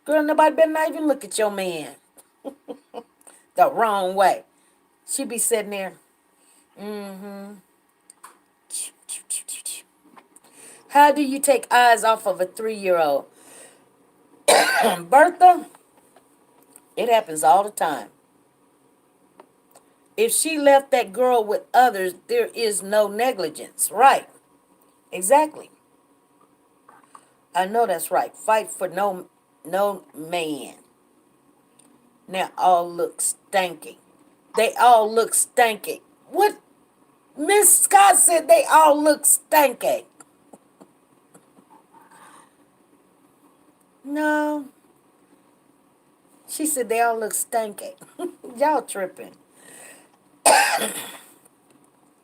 Girl, nobody better not even look at your man the wrong way. She be sitting there. Mm-hmm. How do you take eyes off of a 3-year-old? Bertha, it happens all the time. If she left that girl with others, there is no negligence. Right. Exactly. I know that's right. Fight for no man. Now all look stanky. They all look stanky. What Miss Scott said they all look stanky. No. She said they all look stanky. Y'all tripping.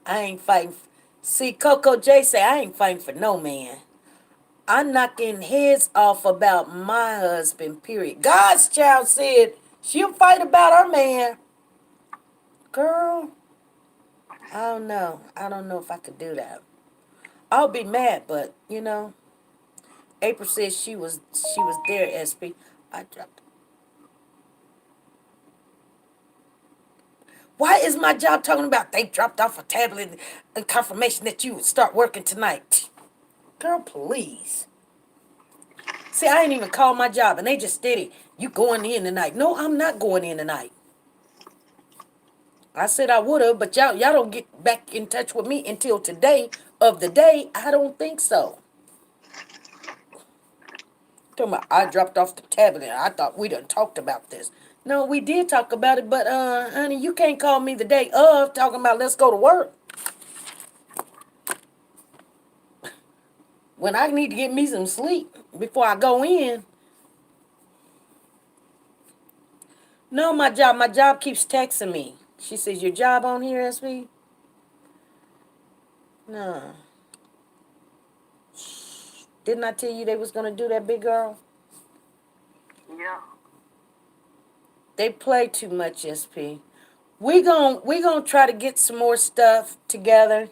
I ain't fighting. See, Coco J say I ain't fighting for no man. I'm knocking heads off about my husband, period. God's child said she'll fight about her man. Girl, I don't know. I don't know if I could do that. I'll be mad, but April says she was there, SP. I dropped. Why is my job talking about they dropped off a tablet and confirmation that you would start working tonight? Girl, please. See, I ain't even called my job and they just steady. You going in tonight. No, I'm not going in tonight. I said I would have, but y'all don't get back in touch with me until today of the day. I don't think so. Talking about I dropped off the tablet and I thought we done talked about this. No, we did talk about it, but honey, you can't call me the day of talking about let's go to work. When I need to get me some sleep before I go in. No, my job keeps texting me. She says, your job on here, SP? No. Didn't I tell you they was gonna do that, big girl? Yeah. They play too much, SP. We gonna try to get some more stuff together,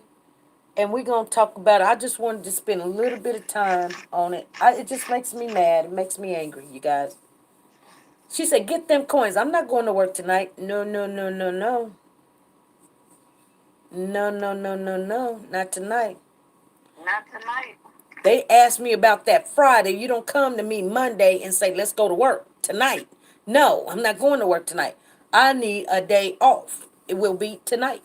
and we gonna talk about it. I just wanted to spend a little bit of time on it. It just makes me mad. It makes me angry, you guys. She said, "Get them coins." I'm not going to work tonight. No, no, no, no, no, no, no, no, no, no, not tonight. Not tonight. They asked me about that Friday. You don't come to me Monday and say, let's go to work tonight. No, I'm not going to work tonight. I need a day off. It will be tonight.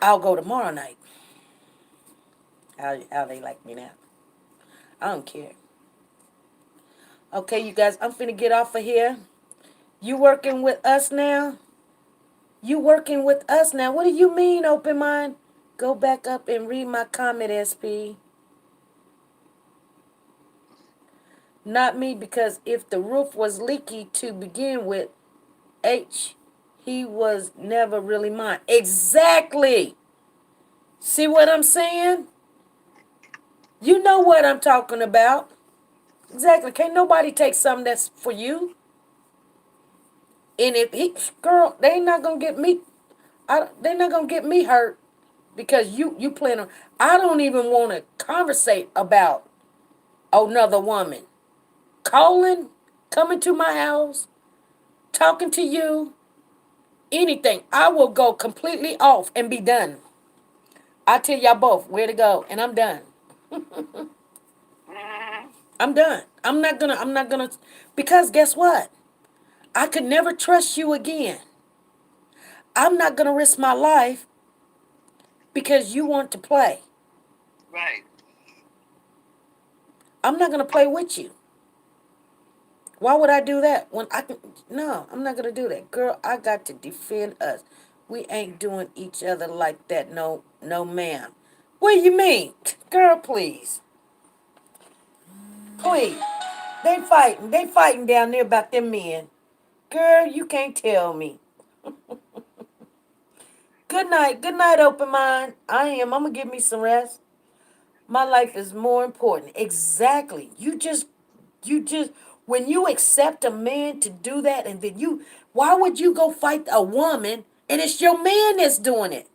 I'll go tomorrow night. How they like me now. I don't care. Okay, you guys, I'm finna get off of here. You working with us now? You working with us now? What do you mean, open mind? Go back up and read my comment, SP. Not me, because if the roof was leaky to begin with, H, he was never really mine. Exactly. See what I'm saying? You know what I'm talking about. Exactly. Can't nobody take something that's for you. And if he, girl, they ain't not gonna get me. They're not gonna get me hurt because you plan on. I don't even want to conversate about another woman calling, coming to my house, talking to you, anything. I will go completely off and be done. I tell y'all both where to go, and I'm done. I'm done. I'm not gonna, because guess what? I could never trust you again. I'm not gonna risk my life because you want to play. Right. I'm not gonna play with you. Why would I do that when I can? No, I'm not gonna do that, girl. I got to defend us. We ain't doing each other like that. No, no, ma'am. What do you mean, girl? Please, please. They fighting. They fighting down there about them men. Girl, you can't tell me. Good night. Good night, open mind. I am. I'm going to give me some rest. My life is more important. Exactly. You just, when you accept a man to do that, and then why would you go fight a woman and it's your man that's doing it?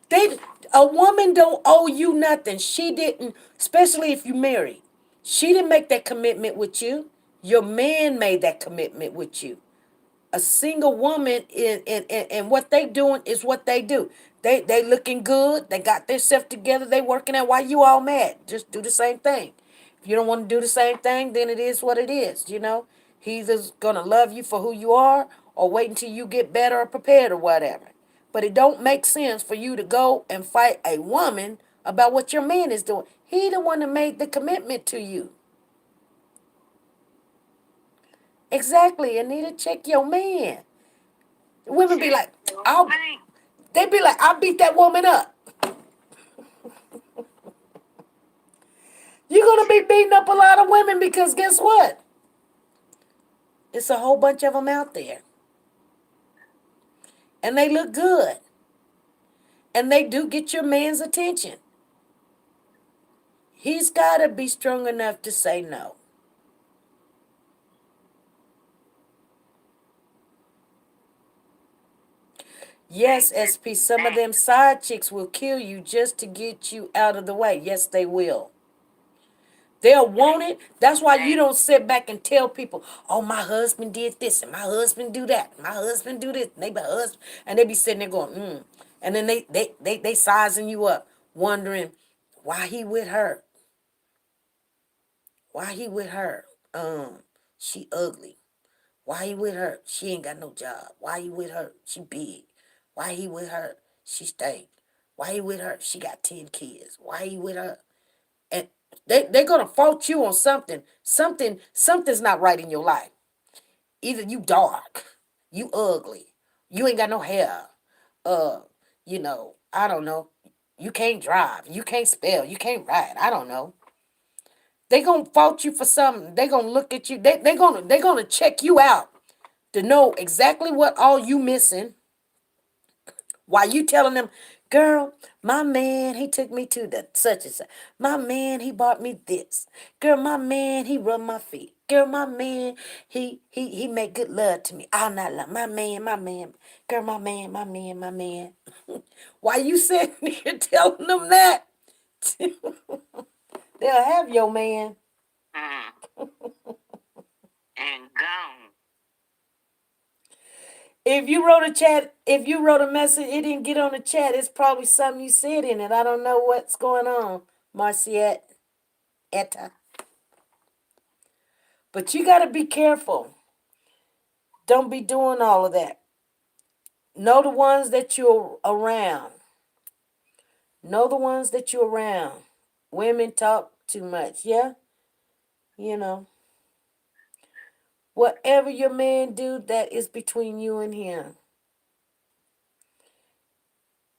They, a woman don't owe you nothing. She didn't, especially if you married. She didn't make that commitment with you. Your man made that commitment with you. A single woman and what they doing is what they do. They looking good. They got their stuff together. They working out. Why you all mad? Just do the same thing. If you don't want to do the same thing, then it is what it is. He's just gonna love you for who you are, or wait until you get better or prepared or whatever. But it don't make sense for you to go and fight a woman about what your man is doing. He the one that made the commitment to you. Exactly, Anita. Check your man. Women be like, I'll. They be like, I beat that woman up. You're gonna be beating up a lot of women because guess what? It's a whole bunch of them out there. and they look good, and they do get your man's attention. He's got to be strong enough to say no. Yes, SP, some of them side chicks will kill you just to get you out of the way. Yes, they will. They'll want it. That's why you don't sit back and tell people, oh, my husband did this and my husband do that. My husband do this. And they be husband, and they be sitting there going, And then they sizing you up, wondering why he with her. Why he with her? She ugly. Why he with her? She ain't got no job. Why he with her? She big. Why he with her? She stink. Why he with her? She got 10 kids. Why he with her? And they're gonna fault you on something. Something's not right in your life. Either you dark, you ugly, you ain't got no hair. Uh, I don't know. You can't drive, you can't spell, you can't write. I don't know. They gonna fault you for something. They gonna look at you. They gonna check you out to know exactly what all you missing. While you telling them, girl, my man, he took me to the such and such. My man, he bought me this. Girl, my man, he rubbed my feet. Girl, my man, he made good love to me all night long. My man, my man. Girl, my man, my man, my man. Why you sitting here telling them that? They'll have your man. And gone. If you wrote a message, it didn't get on the chat. It's probably something you said in it. I don't know what's going on, Marciette. Etta. But you got to be careful. Don't be doing all of that. Know the ones that you're around. Know the ones that you're around. Women talk too much, yeah? You know. Whatever your man do, that is between you and him.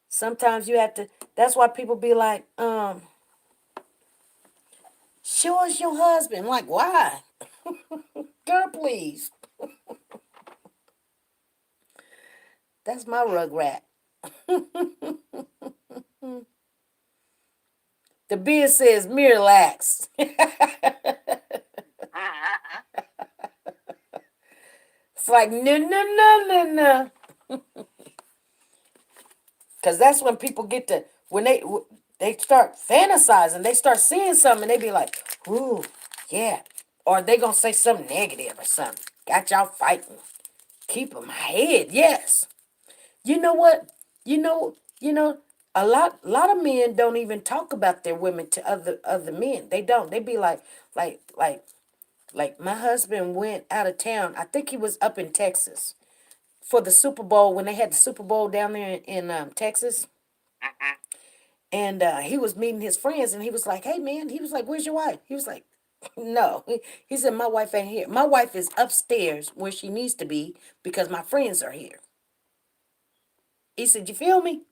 Sometimes you have to, that's why people be like, show us your husband. Like, why? Girl, please. That's my rugrat. The beard says Miralax. It's like, no, no, no, no, no. Because that's when people get to, when they start fantasizing, they start seeing something, and they be like, ooh, yeah. Or they going to say something negative or something. Got y'all fighting. Keep them head, yes. You know what? A lot of men don't even talk about their women to other men. They don't. They be like my husband went out of town. I think he was up in Texas for the Super Bowl when they had the Super Bowl down there in Texas. And he was meeting his friends, and he was like, "Hey, man," he was like, "Where's your wife?" He was like, "No," he said, "My wife ain't here. My wife is upstairs where she needs to be because my friends are here." He said, "You feel me?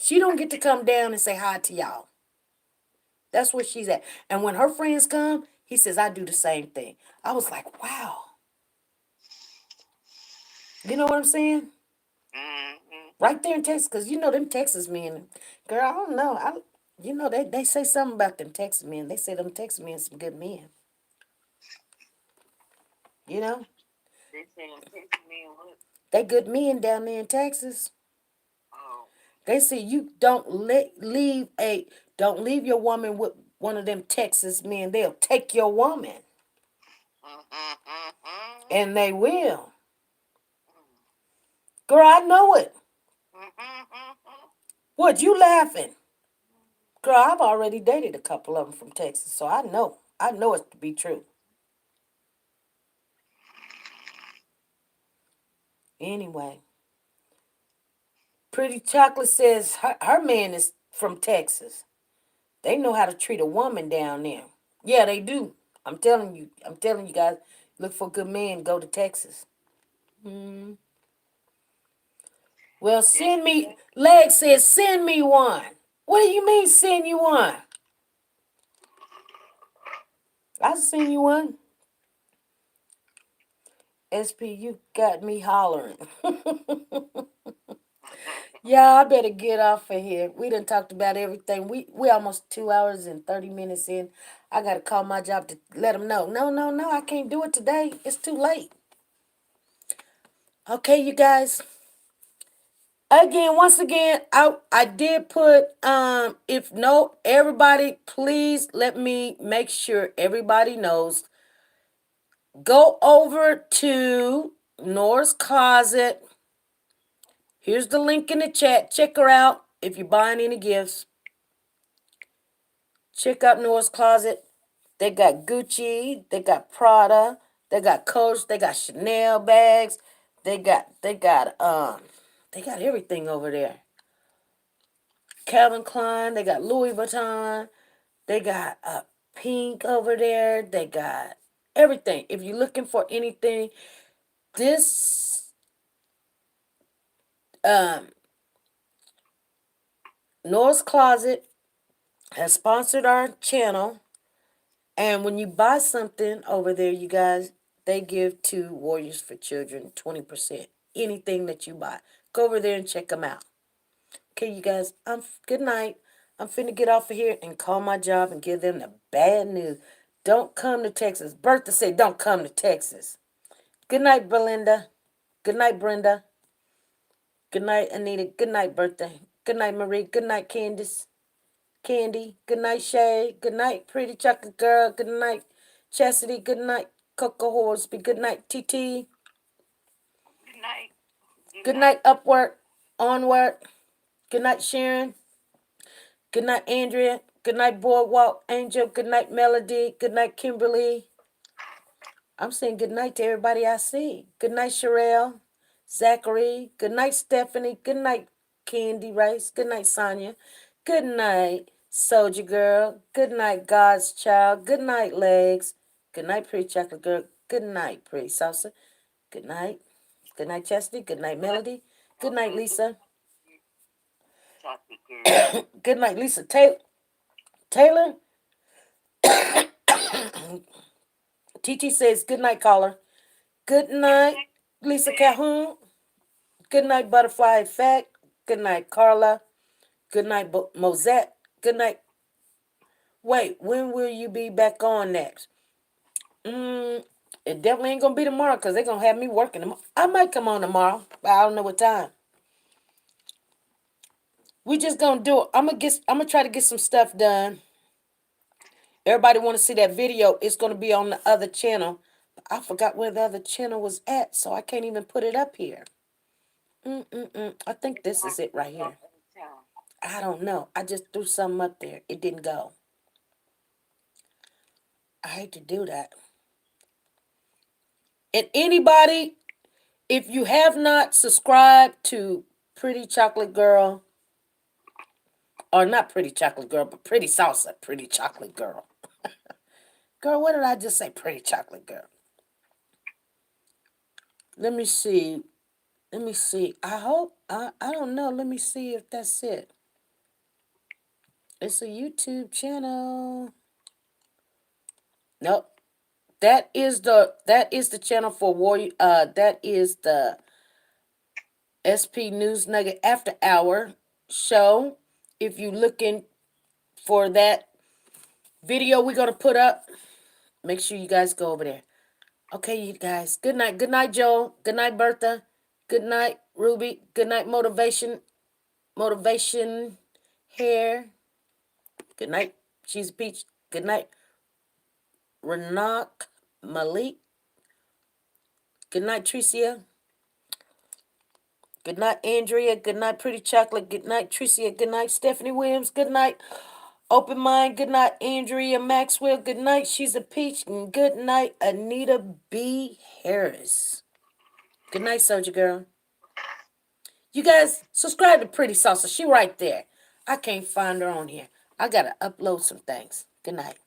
She don't get to come down and say hi to y'all. That's where she's at. And when her friends come, he says, I do the same thing." I was like, wow. You know what I'm saying? Right there in Texas, because you know them Texas men. Girl, I don't know. They say something about them Texas men. They say them Texas men some good men. You know? They say I'm taking me what? They good men down there in Texas. Oh. They say you don't leave your woman with one of them Texas men. They'll take your woman. And they will. Girl, I know it. What, you laughing? Girl, I've already dated a couple of them from Texas, so I know. I know it to be true. Anyway, Pretty Chocolate says her man is from Texas. They know how to treat a woman down there. Yeah, they do. I'm telling you. I'm telling you guys, look for a good man, go to Texas. Well, send me, Leg says, send me one. What do you mean, send you one? I'll send you one. SP, you got me hollering. Yeah, I better get off of here. We done talked about everything. We almost 2 hours and 30 minutes in. I gotta call my job to let them know. No, no, no, I can't do it today. It's too late. Okay, you guys. Again, once again, I did put if no everybody, please let me make sure everybody knows. Go over to Nora's Closet. Here's the link in the chat. Check her out if you're buying any gifts. Check out Nora's Closet. They got Gucci, they got Prada, they got Coach, they got Chanel bags, they got everything over there. Calvin Klein, they got Louis Vuitton, they got Pink over there, they got everything. If you're looking for anything, this um Nora's Closet has sponsored our channel. And when you buy something over there, you guys, they give to Warriors for Children 20%. Anything that you buy. Go over there and check them out. Okay, you guys, good night. I'm finna get off of here and call my job and give them the bad news. Don't come to Texas. Bertha said don't come to Texas. Good night, Belinda. Good night, Brenda. Good night, Anita. Good night, Bertha. Good night, Marie. Good night, Candace. Candy. Good night, Shay. Good night, Pretty Chocolate Girl. Good night, Chastity. Good night, Coco Horsby. Good night, TT. Good night. Good night, Upward. Onward. Good night, Sharon. Good night, Andrea. Good night, Boardwalk Angel. Good night, Melody. Good night, Kimberly. I'm saying good night to everybody I see. Good night, Sherelle. Zachary. Good night, Stephanie. Good night, Candy Rice. Good night, Sonia. Good night, Soldier Girl. Good night, God's Child. Good night, Legs. Good night, Pretty Chocolate Girl. Good night, Pretty Salsa. Good night. Good night, Chastity. Good night, Melody. Good night, Lisa. Good night, Lisa Taylor. TT says good night, caller. Good night, Lisa Calhoun. Good night, Butterfly Effect. Good night, Carla. Good night, Mosette. Good night. Wait, when will you be back on next? It definitely ain't gonna be tomorrow because they're gonna have me working tomorrow. I might come on tomorrow, but I don't know what time. We just gonna do it. I'm gonna try to get some stuff done. Everybody want to see that video? It's gonna be on the other channel. I forgot where the other channel was at, so I can't even put it up here. I think this is it right here. I don't know. I just threw something up there. It didn't go. I hate to do that. And anybody, if you have not subscribed to Pretty Chocolate Girl, or not Pretty Chocolate Girl, but Pretty Salsa, Pretty Chocolate Girl. Girl, what did I just say? Pretty Chocolate Girl. Let me see. Let me see. I don't know. Let me see if that's it. It's a YouTube channel. Nope. That is the channel for Warrior. That is the SP News Nugget After Hour show. If you looking for that video we're gonna put up, make sure you guys go over there. Okay, you guys. Good night. Good night, Joel. Good night, Bertha. Good night, Ruby. Good night, Motivation Hair. Good night, She's a Peach. Good night, Renak Malik. Good night, Tricia. Good night, Andrea. Good night, Pretty Chocolate. Good night, Tricia. Good night, Stephanie Williams. Good night, Open Mind. Good night, Andrea Maxwell. Good night, She's a Peach. And good night, Anita B. Harris. Good night, Soldier Girl. You guys, subscribe to Pretty Salsa. She right there. I can't find her on here. I gotta upload some things. Good night.